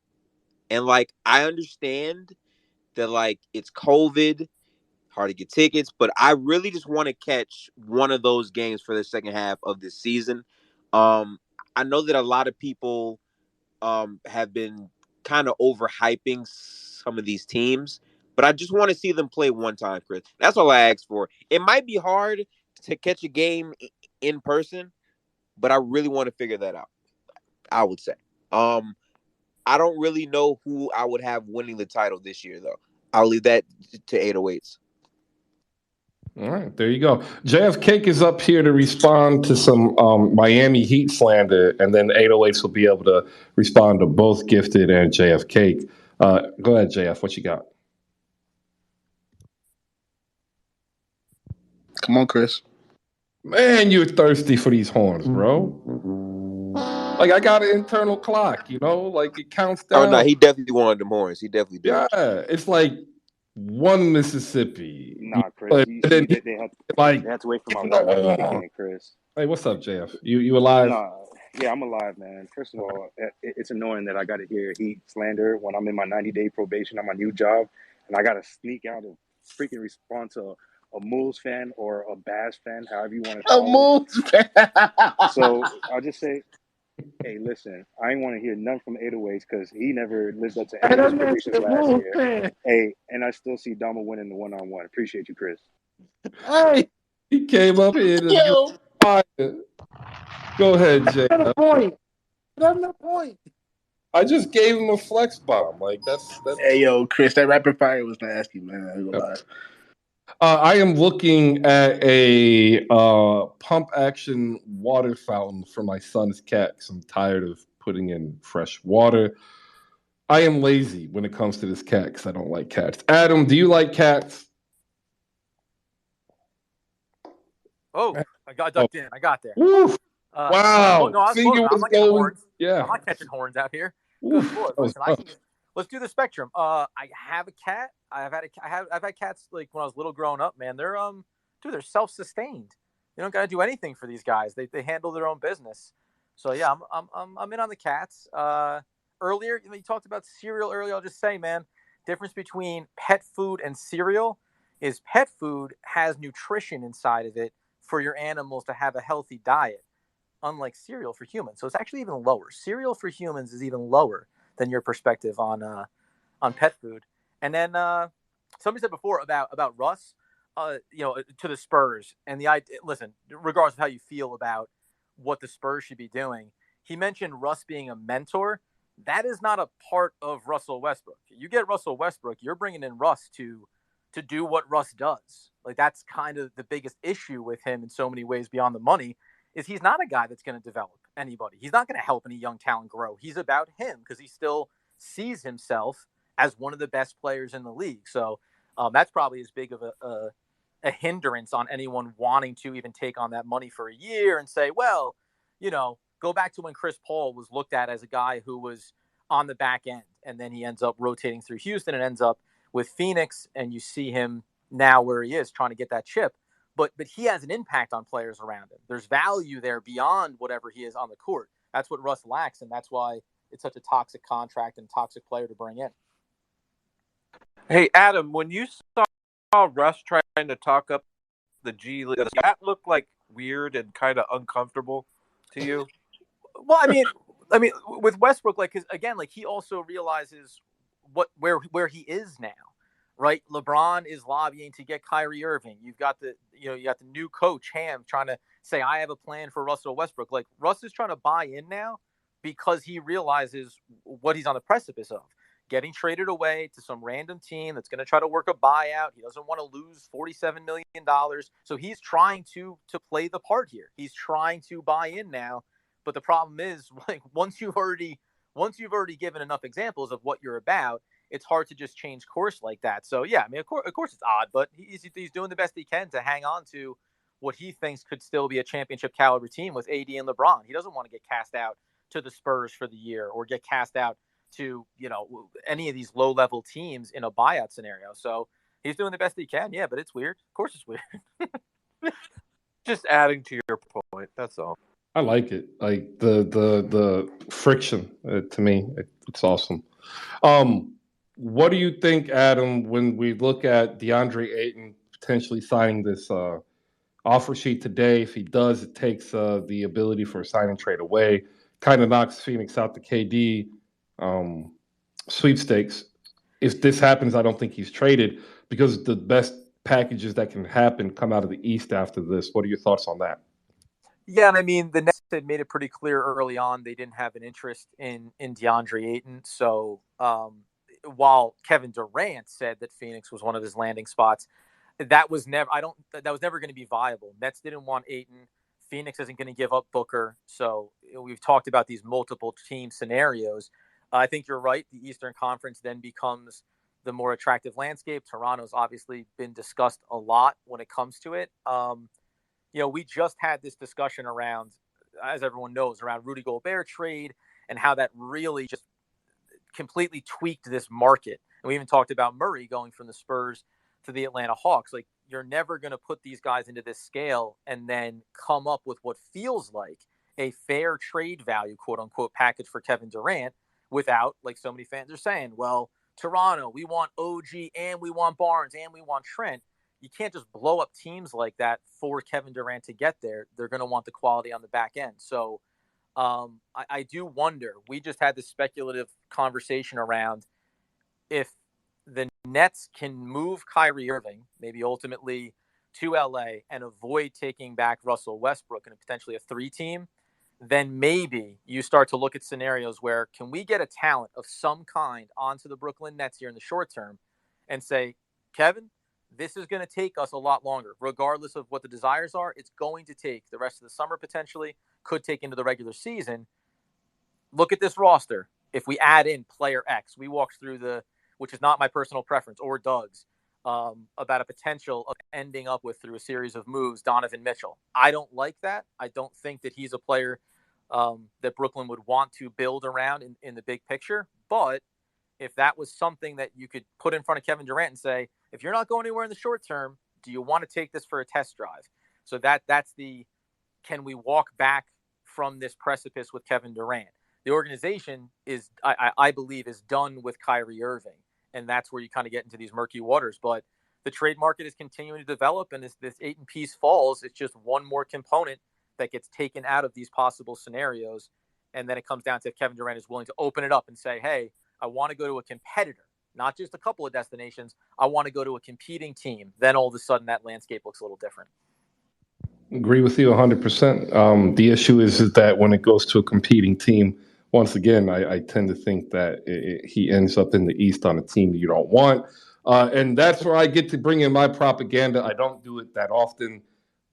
And I understand that it's COVID, hard to get tickets, but I really just want to catch one of those games for the second half of this season. I know that a lot of people have been kind of overhyping some of these teams, but I just want to see them play one time, Chris. That's all I ask for. It might be hard to catch a game in person, but I really want to figure that out, I would say. I don't really know who I would have winning the title this year, though. I'll leave that to 808s. All right, there you go. JF Cake is up here to respond to some Miami Heat slander, and then 808s will be able to respond to both Gifted and JF Cake. Go ahead, JF. What you got? Come on, Chris. Man, you're thirsty for these horns, bro. I got an internal clock, it counts down. Oh, no, he definitely wanted them horns. He definitely did. Yeah, it's like one Mississippi. Nah, Chris. They have to wait for my brother to kick in, Chris. Hey, what's up, JF? You alive? Nah, yeah, I'm alive, man. First of all, it's annoying that I got to hear Heat slander when I'm in my 90-day probation on my new job, and I got to sneak out and freaking respond to a Moles fan or a Bass fan, however you want to call it. A Moles fan. So I'll just say, hey, listen, I ain't want to hear none from 808s because he never lived up to any of his predictions last year. Hey, and I still see Domo winning the one-on-one. Appreciate you, Chris. Hey, he came up here to go ahead, Jay. That's the point. I just gave him a flex bomb. That's. Hey, yo, Chris, that rapid fire was nasty, man. I am looking at a pump action water fountain for my son's cat because I'm tired of putting in fresh water. I am lazy when it comes to this cat because I don't like cats. Adam, do you like cats? Oh, I got ducked in. I got there. Wow. No, I'm not catching horns. Yeah. I'm not catching horns out here. Good Lord. Listen, let's do the spectrum. I have a cat. I've had cats when I was little growing up, man. They're they're self-sustained. You don't got to do anything for these guys. They handle their own business. So yeah, I'm in on the cats. Earlier, you talked about cereal earlier. I'll just say, man, difference between pet food and cereal is pet food has nutrition inside of it for your animals to have a healthy diet, unlike cereal for humans. So it's actually even lower. Cereal for humans is even lower than your perspective on pet food. And then somebody said before about Russ, to the Spurs and the idea. Listen, regardless of how you feel about what the Spurs should be doing, he mentioned Russ being a mentor. That is not a part of Russell Westbrook. You get Russell Westbrook, you're bringing in Russ to do what Russ does. That's kind of the biggest issue with him in so many ways beyond the money is he's not a guy that's going to develop anybody. He's not going to help any young talent grow. He's about him because he's still sees himself as one of the best players in the league. So that's probably as big of a hindrance on anyone wanting to even take on that money for a year and say, well, go back to when Chris Paul was looked at as a guy who was on the back end, and then he ends up rotating through Houston and ends up with Phoenix, and you see him now where he is trying to get that chip. But he has an impact on players around him. There's value there beyond whatever he is on the court. That's what Russ lacks, and that's why it's such a toxic contract and toxic player to bring in. Hey, Adam, when you saw Russ trying to talk up the G League, does that look like weird and kind of uncomfortable to you? Well, I mean, with Westbrook, because again, he also realizes where he is now, right? LeBron is lobbying to get Kyrie Irving. You've got the new coach Ham trying to say, I have a plan for Russell Westbrook. Russ is trying to buy in now because he realizes what he's on the precipice of. Getting traded away to some random team that's going to try to work a buyout. He doesn't want to lose $47 million. So he's trying to play the part here. He's trying to buy in now. But the problem is, once you've already given enough examples of what you're about, it's hard to just change course like that. So yeah, I mean, of course it's odd, but he's doing the best he can to hang on to what he thinks could still be a championship caliber team with AD and LeBron. He doesn't want to get cast out to the Spurs for the year or get cast out to any of these low level teams in a buyout scenario. So he's doing the best he can. Yeah, but it's weird. Of course it's weird. Just adding to your point. That's all. I like it. Like the friction to me, it's awesome. What do you think, Adam, when we look at DeAndre Ayton potentially signing this offer sheet today? If he does, it takes the ability for a sign and trade away. Kind of knocks Phoenix out the KD sweepstakes. If this happens, I don't think he's traded because the best packages that can happen come out of the East after this. What are your thoughts on that? Yeah, and I mean, the Nets had made it pretty clear early on they didn't have an interest in DeAndre Ayton. So while Kevin Durant said that Phoenix was one of his landing spots, that was never going to be viable. Nets didn't want Ayton. Phoenix isn't going to give up Booker. So we've talked about these multiple team scenarios. I think you're right. The Eastern Conference then becomes the more attractive landscape. Toronto's obviously been discussed a lot when it comes to it. We just had this discussion around, as everyone knows, around Rudy Gobert trade and how that really just completely tweaked this market. And we even talked about Murray going from the Spurs to the Atlanta Hawks. You're never going to put these guys into this scale and then come up with what feels like a fair trade value, quote unquote, package for Kevin Durant without, like so many fans are saying, well, Toronto, we want OG and we want Barnes and we want Trent. You can't just blow up teams like that for Kevin Durant to get there. They're going to want the quality on the back end. So I do wonder. We just had this speculative conversation around if the Nets can move Kyrie Irving, maybe ultimately to LA, and avoid taking back Russell Westbrook and potentially a 3-team, then maybe you start to look at scenarios where can we get a talent of some kind onto the Brooklyn Nets here in the short term and say, Kevin, this is going to take us a lot longer, regardless of what the desires are. It's going to take the rest of the summer, potentially, could take into the regular season. Look at this roster. If we add in player X, we walked through which is not my personal preference or Doug's, about a potential of ending up with, through a series of moves, Donovan Mitchell. I don't like that. I don't think that he's a player that Brooklyn would want to build around in the big picture. But if that was something that you could put in front of Kevin Durant and say, if you're not going anywhere in the short term, do you want to take this for a test drive? So that's can we walk back from this precipice with Kevin Durant? The organization is, I believe, is done with Kyrie Irving. And that's where you kind of get into these murky waters. But the trade market is continuing to develop. And as this Ayton piece falls, it's just one more component that gets taken out of these possible scenarios. And then it comes down to if Kevin Durant is willing to open it up and say, hey, I want to go to a competitor, not just a couple of destinations. I want to go to a competing team. Then all of a sudden that landscape looks a little different. Agree with you 100%. The issue is that when it goes to a competing team, once again, I tend to think that he ends up in the East on a team you don't want. And that's where I get to bring in my propaganda. I don't do it that often.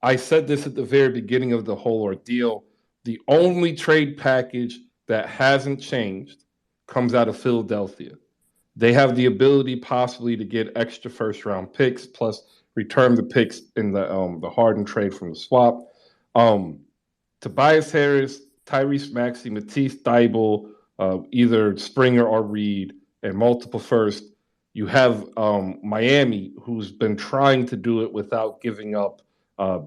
I said this at the very beginning of the whole ordeal. The only trade package that hasn't changed comes out of Philadelphia. They have the ability possibly to get extra first round picks plus return the picks in the Harden trade from the swap. Tobias Harris, Tyrese Maxey, Matisse Thybulle, either Springer or Reed, and multiple first. You have Miami, who's been trying to do it without giving up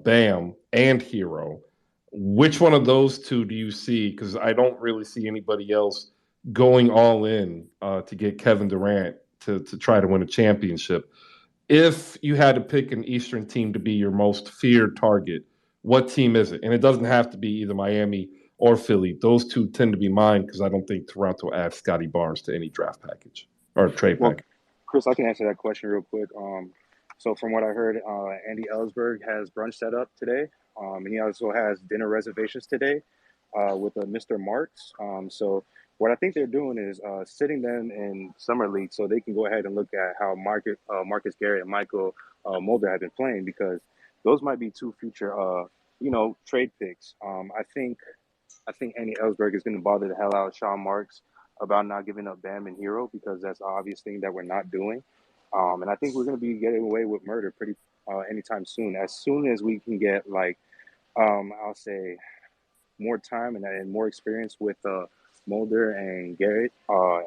Bam and Hero. Which one of those two do you see? Because I don't really see anybody else going all in to get Kevin Durant to try to win a championship. If you had to pick an Eastern team to be your most feared target, what team is it? And it doesn't have to be either Miami or Philly. Those two tend to be mine because I don't think Toronto adds Scotty Barnes to any draft package or trade Well, package. Chris, I can answer that question real quick. So from what I heard, Andy Ellsberg has brunch set up today, and he also has dinner reservations today with Mr. Marks. So what I think they're doing is sitting them in summer league so they can go ahead and look at how Marcus Garrett and Michael Mulder have been playing, because those might be two future, trade picks. I think Andy Ellsberg is going to bother the hell out of Sean Marks about not giving up Bam and Hero, because that's an obvious thing that we're not doing. And I think we're going to be getting away with murder pretty anytime soon. As soon as we can get I'll say more time and more experience with Mulder and Garrett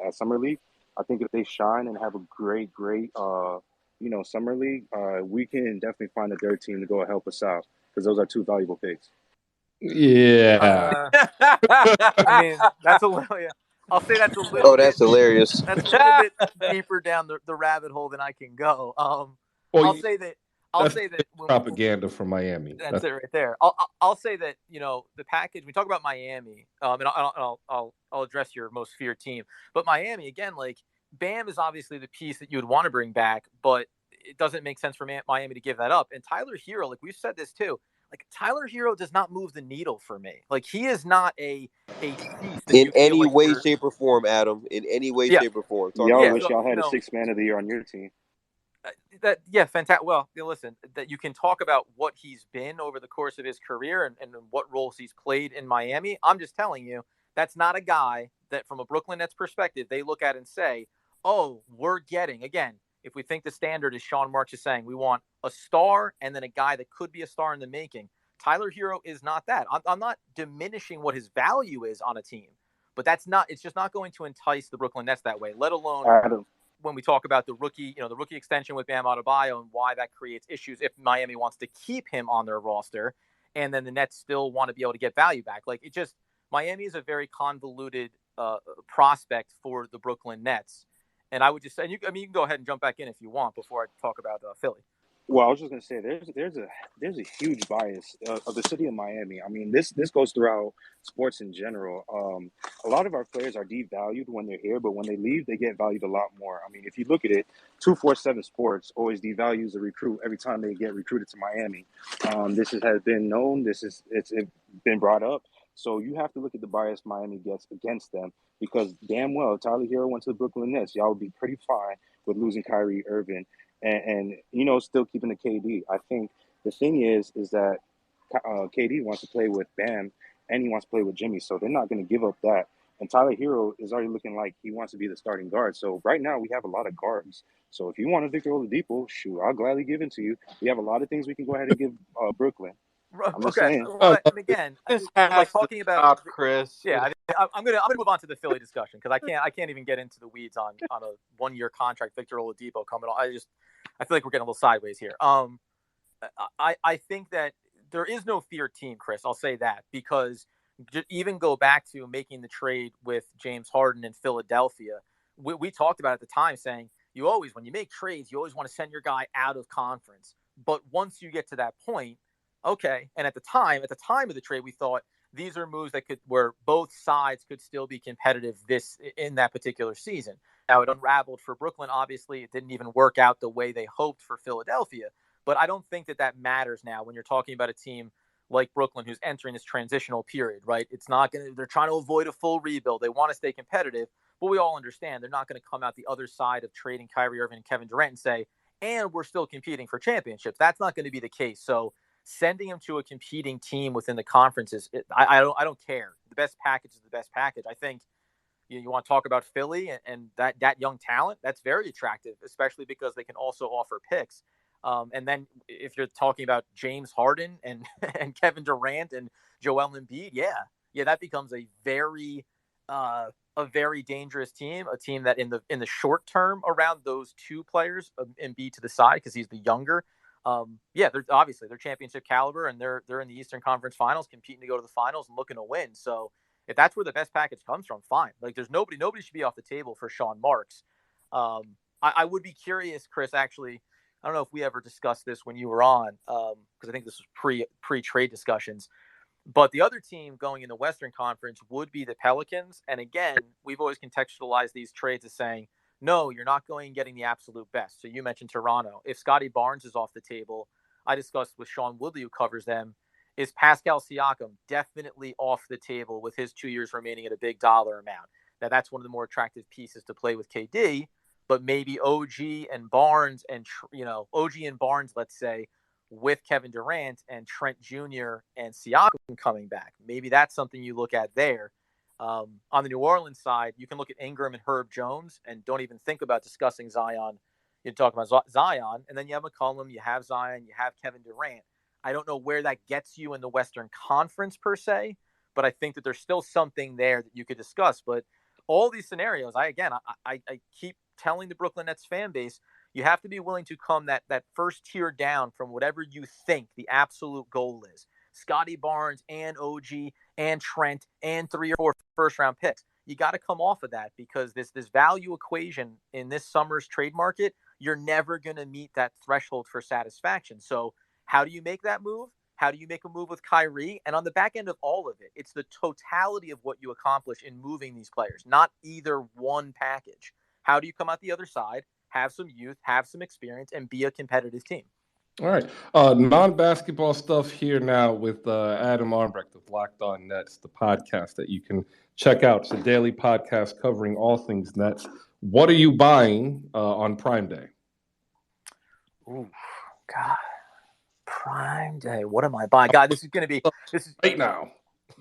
at Summer League. I think if they shine and have a great, Summer League, we can definitely find a third team to go help us out, because those are two valuable picks. Yeah. I mean, that's a little. Yeah. I'll say that's a little. Oh, that's hilarious. That's a little bit deeper down the rabbit hole than I can go. I'll say that propaganda from Miami. That's it right there. I'll say that the package. We talk about Miami, and I'll address your most feared team. But Miami again, Bam is obviously the piece that you would want to bring back, but it doesn't make sense for Miami to give that up. And Tyler Hero, we've said this too. Tyler Hero does not move the needle for me. He is not a piece in any way, shape, or form, Adam. In any way, shape, or form. Y'all wish y'all had a sixth man of the year on your team. Fantastic. Well, listen, that you can talk about what he's been over the course of his career and what roles he's played in Miami. I'm just telling you, that's not a guy that, from a Brooklyn Nets perspective, they look at and say, "Oh, we're getting again." If we think the standard is Sean Marks is saying, we want a star and then a guy that could be a star in the making. Tyler Hero is not that. I'm not diminishing what his value is on a team, but it's just not going to entice the Brooklyn Nets that way, let alone when we talk about the rookie extension with Bam Adebayo and why that creates issues if Miami wants to keep him on their roster and then the Nets still want to be able to get value back. Miami is a very convoluted prospect for the Brooklyn Nets. And I would just say, you can go ahead and jump back in if you want before I talk about Philly. Well, I was just going to say there's a huge bias of the city of Miami. I mean, this goes throughout sports in general. A lot of our players are devalued when they're here, but when they leave, they get valued a lot more. I mean, if you look at it, 247 Sports always devalues a recruit every time they get recruited to Miami. This has been known. It's been brought up. So you have to look at the bias Miami gets against them, because damn well Tyler Hero went to the Brooklyn Nets. Y'all would be pretty fine with losing Kyrie Irving and still keeping the KD. I think the thing is that KD wants to play with Bam and he wants to play with Jimmy, so they're not going to give up that. And Tyler Hero is already looking like he wants to be the starting guard. So right now we have a lot of guards. So if you want a Victor Oladipo, shoot, I'll gladly give it to you. We have a lot of things we can go ahead and give Brooklyn. I'm just saying. Well, and again, this has talking to about stop, Chris. Yeah, I'm gonna move on to the Philly discussion because I can't even get into the weeds on a 1-year contract. Victor Oladipo coming on. I feel like we're getting a little sideways here. I think that there is no fear team, Chris. I'll say that because even go back to making the trade with James Harden in Philadelphia. We talked about at the time saying when you make trades, you always want to send your guy out of conference. But once you get to that point, okay. And at the time of the trade, we thought these are moves where both sides could still be competitive in that particular season. Now it unraveled for Brooklyn. Obviously, it didn't even work out the way they hoped for Philadelphia. But I don't think that matters now when you're talking about a team like Brooklyn who's entering this transitional period, right? They're trying to avoid a full rebuild. They want to stay competitive, but we all understand they're not going to come out the other side of trading Kyrie Irving and Kevin Durant and say, and we're still competing for championships. That's not going to be the case. So sending him to a competing team within the conferences, I don't care. The best package is the best package. I think You want to talk about Philly and that young talent? That's very attractive, especially because they can also offer picks. And then if you're talking about James Harden and and Kevin Durant and Joel Embiid, yeah, that becomes a very dangerous team, a team that in the short term around those two players, Embiid to the side because he's the younger. They're championship caliber, and they're in the Eastern Conference Finals, competing to go to the finals and looking to win. So if that's where the best package comes from, fine. Like there's nobody should be off the table for Sean Marks. I would be curious, Chris. Actually, I don't know if we ever discussed this when you were on, because I think this was pre-trade discussions. But the other team going in the Western Conference would be the Pelicans. And again, we've always contextualized these trades as saying, no, you're not going and getting the absolute best. So you mentioned Toronto. If Scotty Barnes is off the table, I discussed with Sean Woodley, who covers them, is Pascal Siakam definitely off the table with his 2 years remaining at a big dollar amount. Now, that's one of the more attractive pieces to play with KD, but maybe OG and Barnes OG and Barnes, let's say, with Kevin Durant and Trent Jr. and Siakam coming back. Maybe that's something you look at there. On the New Orleans side, you can look at Ingram and Herb Jones and don't even think about discussing Zion. You're talking about Zion, and then you have McCollum, you have Zion, you have Kevin Durant. I don't know where that gets you in the Western Conference per se, but I think that there's still something there that you could discuss. But all these scenarios, I keep telling the Brooklyn Nets fan base, you have to be willing to come that first tier down from whatever you think the absolute goal is. Scotty Barnes and OG and Trent and 3 or 4 first-round picks. You got to come off of that because this value equation in this summer's trade market, you're never going to meet that threshold for satisfaction. So how do you make that move? How do you make a move with Kyrie? And on the back end of all of it, it's the totality of what you accomplish in moving these players, not either one package. How do you come out the other side, have some youth, have some experience, and be a competitive team? All right. Non-basketball stuff here now with Adam Armbrecht of Locked On Nets, the podcast that you can check out. It's a daily podcast covering all things Nets. What are you buying on Prime Day? Oh, God. Prime Day. What am I buying? God, this is right now.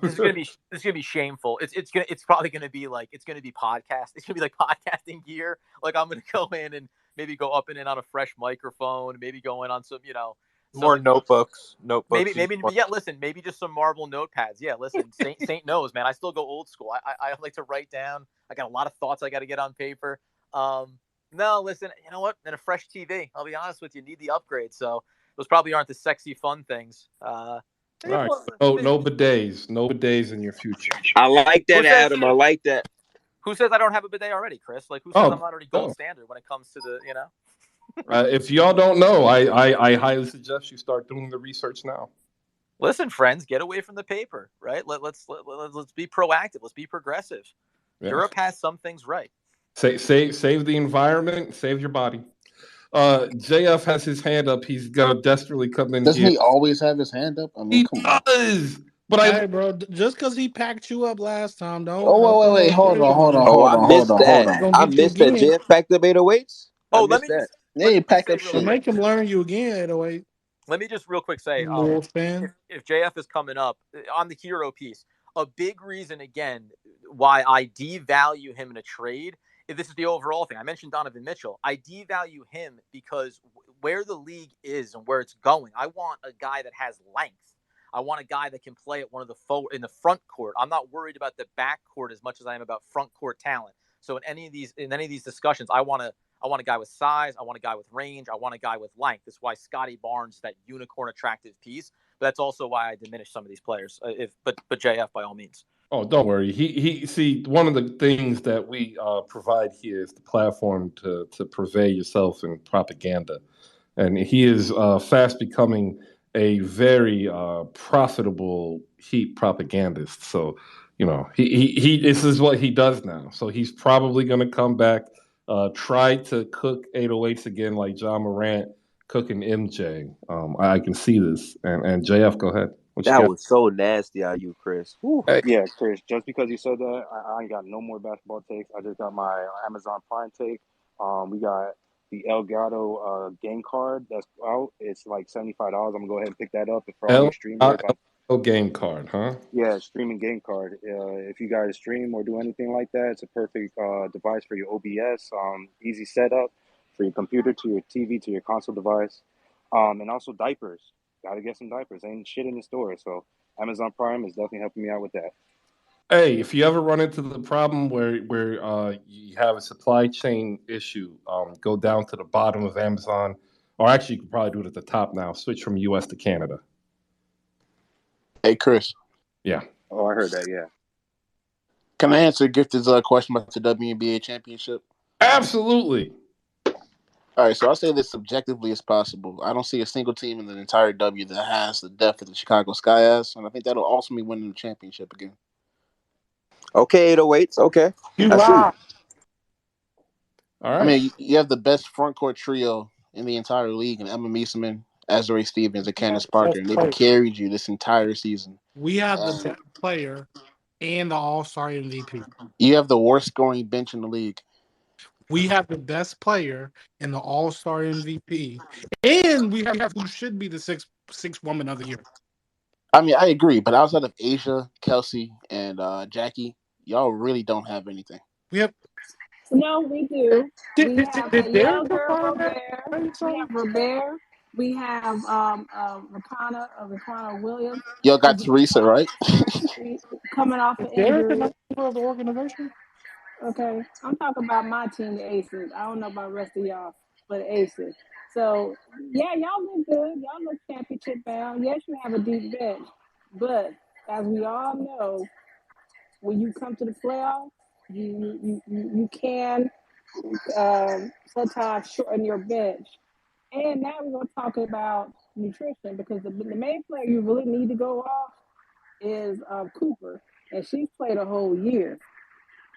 This is gonna be shameful. It's probably gonna be like it's gonna be podcast. It's gonna be like podcasting gear. Like I'm gonna go in and maybe go up and in on a fresh microphone. Maybe go in on some more notebooks. Maybe listen. Maybe just some marble notepads. Yeah, listen. Saint knows, man. I still go old school. I like to write down. I got a lot of thoughts I got to get on paper. No, listen. You know what? And a fresh TV. I'll be honest with you. Need the upgrade. So those probably aren't the sexy fun things. All right. No bidets. No bidets in your future. I like that, Adam. I like that. Who says I don't have a bidet already, Chris? Like, who says I'm not already gold standard when it comes to the, if y'all don't know, I highly suggest you start doing the research now. Listen, friends, get away from the paper, right? Let's be proactive. Let's be progressive. Yeah. Europe has some things right. Save the environment. Save your body. JF has his hand up. He's gonna desperately come in. Doesn't he always have his hand up? I mean, he does. But hey, bro, just because he packed you up last time, don't. Oh, wait, hold on. I missed that. JF packed up 808s. Oh, let me just. They ain't packed up shit. Make him learn you again, 808. Let me just real quick say, if JF is coming up on the hero piece, a big reason again why I devalue him in a trade. This is the overall thing. I mentioned Donovan Mitchell. I devalue him because where the league is and where it's going, I want a guy that has length. I want a guy that can play at in the front court. I'm not worried about the back court as much as I am about front court talent. So in any of these discussions, I want a guy with size. I want a guy with range. I want a guy with length. That's why Scotty Barnes is that unicorn attractive piece. But that's also why I diminish some of these players. But JF by all means. Oh, don't worry. He see, one of the things that we provide here is the platform to purvey yourself in propaganda, and he is fast becoming a very profitable Heat propagandist. So he this is what he does now. So he's probably going to come back, try to cook 808s again like John Morant cooking MJ. I can see this. And JF, go ahead. That was so nasty out of you, Chris. Hey. Yeah, Chris, just because you said that, I ain't got no more basketball takes. I just got my Amazon Prime take. We got the Elgato game card that's out. It's like $75. I'm going to go ahead and pick that up for all your streamers. Oh, game card, huh? Yeah, streaming game card. If you guys stream or do anything like that, it's a perfect device for your OBS. Easy setup for your computer to your TV to your console device, and also diapers. Got to get some diapers. Ain't shit in the store, so Amazon Prime is definitely helping me out with that. Hey, if you ever run into the problem where you have a supply chain issue, go down to the bottom of Amazon, or actually you can probably do it at the top now. Switch from U.S. to Canada. Hey, Chris. Yeah. Oh, I heard that. Yeah. Can I answer Gifted's question about the WNBA championship? Absolutely. All right, so I'll say this subjectively as possible. I don't see a single team in the entire W that has the depth that the Chicago Sky has, and I think that'll ultimately win the championship again. Okay, 808s. Okay. You I see. lie. All right. I mean, you have the best front court trio in the entire league, and Emma Meesseman, Azure Stevens, and Candace Parker, and they've carried you this entire season. We have the best player and the All-Star MVP. You have the worst scoring bench in the league. We have the best player and the All-Star MVP, and we have who should be the sixth woman of the year. I mean, I agree, but outside of Asia, Kelsey, and Jackie, y'all really don't have anything. We have. No, we do. We have Did a Derek younger define that? Robert. We have Robert. We have Rakana Williams. Y'all got Teresa, right? Coming off an Derek injury. of the organization? Okay. I'm talking about my team, the Aces. I don't know about the rest of y'all, but the Aces. So, yeah, y'all look good. Y'all look championship bound. Yes, you have a deep bench. But as we all know, when you come to the playoffs, you can sometimes shorten your bench. And now we're going to talk about nutrition because the main player you really need to go off is Cooper. And she's played a whole year.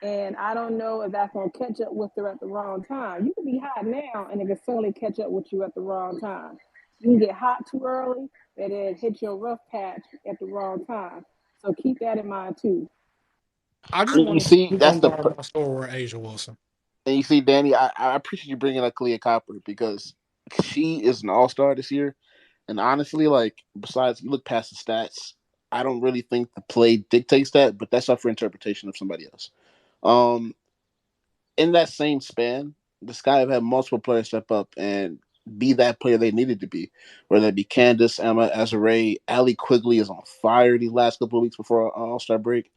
And I don't know if that's going to catch up with her at the wrong time. You can be hot now, and it can suddenly catch up with you at the wrong time. You can get hot too early, and then hit your rough patch at the wrong time. So keep that in mind, too. I just want to see that's the my store with Asia Wilson. And you see, Danny, I appreciate you bringing up Kalia Copper because she is an all-star this year. And honestly, like, besides, you look past the stats, I don't really think the play dictates that, but that's up for interpretation of somebody else. In that same span, the Sky have had multiple players step up and be that player they needed to be, whether it be Candace, Emma, Azure, Allie Quigley is on fire these last couple of weeks before All-Star break.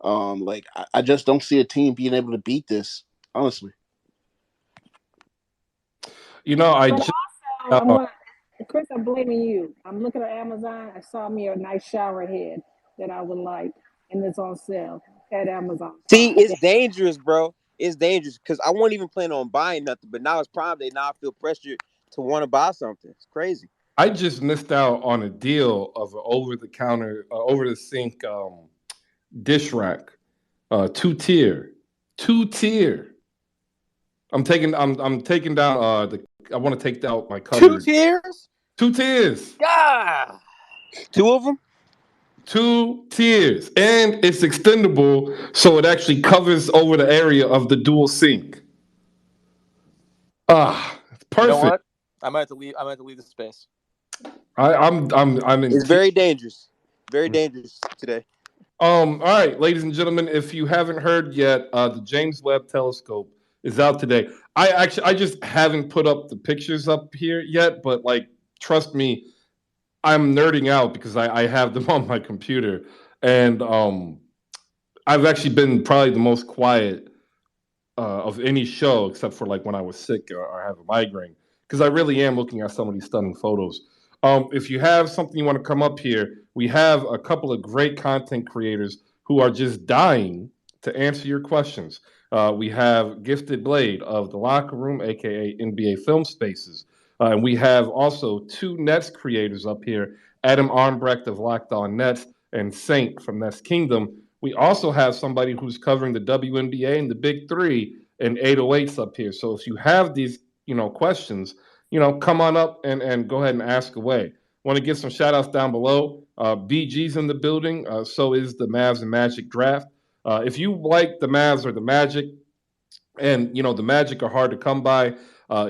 I just don't see a team being able to beat this, honestly. You know, Chris, I'm blaming you. I'm looking at Amazon. I saw me a nice shower head that I would like, and it's on sale at Amazon. See, it's dangerous, bro. It's dangerous because I wasn't even planning on buying nothing, but now it's Prime Day. Now I feel pressured to want to buy something. It's crazy. I just missed out on a deal of an over-the-counter, over-the-sink dish rack, two-tier. I'm taking down I want to take out my cupboard. 2 tiers? 2 tiers. God. 2 of them? 2 tiers. And it's extendable, so it actually covers over the area of the dual sink. It's perfect. You know what? I might have to leave the space. I'm in. It's very dangerous. Very dangerous today. All right, ladies and gentlemen, if you haven't heard yet, the James Webb Telescope is out today. I just haven't put up the pictures up here yet, but like, trust me, I'm nerding out because I have them on my computer, and I've actually been probably the most quiet of any show except for like when I was sick or have a migraine, because I really am looking at some of these stunning photos. If you have something you want to come up here, we have a couple of great content creators who are just dying to answer your questions. We have Gifted Blade of The Locker Room, aka NBA Film Spaces. And we have also 2 Nets creators up here, Adam Armbrecht of Locked On Nets and Saint from Nets Kingdom. We also have somebody who's covering the WNBA and the Big Three and 808s up here. So if you have these, questions, come on up and go ahead and ask away. Want to give some shout outs down below. BG's in the building. So is the Mavs and Magic draft. If you like the Mavs or the Magic, and the Magic are hard to come by,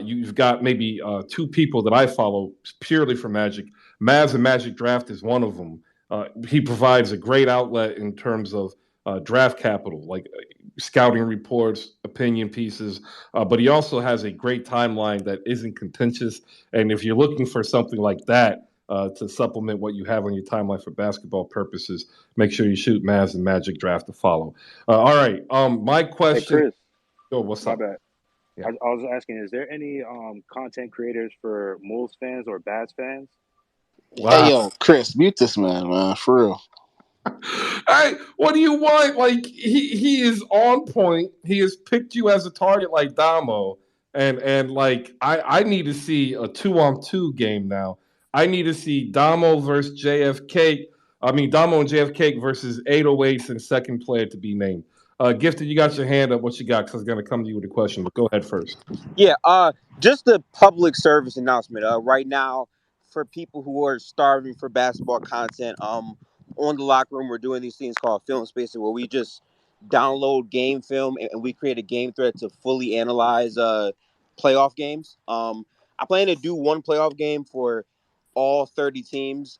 you've got maybe 2 people that I follow purely for Magic. Mavs and Magic draft is one of them. He provides a great outlet in terms of draft capital, like scouting reports, opinion pieces, but he also has a great timeline that isn't contentious. And if you're looking for something like that to supplement what you have on your timeline for basketball purposes, make sure you shoot Mavs and Magic Draft to follow. All right. My Hey, question. Chris, Oh, what's my up? bad. Yeah. I was asking, is there any content creators for Wolves fans or Bats fans? Hey Wow. yo, Chris, mute this man, for real. Hey, what do you want? Like he is on point. He has picked you as a target like Domo, and like I need to see a 2-on-2 game now. I need to see Domo versus JFK. I mean Domo and JFK versus 808s and second player to be named. Gifted, you got your hand up. What you got? Because I was gonna come to you with a question, but go ahead first. Yeah, just a public service announcement. Right now, for people who are starving for basketball content, on the locker room, we're doing these things called film spaces where we just download game film and we create a game thread to fully analyze playoff games. I plan to do one playoff game for all 30 teams.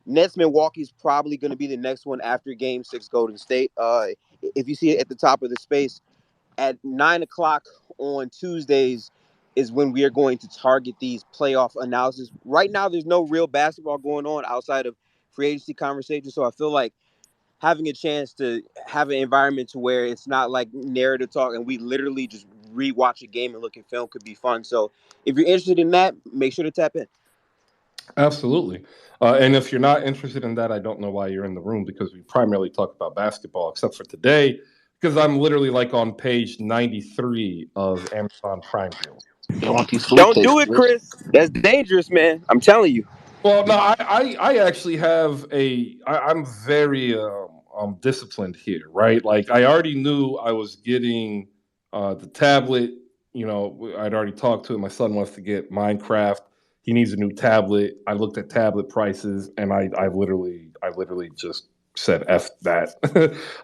Nets Milwaukee's probably going to be the next one after Game 6 Golden State. If you see it at the top of the space, at 9 o'clock on Tuesdays is when we are going to target these playoff analysis. Right now, there's no real basketball going on outside of free agency conversations. So I feel like having a chance to have an environment to where it's not like narrative talk and we literally just rewatch a game and look at film could be fun. So if you're interested in that, make sure to tap in. Absolutely. And if you're not interested in that, I don't know why you're in the room because we primarily talk about basketball, except for today, because I'm literally like on page 93 of Amazon Prime deals. They want these sleep Don't do tapes, it, bitch. Chris. That's dangerous, man. I'm telling you. Well, no, I actually have I'm very disciplined here, right? Like I already knew I was getting the tablet. You know, I'd already talked to it. My son wants to get Minecraft. He needs a new tablet. I looked at tablet prices, and I literally just said F that.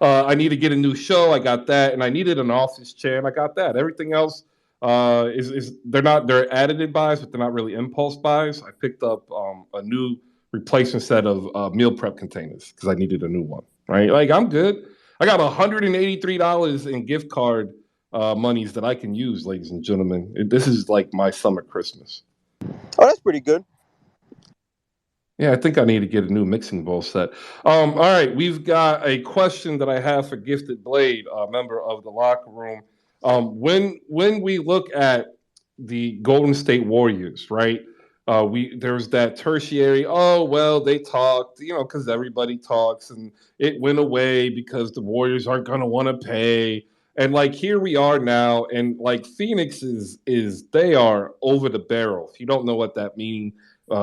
I need to get a new show. I got that, and I needed an office chair, and I got that. Everything else is they're additive buys, but they're not really impulse buys. I picked up a new replacement set of meal prep containers because I needed a new one. Right, like I'm good. I got $183 in gift card monies that I can use, ladies and gentlemen. This is like my summer Christmas. Oh, that's pretty good. Yeah, I think I need to get a new mixing bowl set. All right, we've got a question that I have for Gifted Blade, a member of the locker room. When we look at the Golden State Warriors, right? There's that tertiary. Oh well, they talked, you know, because everybody talks, and it went away because the Warriors aren't going to want to pay. And like here we are now, and like Phoenix is they are over the barrel. If you don't know what that means,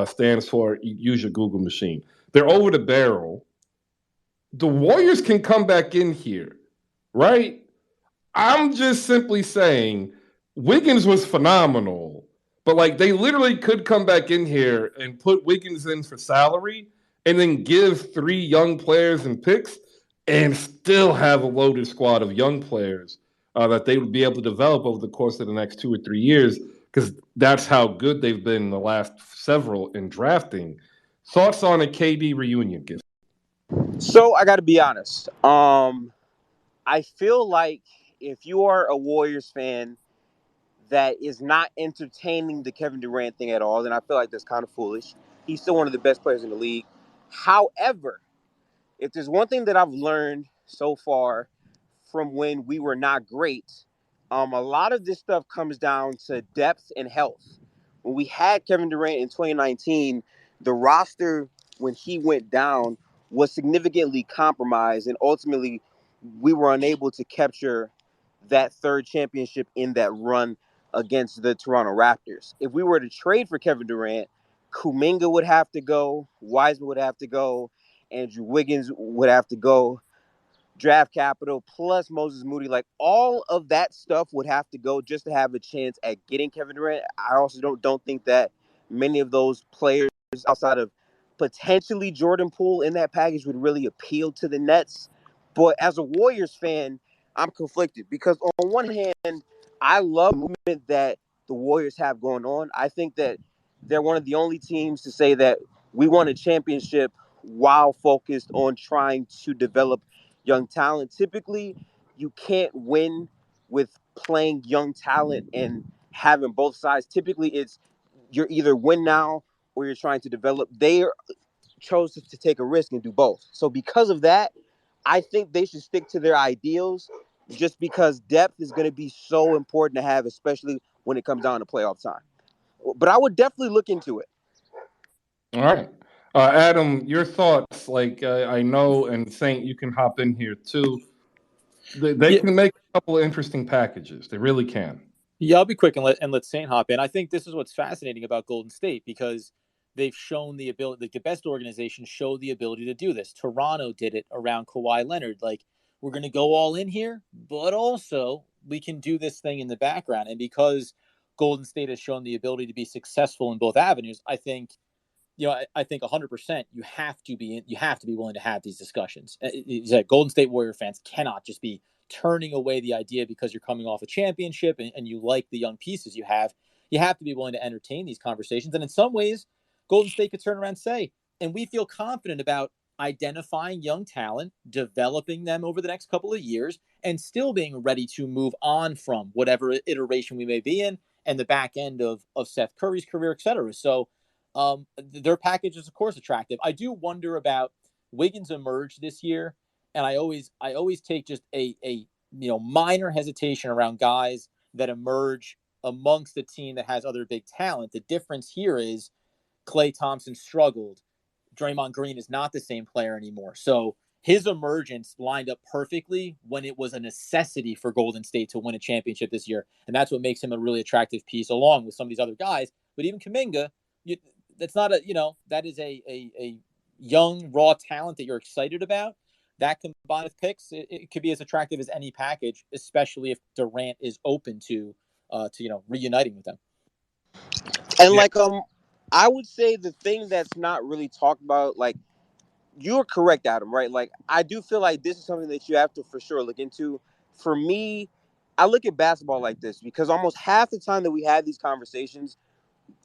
stands for, use your Google machine. They're over the barrel. The Warriors can come back in here, right? I'm just simply saying Wiggins was phenomenal, but like they literally could come back in here and put Wiggins in for salary and then give 3 young players and picks and still have a loaded squad of young players that they would be able to develop over the course of the next 2 or 3 years because that's how good they've been in the last several in drafting. Thoughts on a KD reunion, Gift? So I got to be honest. I feel like if you are a Warriors fan that is not entertaining the Kevin Durant thing at all, then I feel like that's kind of foolish. He's still one of the best players in the league. However, if there's one thing that I've learned so far from when we were not great, a lot of this stuff comes down to depth and health. When we had Kevin Durant in 2019, the roster, when he went down, was significantly compromised, and ultimately we were unable to capture that third championship in that run against the Toronto Raptors. If we were to trade for Kevin Durant, Kuminga would have to go, Wiseman would have to go, Andrew Wiggins would have to go, draft capital plus Moses Moody, like all of that stuff would have to go just to have a chance at getting Kevin Durant. I also don't think that many of those players outside of potentially Jordan Poole in that package would really appeal to the Nets. But as a Warriors fan, I'm conflicted because on one hand, I love the movement that the Warriors have going on. I think that they're one of the only teams to say that we won a championship while focused on trying to develop young talent. Typically, you can't win with playing young talent and having both sides. Typically, it's you're either win now or you're trying to develop. They chose to take a risk and do both. So because of that, I think they should stick to their ideals just because depth is going to be so important to have, especially when it comes down to playoff time. But I would definitely look into it. All right. Adam, your thoughts? Like, I know, and Saint, you can hop in here too. They Yeah, can make a couple of interesting packages. They really can. yeah. I'll be quick and let Saint hop in. I think this is what's fascinating about Golden State because they've shown the ability. Like the best organizations show the ability to do this. Toronto did it around Kawhi Leonard. Like we're going to go all in here, but also we can do this thing in the background. And because Golden State has shown the ability to be successful in both avenues, I think I think 100% you have to be willing to have these discussions. Golden State Warrior fans cannot just be turning away the idea because you're coming off a championship and you like the young pieces you have. You have to be willing to entertain these conversations. And in some ways, Golden State could turn around and say, and we feel confident about identifying young talent, developing them over the next couple of years, and still being ready to move on from whatever iteration we may be in and the back end of Seth Curry's career, et cetera. So their package is, of course, attractive. I do wonder about Wiggins emerged this year, and I always take just a minor hesitation around guys that emerge amongst a team that has other big talent. The difference here is Klay Thompson struggled. Draymond Green is not the same player anymore. So his emergence lined up perfectly when it was a necessity for Golden State to win a championship this year. And that's what makes him a really attractive piece along with some of these other guys. But even Kuminga, that's not that is a young, raw talent that you're excited about. That combined with picks, it could be as attractive as any package, especially if Durant is open to reuniting with them. And I would say the thing that's not really talked about, like you're correct, Adam, right? Like I do feel like this is something that you have to for sure look into. For me, I look at basketball like this because almost half the time that we have these conversations,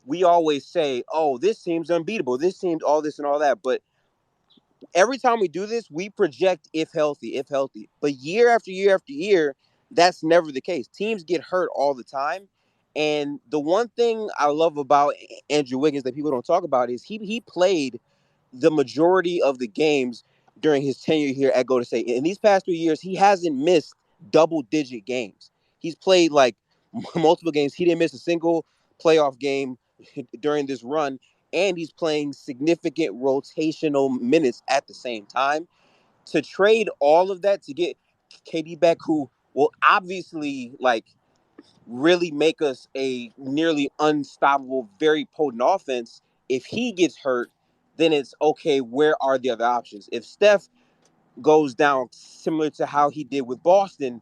we always say, "Oh, this team's unbeatable. This team's all this and all that." But every time we do this, we project if healthy, if healthy. But year after year after year, that's never the case. Teams get hurt all the time. And the one thing I love about Andrew Wiggins that people don't talk about is he played the majority of the games during his tenure here at Golden State. In these past 3 years, he hasn't missed double-digit games. He's played like multiple games. He didn't miss a single playoff game during this run, and he's playing significant rotational minutes at the same time. To trade all of that to get KD back, who will obviously really make us a nearly unstoppable, very potent offense. If he gets hurt, then it's okay. Where are the other options? If Steph goes down similar to how he did with Boston,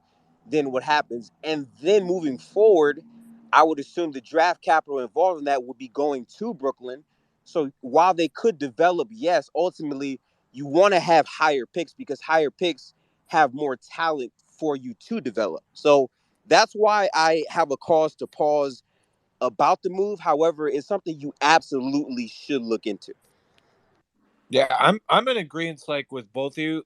then what happens? And then moving forward, I would assume the draft capital involved in that would be going to Brooklyn. So while they could develop, yes, ultimately you want to have higher picks because higher picks have more talent for you to develop. So that's why I have a cause to pause about the move. However, it's something you absolutely should look into. Yeah, I'm in agreement with both of you.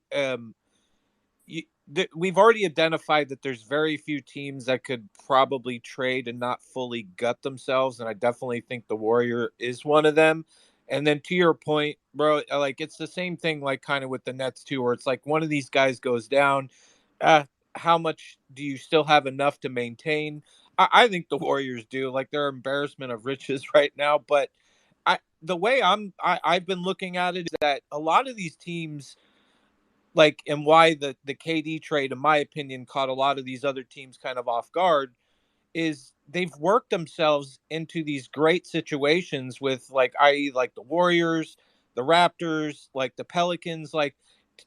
We've already identified that there's very few teams that could probably trade and not fully gut themselves, and I definitely think the Warrior is one of them. And then to your point, bro, it's the same thing kind of with the Nets too, where it's like one of these guys goes down. How much do you still have enough to maintain? I think the Warriors do. They're embarrassment of riches right now, but the way I've been looking at it is that a lot of these teams, and why the KD trade, in my opinion, caught a lot of these other teams kind of off guard, is they've worked themselves into these great situations with i.e. the Warriors, the Raptors, the Pelicans,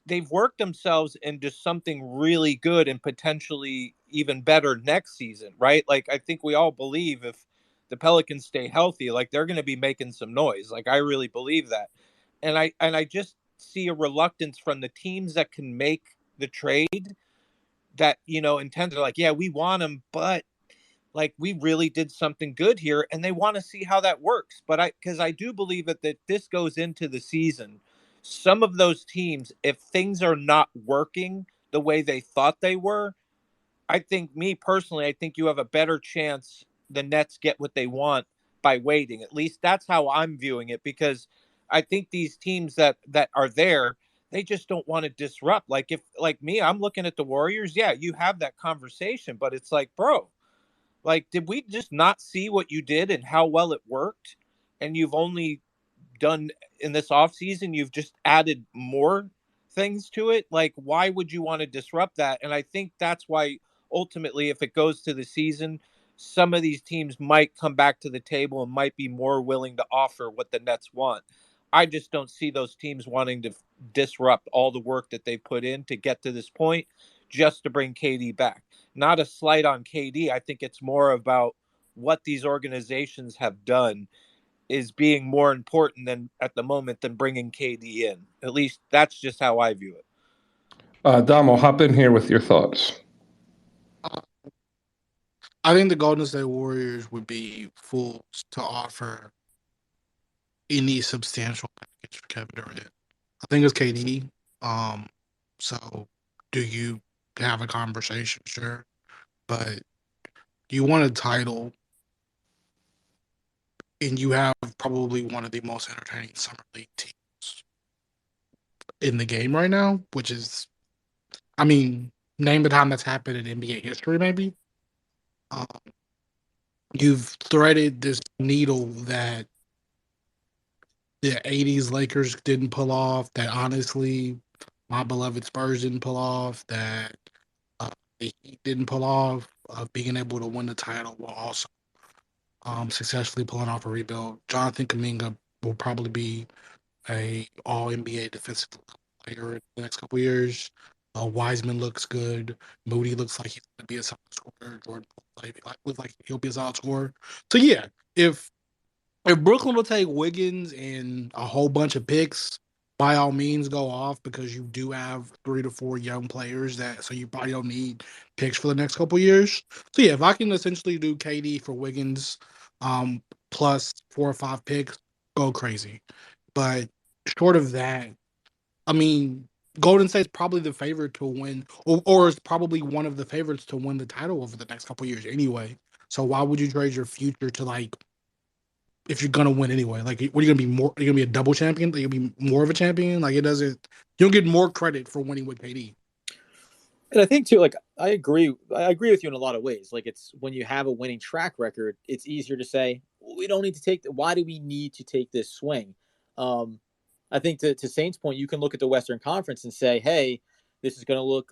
they've worked themselves into something really good and potentially even better next season, right? I think we all believe if the Pelicans stay healthy, they're going to be making some noise. I really believe that. And I just see a reluctance from the teams that can make the trade that, intend to yeah, we want them, but we really did something good here, and they want to see how that works. But because I do believe that this goes into the season. some of those teams, if things are not working the way they thought they were, I think I think you have a better chance the Nets get what they want by waiting. At least that's how I'm viewing it, because I think these teams that are there, they just don't want to disrupt. Like if like me, I'm looking at the Warriors. Yeah, you have that conversation, but it's like, bro, like did we just not see what you did and how well it worked? And you've only done in this offseason, you've just added more things to it. Like, why would you want to disrupt that? And I think that's why ultimately, if it goes to the season, some of these teams might come back to the table and might be more willing to offer what the Nets want. I just don't see those teams wanting to disrupt all the work that they put in to get to this point just to bring KD back. Not a slight on KD. I think it's more about what these organizations have done is being more important than at the moment than bringing KD in. At least that's just how I view it. Domo, hop in here with your thoughts. I think the Golden State Warriors would be fools to offer any substantial package for Kevin Durant. I think it's KD. So do you have a conversation? Sure. But you want a title and you have probably one of the most entertaining summer league teams in the game right now, which is, I mean, name the time that's happened in NBA history, maybe. You've threaded this needle that the 80s Lakers didn't pull off, that honestly my beloved Spurs didn't pull off, that the Heat didn't pull off, of being able to win the title while also successfully pulling off a rebuild. Jonathan Kuminga will probably be a all NBA defensive player in the next couple of years. Wiseman looks good. Moody looks like he's going to be a solid scorer. Jordan looks like he'll be a solid scorer. So yeah, if Brooklyn will take Wiggins and a whole bunch of picks, by all means go off, because you do have 3 to 4 young players so you probably don't need picks for the next couple of years. So yeah, if I can essentially do KD for Wiggins, plus 4 or 5 picks, go crazy. But short of that, I mean, Golden State's probably the favorite to win, or is probably one of the favorites to win the title over the next couple of years anyway. So why would you trade your future to, like, if you're gonna win anyway? Like, what are you gonna be more? Are you gonna be a double champion? Are you gonna be more of a champion? Like, it doesn't. You don't get more credit for winning with KD. And I think too, like I agree with you in a lot of ways. Like, it's when you have a winning track record, it's easier to say we don't need to take. Why do we need to take this swing? I think to Saint's point, you can look at the Western Conference and say, hey, this is going to look,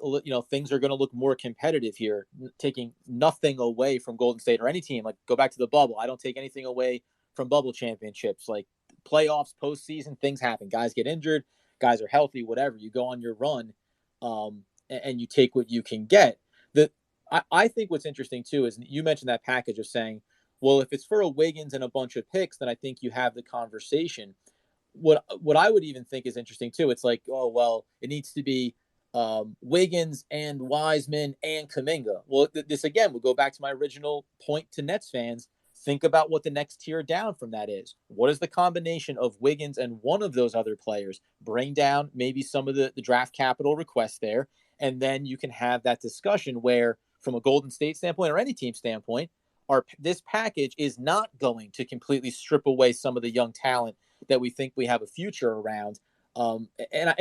things are going to look more competitive here, taking nothing away from Golden State or any team. Like, go back to the bubble. I don't take anything away from bubble championships. Like, playoffs, postseason, things happen. Guys get injured, guys are healthy, whatever. You go on your run, and you take what you can get. I think what's interesting too is you mentioned that package of saying, well, if it's for a Wiggins and a bunch of picks, then I think you have the conversation. What I would even think is interesting too, it's like, oh, well, it needs to be Wiggins and Wiseman and Kuminga. Well, this again will go back to my original point to Nets fans. Think about what the next tier down from that is. What is the combination of Wiggins and one of those other players? Bring down maybe some of the draft capital requests there, and then you can have that discussion where, from a Golden State standpoint or any team standpoint, this package is not going to completely strip away some of the young talent that we think we have a future around. And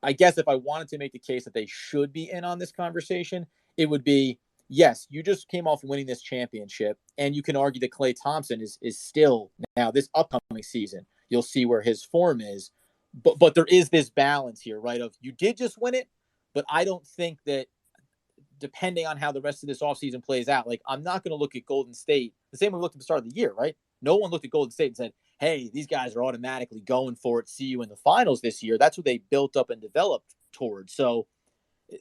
I guess if I wanted to make the case that they should be in on this conversation, it would be, yes, you just came off winning this championship, and you can argue that Klay Thompson is still, now this upcoming season, you'll see where his form is. But there is this balance here, right? Of you did just win it, but I don't think that, depending on how the rest of this offseason plays out, like, I'm not going to look at Golden State the same way we looked at the start of the year, right? No one looked at Golden State and said, hey, these guys are automatically going for it. See you in the finals this year. That's what they built up and developed towards. So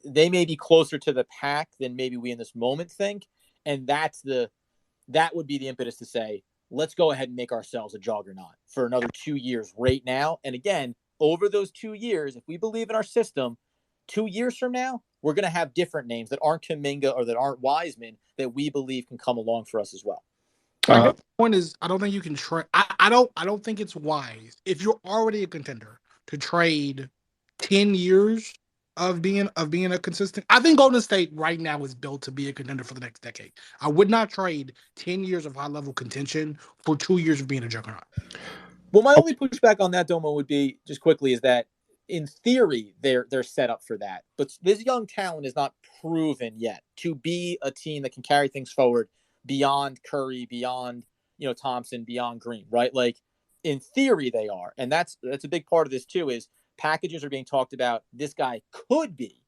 they may be closer to the pack than maybe we in this moment think. And that would be the impetus to say, let's go ahead and make ourselves a juggernaut for another 2 years right now. And again, over those 2 years, if we believe in our system, 2 years from now, we're going to have different names that aren't Kuminga or that aren't Wiseman that we believe can come along for us as well. I guess the point is, I don't think you can try. I don't think it's wise if you're already a contender to trade 10 years of being a consistent. I think Golden State right now is built to be a contender for the next decade. I would not trade 10 years of high level contention for 2 years of being a juggernaut. Well, my only pushback on that, Domo, would be just quickly is that in theory they're set up for that, but this young talent is not proven yet to be a team that can carry things forward beyond Curry, beyond Thompson, beyond Green, right? Like in theory they are, and that's a big part of this too. Is packages are being talked about. This guy could be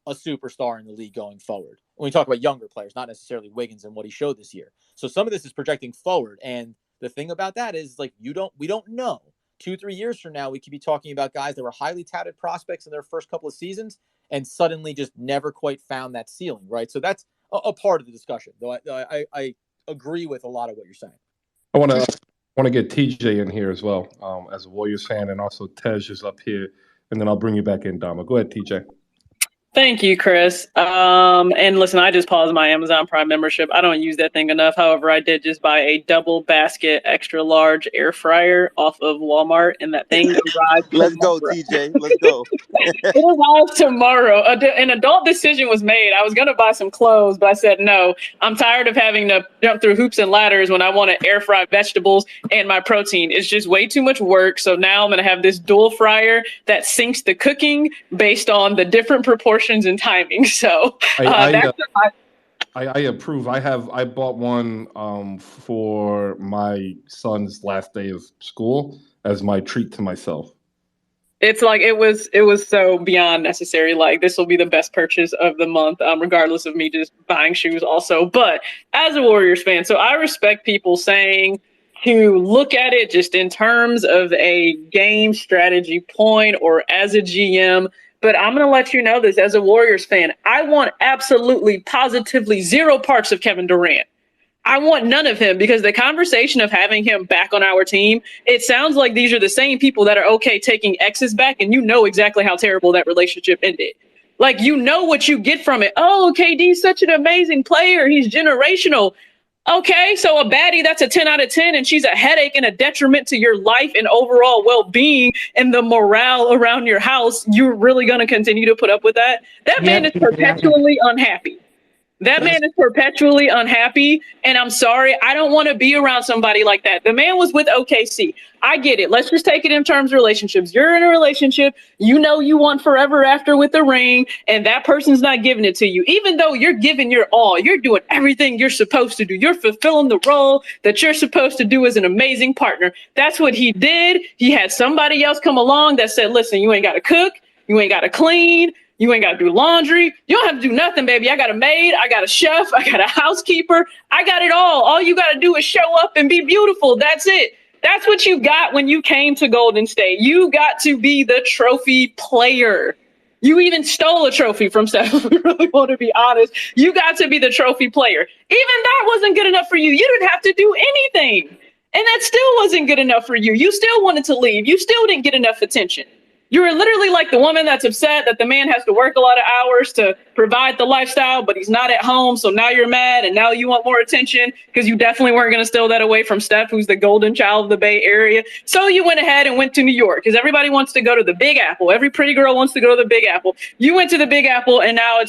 a superstar in the league going forward. When we talk about younger players, not necessarily Wiggins and what he showed this year. So some of this is projecting forward, and the thing about that is like we don't know. 2-3 years from now, we could be talking about guys that were highly touted prospects in their first couple of seasons and suddenly just never quite found that ceiling, right? So that's a part of the discussion, though I agree with a lot of what you're saying. I want to get TJ in here as well, as a Warriors fan, and also Tejsh is up here, and then I'll bring you back in, Domo. Go ahead, TJ. Thank you, Chris. And listen, I just paused my Amazon Prime membership. I don't use that thing enough. However, I did just buy a double basket extra large air fryer off of Walmart, and that thing arrives. Let's go, TJ. Let's go. It arrives tomorrow. An adult decision was made. I was going to buy some clothes, but I said no. I'm tired of having to jump through hoops and ladders when I want to air fry vegetables and my protein. It's just way too much work. So now I'm going to have this dual fryer that syncs the cooking based on the different proportions and timing. So I approve. I bought one for my son's last day of school as my treat to myself. It's like it was so beyond necessary. Like this will be the best purchase of the month, regardless of me just buying shoes also. But as a Warriors fan, so I respect people saying to look at it just in terms of a game strategy point or as a GM. But I'm going to let you know this as a Warriors fan. I want absolutely, positively zero parts of Kevin Durant. I want none of him because the conversation of having him back on our team, it sounds like these are the same people that are okay taking exes back, and you know exactly how terrible that relationship ended. Like, you know what you get from it. Oh, KD's such an amazing player. He's generational. Okay, so a baddie that's a 10 out of 10, and she's a headache and a detriment to your life and overall well-being and the morale around your house. You're really going to continue to put up with that? That man is perpetually unhappy. That man is perpetually unhappy, and I'm sorry. I don't want to be around somebody like that. The man was with OKC. I get it. Let's just take it in terms of relationships. You're in a relationship. You know you want forever after with the ring, and that person's not giving it to you. Even though you're giving your all, you're doing everything you're supposed to do. You're fulfilling the role that you're supposed to do as an amazing partner. That's what he did. He had somebody else come along that said, listen, you ain't got to cook. You ain't got to clean. You ain't got to do laundry. You don't have to do nothing, baby. I got a maid. I got a chef. I got a housekeeper. I got it all. All you got to do is show up and be beautiful. That's it. That's what you got when you came to Golden State. You got to be the trophy player. You even stole a trophy from Steph, if we really want to be honest. You got to be the trophy player. Even that wasn't good enough for you. You didn't have to do anything. And that still wasn't good enough for you. You still wanted to leave. You still didn't get enough attention. You were literally like the woman that's upset that the man has to work a lot of hours to provide the lifestyle, but he's not at home. So now you're mad and now you want more attention because you definitely weren't going to steal that away from Steph, who's the golden child of the Bay Area. So you went ahead and went to New York because everybody wants to go to the Big Apple. Every pretty girl wants to go to the Big Apple. You went to the Big Apple and now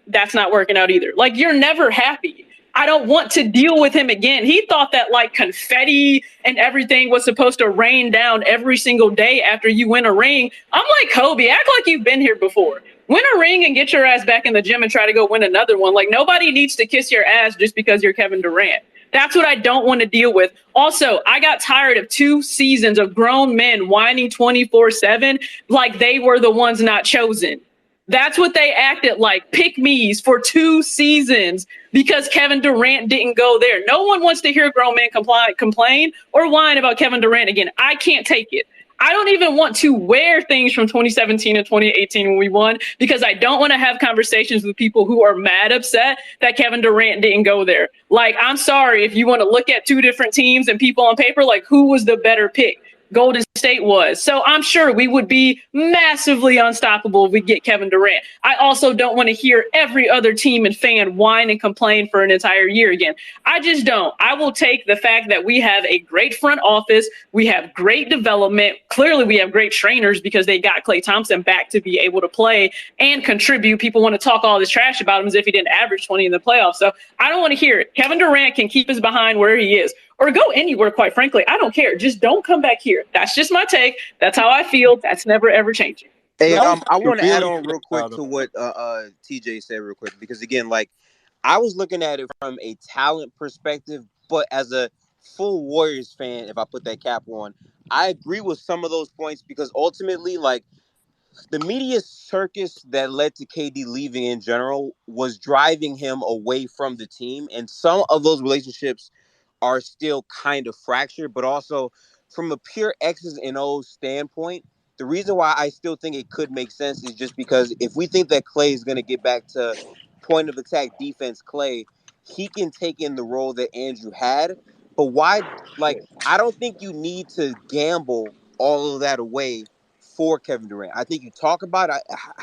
that's not working out either. Like, you're never happy. I don't want to deal with him again. He thought that like confetti and everything was supposed to rain down every single day after you win a ring. I'm like, Kobe, act like you've been here before. Win a ring and get your ass back in the gym and try to go win another one. Like, nobody needs to kiss your ass just because you're Kevin Durant. That's what I don't want to deal with. Also, I got tired of 2 seasons of grown men whining 24/7 like they were the ones not chosen. That's what they acted like, pick-me's for 2 seasons because Kevin Durant didn't go there. No one wants to hear a grown man complain or whine about Kevin Durant again. I can't take it. I don't even want to wear things from 2017 and 2018 when we won because I don't want to have conversations with people who are mad upset that Kevin Durant didn't go there. Like, I'm sorry, if you want to look at 2 different teams and people on paper, like, who was the better pick? Golden State was. So I'm sure we would be massively unstoppable if we get Kevin Durant. I also don't want to hear every other team and fan whine and complain for an entire year again. I just don't. I will take the fact that we have a great front office. We have great development. Clearly, we have great trainers because they got Klay Thompson back to be able to play and contribute. People want to talk all this trash about him as if he didn't average 20 in the playoffs. So I don't want to hear it. Kevin Durant can keep his behind where he is or go anywhere, quite frankly. I don't care. Just don't come back here. That's just my take. That's how I feel. That's never, ever changing. Hey, I want to add on real quick to what TJ said real quick, because again, like, I was looking at it from a talent perspective, but as a full Warriors fan, if I put that cap on, I agree with some of those points, because ultimately, like, the media circus that led to KD leaving in general was driving him away from the team. And some of those relationships are still kind of fractured, but also from a pure X's and O's standpoint, the reason why I still think it could make sense is just because if we think that Klay is going to get back to point of attack defense Klay, he can take in the role that Andrew had. But why, like, I don't think you need to gamble all of that away for Kevin Durant. I think you talk about it.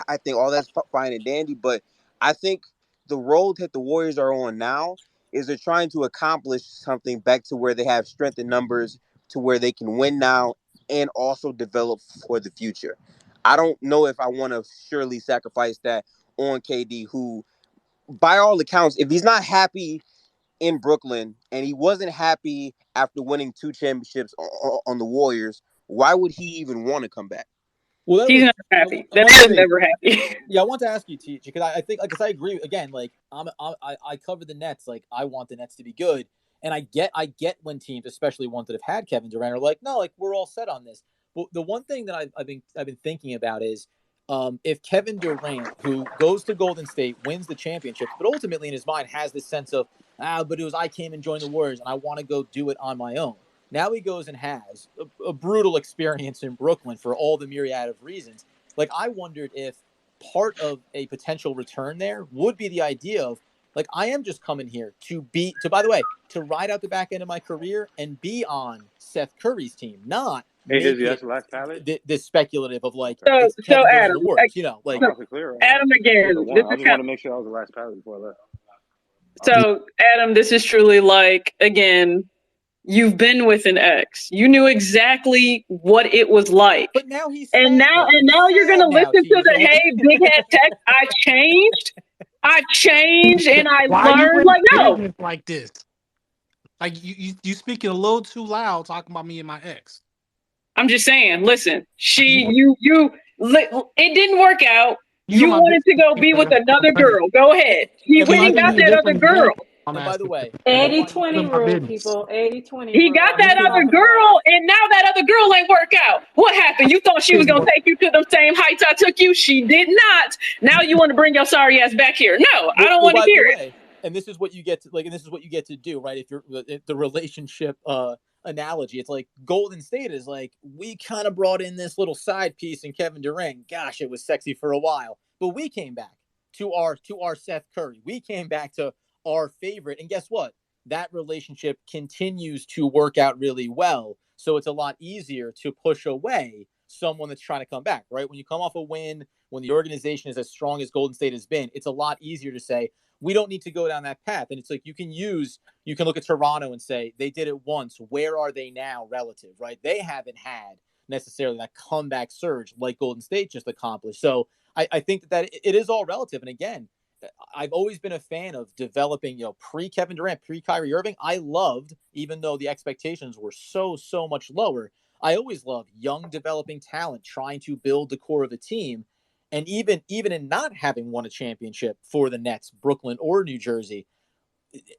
I think all that's fine and dandy, but I think the road that the Warriors are on now is they're trying to accomplish something back to where they have strength in numbers, to where they can win now and also develop for the future. I don't know if I want to surely sacrifice that on KD, who, by all accounts, if he's not happy in Brooklyn and he wasn't happy after winning 2 championships on the Warriors, why would he even want to come back? Well, he's never happy. That is never happy. Yeah, I want to ask you, Teach, because I think, like, I agree again. Like, I cover the Nets. Like, I want the Nets to be good, and I get when teams, especially ones that have had Kevin Durant, are like, no, like, we're all set on this. But the one thing that I've been thinking about is, if Kevin Durant, who goes to Golden State, wins the championships, but ultimately in his mind has this sense of, but it was I came and joined the Warriors, and I want to go do it on my own. Now he goes and has a brutal experience in Brooklyn for all the myriad of reasons. Like, I wondered if part of a potential return there would be the idea of, like, I am just coming here by the way, to ride out the back end of my career and be on Seth Curry's team, not this speculative of, like, it's Kevin Durant the Warriors, you know, like, Adam again. I just want to make sure I was the last pallet before I left. So, Adam, this is truly like, again, you've been with an ex. You knew exactly what it was like. But now he's and now you're gonna listen to the hey big head text. I changed, and I learned. Like, no, like this. Like, you speaking a little too loud, talking about me and my ex. I'm just saying. Listen, it didn't work out. You wanted to go be with another girl. Go ahead. He went and got that other girl. And by the way, 80-20 rule, people. 80-20 He got that other girl, and now that other girl ain't work out. What happened? You thought she was gonna take you to the same heights I took you? She did not. Now you want to bring your sorry ass back here? No, I don't want to hear it. And this is what you get to, like, and this is what you get to do, right? If you're the relationship analogy, it's like Golden State is like, we kind of brought in this little side piece in Kevin Durant. Gosh, it was sexy for a while, but we came back to our Seth Curry. We came back to our favorite, and guess what? That relationship continues to work out really well. So it's a lot easier to push away someone that's trying to come back, right? When you come off a win, when the organization is as strong as Golden State has been, it's a lot easier to say, we don't need to go down that path. And it's like, you can look at Toronto and say, they did it once. Where are they now relative, right? They haven't had necessarily that comeback surge like Golden State just accomplished. So I think that it is all relative. And again, I've always been a fan of developing, pre-Kevin Durant, pre-Kyrie Irving. I loved, even though the expectations were so much lower, I always loved young developing talent trying to build the core of a team. And even in not having won a championship for the Nets, Brooklyn, or New Jersey,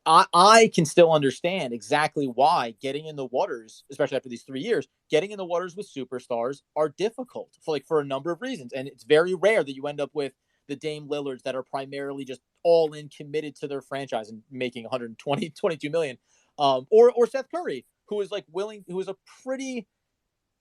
I can still understand exactly why getting in the waters, especially after these 3 years, getting in the waters with superstars are difficult for a number of reasons. And it's very rare that you end up with the Dame Lillards that are primarily just all in, committed to their franchise and making 22 million. Or Seth Curry, who is a pretty,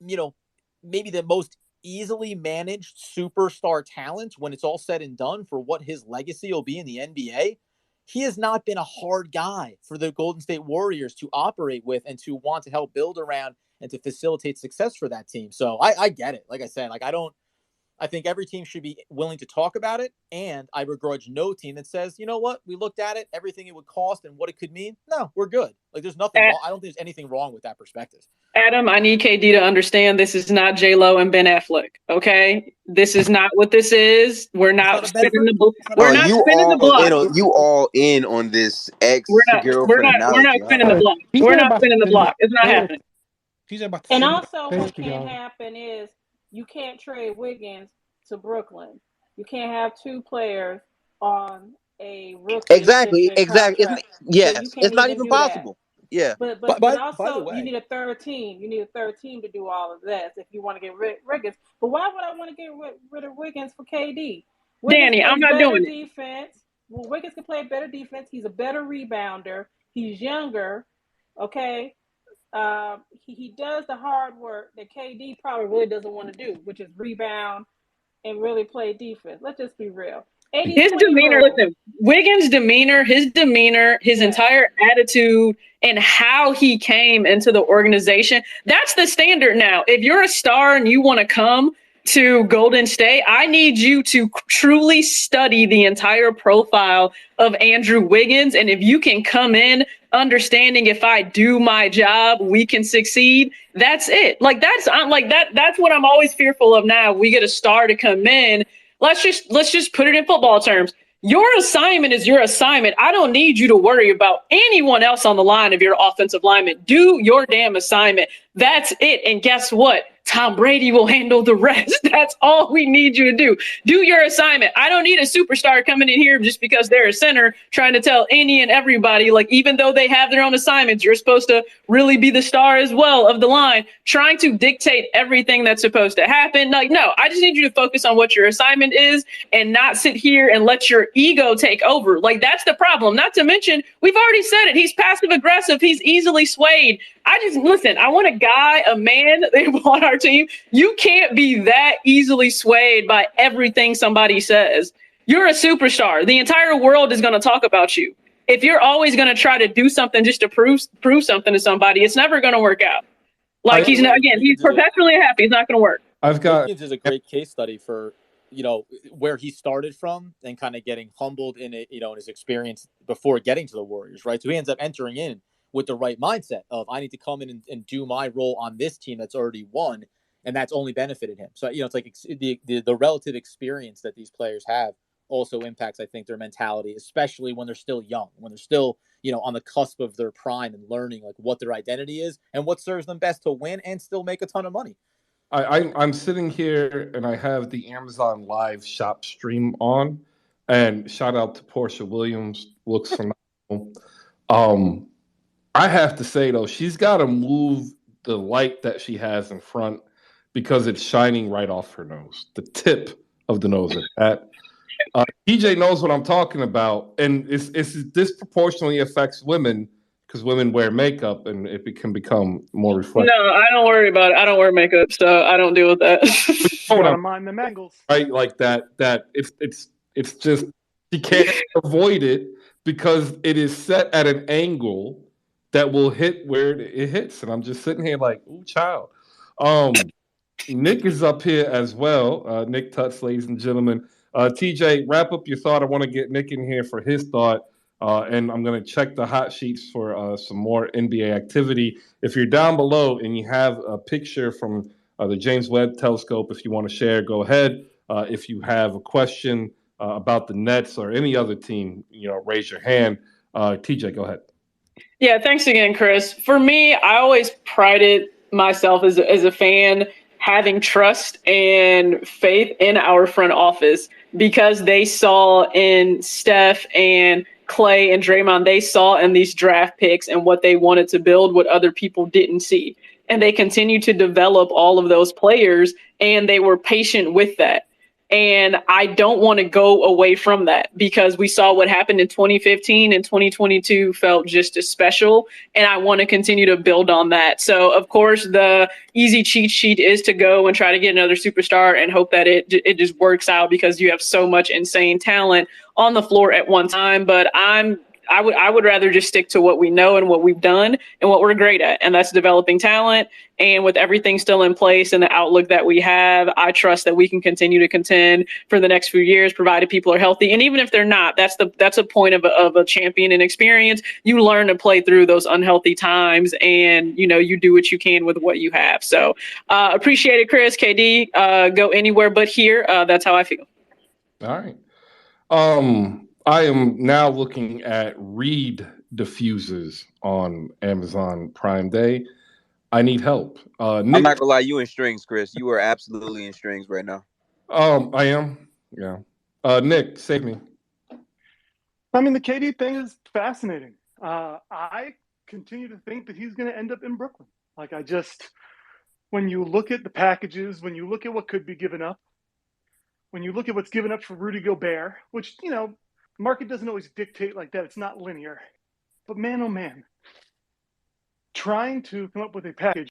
maybe the most easily managed superstar talent when it's all said and done for what his legacy will be in the NBA. He has not been a hard guy for the Golden State Warriors to operate with and to want to help build around and to facilitate success for that team. So I get it. Like I said, like I think every team should be willing to talk about it, and I begrudge no team that says, you know what, we looked at it, everything it would cost and what it could mean. No, we're good. Like there's nothing wrong. I don't think there's anything wrong with that perspective. Adam, I need KD to understand this is not J-Lo and Ben Affleck, okay? This is not what this is. We're not spinning the block. We're not spinning the block. You all in on this We're not analogy. spinning the block. We're not spinning the block. It's not happening. And also what can't happen is you can't trade Wiggins to Brooklyn. You can't have two players on a rookie. Exactly. Yes, so it's not even possible. Yeah. But also you need a third team. You need a third team to do all of this if you want to get rid of Wiggins. But why would I want to get rid of Wiggins for KD? Danny, I'm not doing defense. Well, Wiggins can play better defense. He's a better rebounder. He's younger. Okay. He does the hard work that KD probably really doesn't want to do, which is rebound and really play defense. Let's just be real. His demeanor, listen, Wiggins' demeanor, his entire attitude, and how he came into the organization, that's the standard now. If you're a star and you want to come to Golden State, I need you to truly study the entire profile of Andrew Wiggins. And if you can come in understanding if I do my job, we can succeed. That's it. That's what I'm always fearful of now. We get a star to come in. Let's just put it in football terms. Your assignment is your assignment. I don't need you to worry about anyone else on the line of your offensive lineman. Do your damn assignment. That's it. And guess what? Tom Brady will handle the rest. That's all we need you to do. Do your assignment. I don't need a superstar coming in here just because they're a center trying to tell any and everybody, like, even though they have their own assignments, you're supposed to really be the star as well of the line, trying to dictate everything that's supposed to happen. Like, no, I just need you to focus on what your assignment is and not sit here and let your ego take over. Like, that's the problem. Not to mention, we've already said it. He's passive aggressive. He's easily swayed. I want a man on our team. You can't be that easily swayed by everything somebody says. You're a superstar. The entire world is going to talk about you. If you're always going to try to do something just to prove something to somebody, it's never going to work out. Like, he's perpetually happy. It's not going to work. Wiggins is a great case study for, where he started from and kind of getting humbled in it, in his experience before getting to the Warriors, right? So he ends up entering in with the right mindset of, I need to come in and do my role on this team that's already won, and that's only benefited him. So, it's like the relative experience that these players have also impacts, I think, their mentality, especially when they're still young, when they're still, on the cusp of their prime and learning like what their identity is and what serves them best to win and still make a ton of money. I'm sitting here and I have the Amazon Live shop stream on, and shout out to Portia Williams, looks phenomenal. I have to say though, she's got to move the light that she has in front because it's shining right off her nose, the tip of the nose at that. TJ knows what I'm talking about, and it's disproportionately affects women because women wear makeup and it can become more reflective. No, I don't worry about it. I don't wear makeup, so I don't deal with that. Gotta mind the mangles. Right, like that it's just you can't avoid it because it is set at an angle that will hit where it hits. And I'm just sitting here like, ooh, child. Nick is up here as well. Nick Tuths, ladies and gentlemen. TJ, wrap up your thought. I want to get Nick in here for his thought. And I'm going to check the hot sheets for some more NBA activity. If you're down below and you have a picture from the James Webb Telescope, if you want to share, go ahead. If you have a question about the Nets or any other team, raise your hand. TJ, go ahead. Yeah, thanks again, Chris. For me, I always prided myself as a fan having trust and faith in our front office because they saw in Steph and Clay and Draymond, they saw in these draft picks and what they wanted to build what other people didn't see. And they continued to develop all of those players, and they were patient with that. And I don't want to go away from that because we saw what happened in 2015 and 2022 felt just as special. And I want to continue to build on that. So, of course, the easy cheat sheet is to go and try to get another superstar and hope that it just works out because you have so much insane talent on the floor at one time. But I'm I would rather just stick to what we know and what we've done and what we're great at, and that's developing talent. And with everything still in place and the outlook that we have, I trust that we can continue to contend for the next few years, provided people are healthy. And even if they're not, that's a point of a champion and experience. You learn to play through those unhealthy times, and you do what you can with what you have. So appreciate it, Chris. KD, go anywhere but here. That's how I feel. All right. I am now looking at Reed diffusers on Amazon Prime Day. I need help. Nick, I'm not gonna lie, you in strings, Chris. You are absolutely in strings right now. I am. Yeah. Nick, save me. I mean, the KD thing is fascinating. I continue to think that he's going to end up in Brooklyn. Like, when you look at the packages, when you look at what could be given up, when you look at what's given up for Rudy Gobert, which, market doesn't always dictate like that. It's not linear. But man, oh man, trying to come up with a package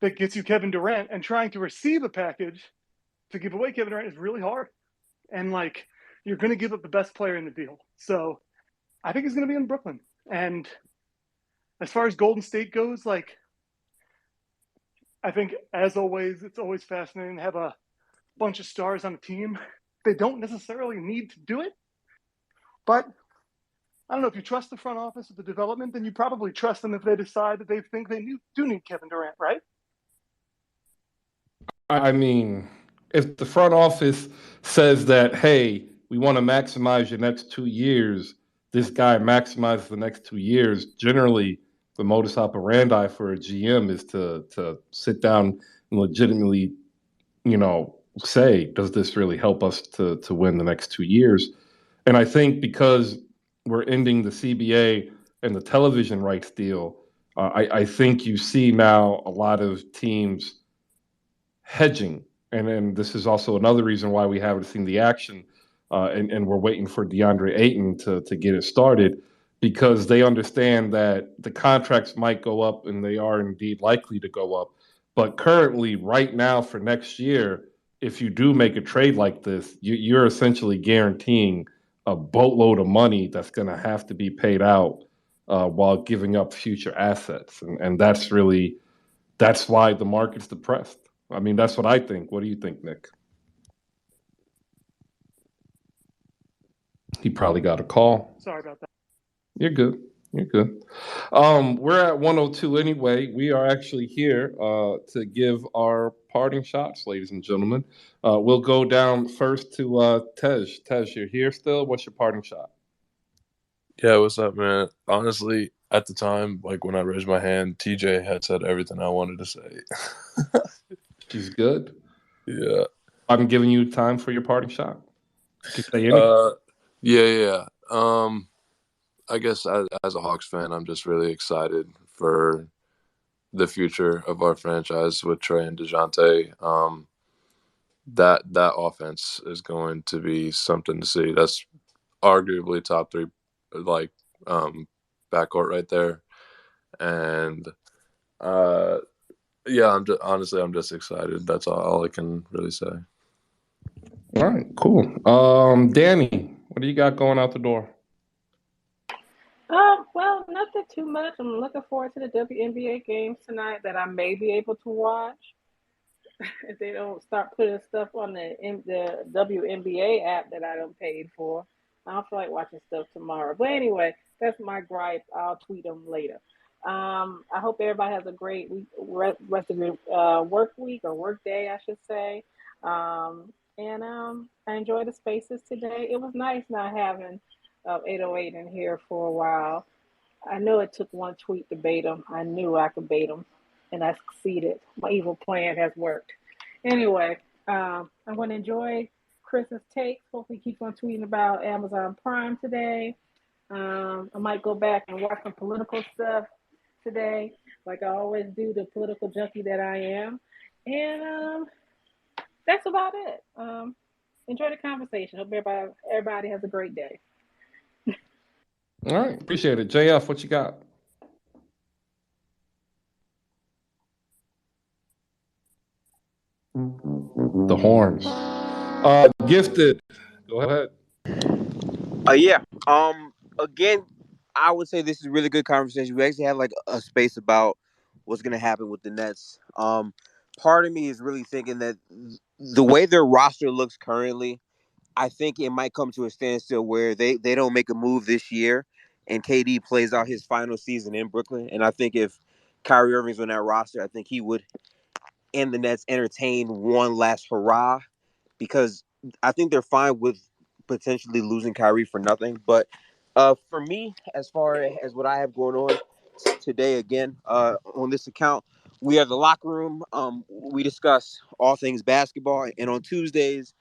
that gets you Kevin Durant and trying to receive a package to give away Kevin Durant is really hard. And, you're going to give up the best player in the deal. So I think he's going to be in Brooklyn. And as far as Golden State goes, I think, as always, it's always fascinating to have a bunch of stars on a team. They don't necessarily need to do it. But I don't know, if you trust the front office with the development, then you probably trust them if they decide that they think they do need Kevin Durant, right? I mean, if the front office says that, hey, we want to maximize your next 2 years, this guy maximizes the next 2 years, generally the modus operandi for a GM is to sit down and legitimately, say, does this really help us to win the next 2 years? And I think because we're ending the CBA and the television rights deal, I think you see now a lot of teams hedging. And then this is also another reason why we haven't seen the action, and we're waiting for DeAndre Ayton to get it started, because they understand that the contracts might go up, and they are indeed likely to go up. But currently, right now for next year, if you do make a trade like this, you're essentially guaranteeing a boatload of money that's going to have to be paid out while giving up future assets. And that's why the market's depressed. I mean, that's what I think. What do you think, Nick? He probably got a call. Sorry about that. You're good. We're at 102 anyway. We are actually here to give our parting shots, ladies and gentlemen. We'll go down first to Tejsh. Tejsh, you're here still? What's your parting shot? Yeah, what's up, man? Honestly, at the time, when I raised my hand, TJ had said everything I wanted to say. She's good. Yeah. I'm giving you time for your parting shot. You can say anything. Yeah. I guess as a Hawks fan, I'm just really excited for the future of our franchise with Trey and DeJounte. That offense is going to be something to see. That's arguably top 3, backcourt right there. And yeah, I'm just excited. That's all I can really say. All right, cool. Dany, what do you got going out the door? Well, nothing too much. I'm looking forward to the WNBA games tonight that I may be able to watch. If they don't start putting stuff on the WNBA app that I don't paid for, I don't feel like watching stuff tomorrow. But anyway, that's my gripe. I'll tweet them later. I hope everybody has a great week, rest of your work week or work day, I should say. And I enjoyed the spaces today. It was nice not having 808 in here for a while. I know it took one tweet to bait him. I knew I could bait him, and I succeeded. My evil plan has worked. Anyway, I'm going to enjoy Chris's takes. Hopefully he keeps on tweeting about Amazon Prime today. I might go back and watch some political stuff today, like I always do, the political junkie that I am. And that's about it. Enjoy the conversation. Hope everybody has a great day. All right, appreciate it. JF, what you got? The horns. Gifted. Go ahead. Yeah. Again, I would say this is a really good conversation. We actually had like a space about what's going to happen with the Nets. Part of me is really thinking that the way their roster looks currently, I think it might come to a standstill where they don't make a move this year and KD plays out his final season in Brooklyn. And I think if Kyrie Irving's on that roster, I think he would and the Nets entertain one last hurrah, because I think they're fine with potentially losing Kyrie for nothing. But for me, as far as what I have going on today, again, on this account, we are the locker room. We discuss all things basketball, and on Tuesdays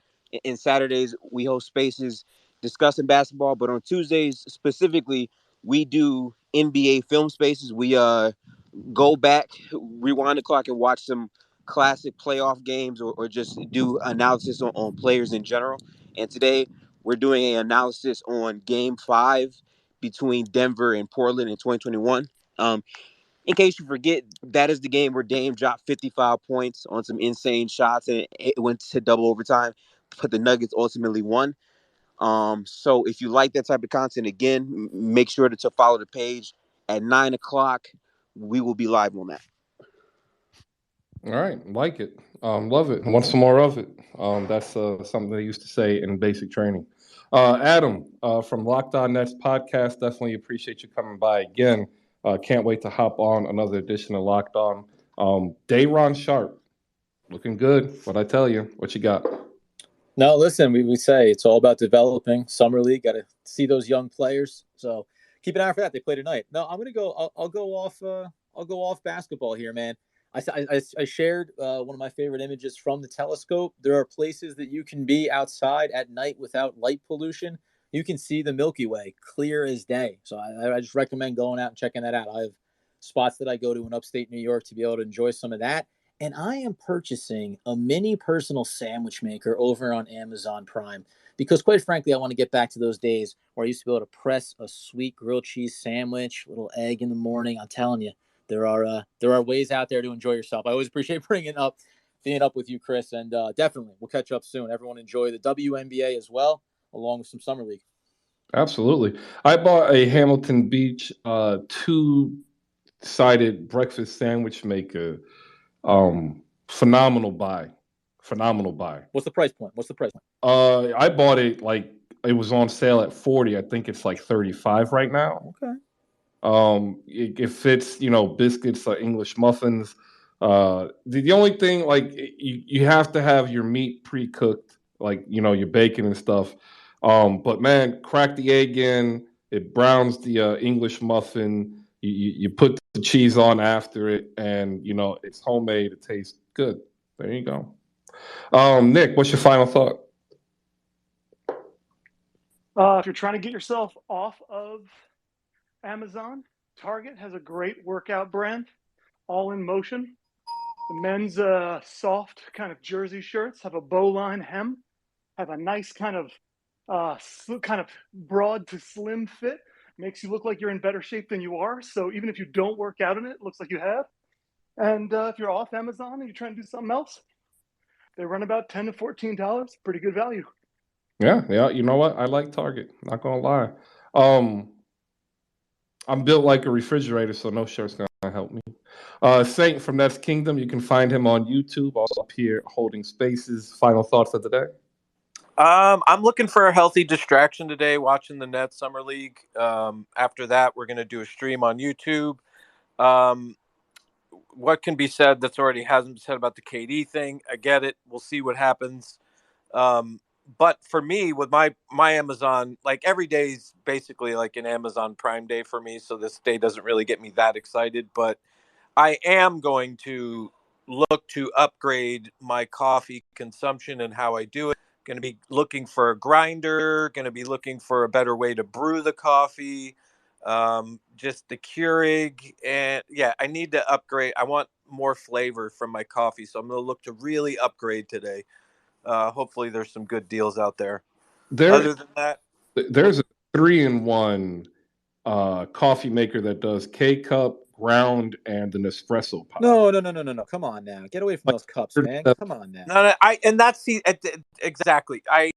and Saturdays we host spaces discussing basketball. But on Tuesdays specifically, we do NBA film spaces. We go back, rewind the clock, and watch some classic playoff games, or just do analysis on players in general. And today we're doing an analysis on Game 5 between Denver and Portland in 2021. In case you forget, that is the game where Dame dropped 55 points on some insane shots, and it went to double overtime, but the Nuggets ultimately won. So if you like that type of content, again, make sure to follow the page at 9 o'clock. We will be live on that. All right, like it, love it, want some more of it. That's something they used to say in basic training. Adam from Locked On Nets podcast, definitely appreciate you coming by again. Can't wait to hop on another edition of Locked On. Day'Ron Sharpe, looking good. What I tell you, what you got? No, listen, we say it's all about developing. Summer League, got to see those young players. So keep an eye for that. They play tonight. No, I'm gonna go. I'll go off. I'll go off basketball here, man. I shared one of my favorite images from the telescope. There are places that you can be outside at night without light pollution. You can see the Milky Way clear as day. So I just recommend going out and checking that out. I have spots that I go to in upstate New York to be able to enjoy some of that. And I am purchasing a mini personal sandwich maker over on Amazon Prime because, quite frankly, I want to get back to those days where I used to be able to press a sweet grilled cheese sandwich, little egg in the morning. I'm telling you, there are ways out there to enjoy yourself. I always appreciate being up with you, Chris, and definitely we'll catch up soon. Everyone enjoy the WNBA as well, along with some summer league. Absolutely. I bought a Hamilton Beach two-sided breakfast sandwich maker. Phenomenal buy. What's the price point? I bought it like it was on sale at 40. I think it's like 35 right now. Okay. It fits, biscuits, English muffins. The only thing, like, you have to have your meat pre-cooked, like, your bacon and stuff. But man, crack the egg in, it browns the English muffin. You put the cheese on after it, and it's homemade. It tastes good. There you go. Nick, what's your final thought? If you're trying to get yourself off of Amazon, Target has a great workout brand, All in Motion. The men's soft kind of jersey shirts have a bowline hem, have a nice kind of broad to slim fit. Makes you look like you're in better shape than you are. So even if you don't work out in it, it looks like you have. And if you're off Amazon and you're trying to do something else, they run about $10 to $14. Pretty good value. Yeah. You know what? I like Target. Not gonna lie. I'm built like a refrigerator, so no shirt's gonna help me. Saint from Nets Kingdom, you can find him on YouTube, also up here holding spaces. Final thoughts of the day? I'm looking for a healthy distraction today, watching the Nets Summer League. After that, we're going to do a stream on YouTube. What can be said that's already hasn't been said about the KD thing? I get it. We'll see what happens. But for me, with my Amazon, like every day is basically like an Amazon Prime day for me. So this day doesn't really get me that excited. But I am going to look to upgrade my coffee consumption and how I do it. Going to be looking for a grinder, going to be looking for a better way to brew the coffee, just the Keurig. And yeah, I need to upgrade. I want more flavor from my coffee. So I'm going to look to really upgrade today. Hopefully there's some good deals out there. Other than that, there's a 3-in-1 coffee maker that does K-cup, ground and an espresso pod. No. Come on now. Get away from those cups, man. Come on now. No, and that's exactly. I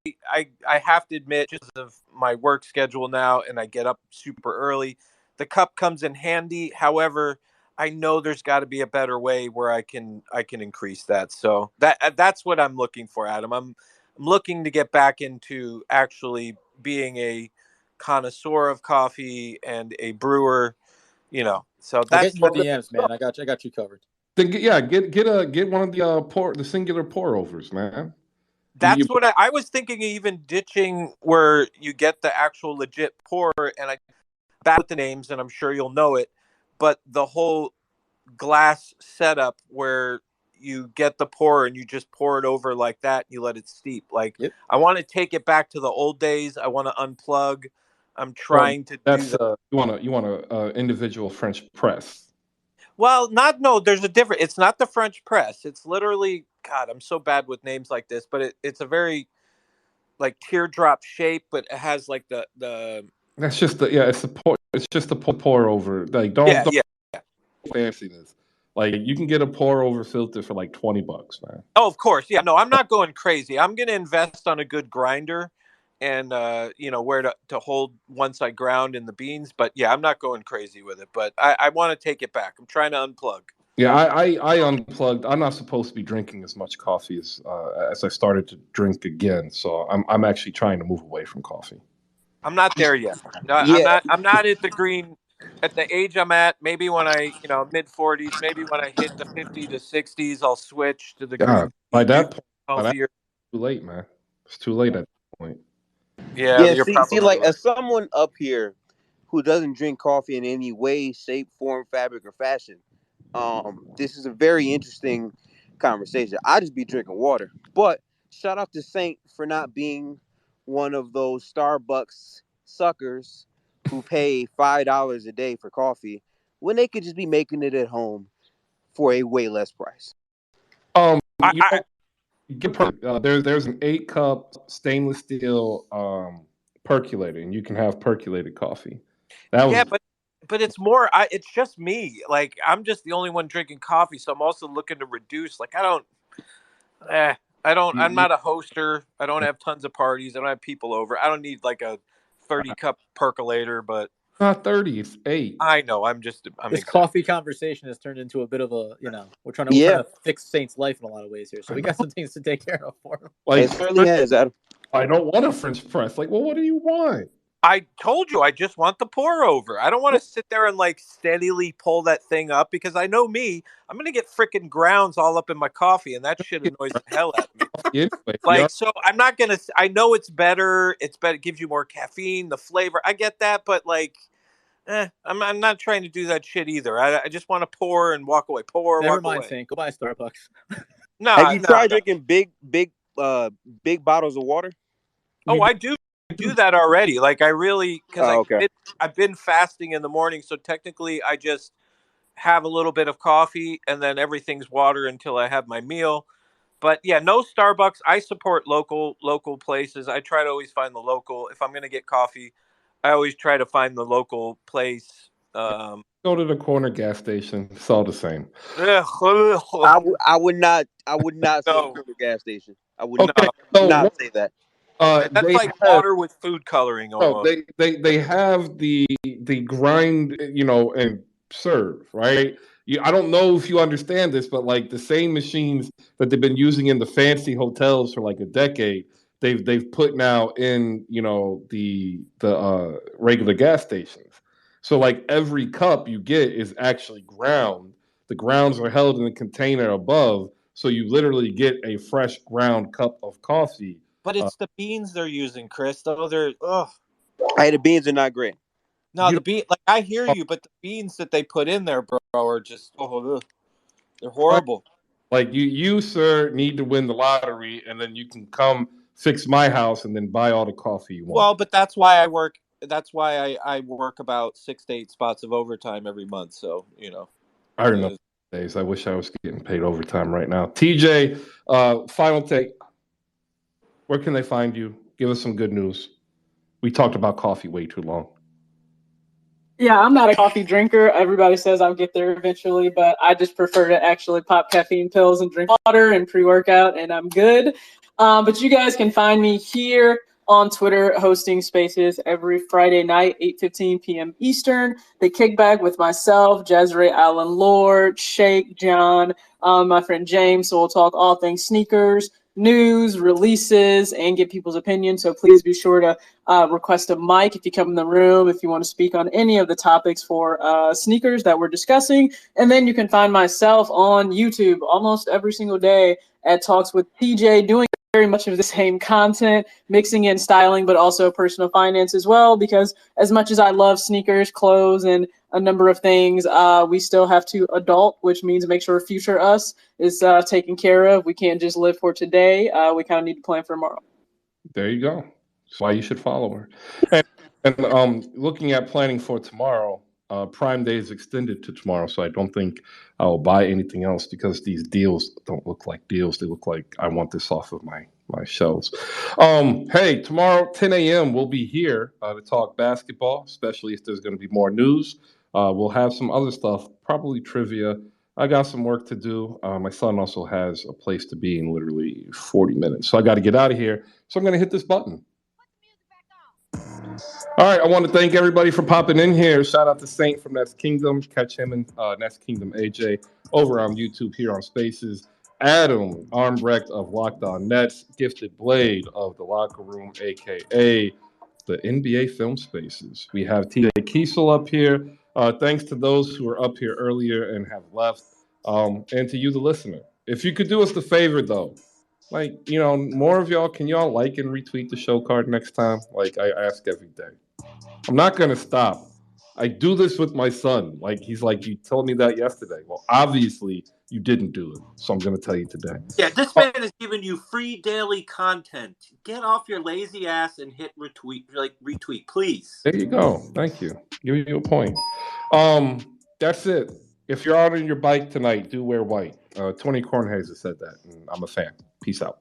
have to admit, just of my work schedule now, and I get up super early. The cup comes in handy. However, I know there's got to be a better way where I can increase that. So that's what I'm looking for, Adam. I'm looking to get back into actually being a connoisseur of coffee and a brewer. So that's I'll get in your DMs, man. I got you covered. Then get one of the singular pour overs, man. That's what I was thinking of, even ditching where you get the actual legit pour, and I bad with the names, and I'm sure you'll know it, but the whole glass setup where you get the pour and you just pour it over like that, and you let it steep. Like, yep. I want to take it back to the old days. I want to unplug. I'm trying to do that. You want a individual French press. Well, there's a difference. It's not the French press. It's literally, God, I'm so bad with names like this, but it's a very like teardrop shape, but it has like the. That's just it's just a pour over. Like don't fancy this. Like you can get a pour over filter for like $20, man. Oh, of course, yeah. No, I'm not going crazy. I'm going to invest on a good grinder, and where to hold once I ground in the beans. But yeah, I'm not going crazy with it. But I want to take it back. I'm trying to unplug. Yeah, I unplugged. I'm not supposed to be drinking as much coffee as I started to drink again. So I'm actually trying to move away from coffee. I'm not there yet. No, Yeah. I'm not at the green. At the age I'm at, maybe when I mid 40s, maybe when I hit the 50 to 60s, I'll switch to the green. By that point, too late, man. It's too late at that point. Yeah. See, like as someone up here who doesn't drink coffee in any way, shape, form, fabric, or fashion, this is a very interesting conversation. I just be drinking water. But shout out to Saint for not being one of those Starbucks suckers who pay $5 a day for coffee when they could just be making it at home for a way less price. There's an 8-cup stainless steel percolator, and you can have percolated coffee. But it's more. It's just me. Like I'm just the only one drinking coffee, so I'm also looking to reduce. Like I'm not a hoster. I don't have tons of parties. I don't have people over. I don't need like a 30-cup percolator, but not 30. It's 8. I know. This coffee conversation has turned into a bit of a, we're trying to fix Saint's life in a lot of ways here. So we got some things to take care of for him. Like, it certainly has, Adam. I don't want a French press. Like, well, what do you want? I told you I just want the pour over. I don't want to sit there and like steadily pull that thing up because I know me. I'm gonna get freaking grounds all up in my coffee, and that shit annoys the hell out of me. So I'm not gonna. I know it's better. It's better. It gives you more caffeine, the flavor. I get that, but like, I'm not trying to do that shit either. I just want to pour and walk away. Never mind, Saint. Go buy Starbucks. No. Have you tried drinking big bottles of water? Oh, I do that already. Like I really, because I've been fasting in the morning, so technically I just have a little bit of coffee and then everything's water until I have my meal. But yeah, no Starbucks. I support local places. I try to always find the local. If I'm going to get coffee, I always try to find the local place. Go to the corner gas station. It's all the same. I would not say corner gas station. I would not say that. That's like water with food coloring almost. No, they have the grind, and serve, right? I don't know if you understand this, but like the same machines that they've been using in the fancy hotels for like a decade, they've put now in the regular gas stations. So like every cup you get is actually ground. The grounds are held in a container above, so you literally get a fresh ground cup of coffee. But it's the beans they're using, Chris. Though they're the beans are not great. No, the bean. Like I hear you, but the beans that they put in there, bro, are just they're horrible. Like you, sir, need to win the lottery, and then you can come fix my house and then buy all the coffee you want. Well, but that's why I work. That's why I work about 6 to 8 spots of overtime every month. So I remember days. I wish I was getting paid overtime right now. TJ, final take. Where can they find you? Give us some good news. We talked about coffee way too long. Yeah, I'm not a coffee drinker. Everybody says I'll get there eventually, but I just prefer to actually pop caffeine pills and drink water and pre-workout, and I'm good. But you guys can find me here on Twitter hosting spaces every Friday night, 8:15 p.m. Eastern. The Kickback with myself, Jezreel Allen Lord, Shake, John, my friend James. So we'll talk all things sneakers, news, releases, and get people's opinions. So please be sure to request a mic if you come in the room, if you want to speak on any of the topics for sneakers that we're discussing. And then you can find myself on YouTube almost every single day at Talks with TJ, doing very much of the same content, mixing in styling, but also personal finance as well, because as much as I love sneakers, clothes, and a number of things, we still have to adult, which means make sure future us is taken care of. We can't just live for today. We kind of need to plan for tomorrow. There you go. That's why you should follow her. And looking at planning for tomorrow, Prime Day is extended to tomorrow, so I don't think I'll buy anything else because these deals don't look like deals. They look like I want this off of my shelves. Hey, tomorrow, 10 a.m., we'll be here to talk basketball, especially if there's going to be more news. We'll have some other stuff, probably trivia. I got some work to do. My son also has a place to be in literally 40 minutes, so I got to get out of here. So I'm going to hit this button. All right, I want to thank everybody for popping in here. Shout out to Saint from Nest Kingdom. Catch him and Nest Kingdom AJ over on YouTube here on Spaces. Adam Armbrecht of Locked On Nets. Gifted Blade of The Locker Room, a.k.a. the NBA Film Spaces. We have TJ Keasal up here. Thanks to those who were up here earlier and have left. And to you, the listener. If you could do us the favor, though, more of y'all, can y'all like and retweet the show card next time? Like I ask every day. I'm not going to stop. I do this with my son. He's like, you told me that yesterday. Well, obviously you didn't do it. So I'm going to tell you today. Yeah, this man is giving you free daily content. Get off your lazy ass and hit retweet, please. There you go. Thank you. Give you a point. That's it. If you're out on your bike tonight, do wear white. 20 Cornhazer said that, and I'm a fan. Peace out.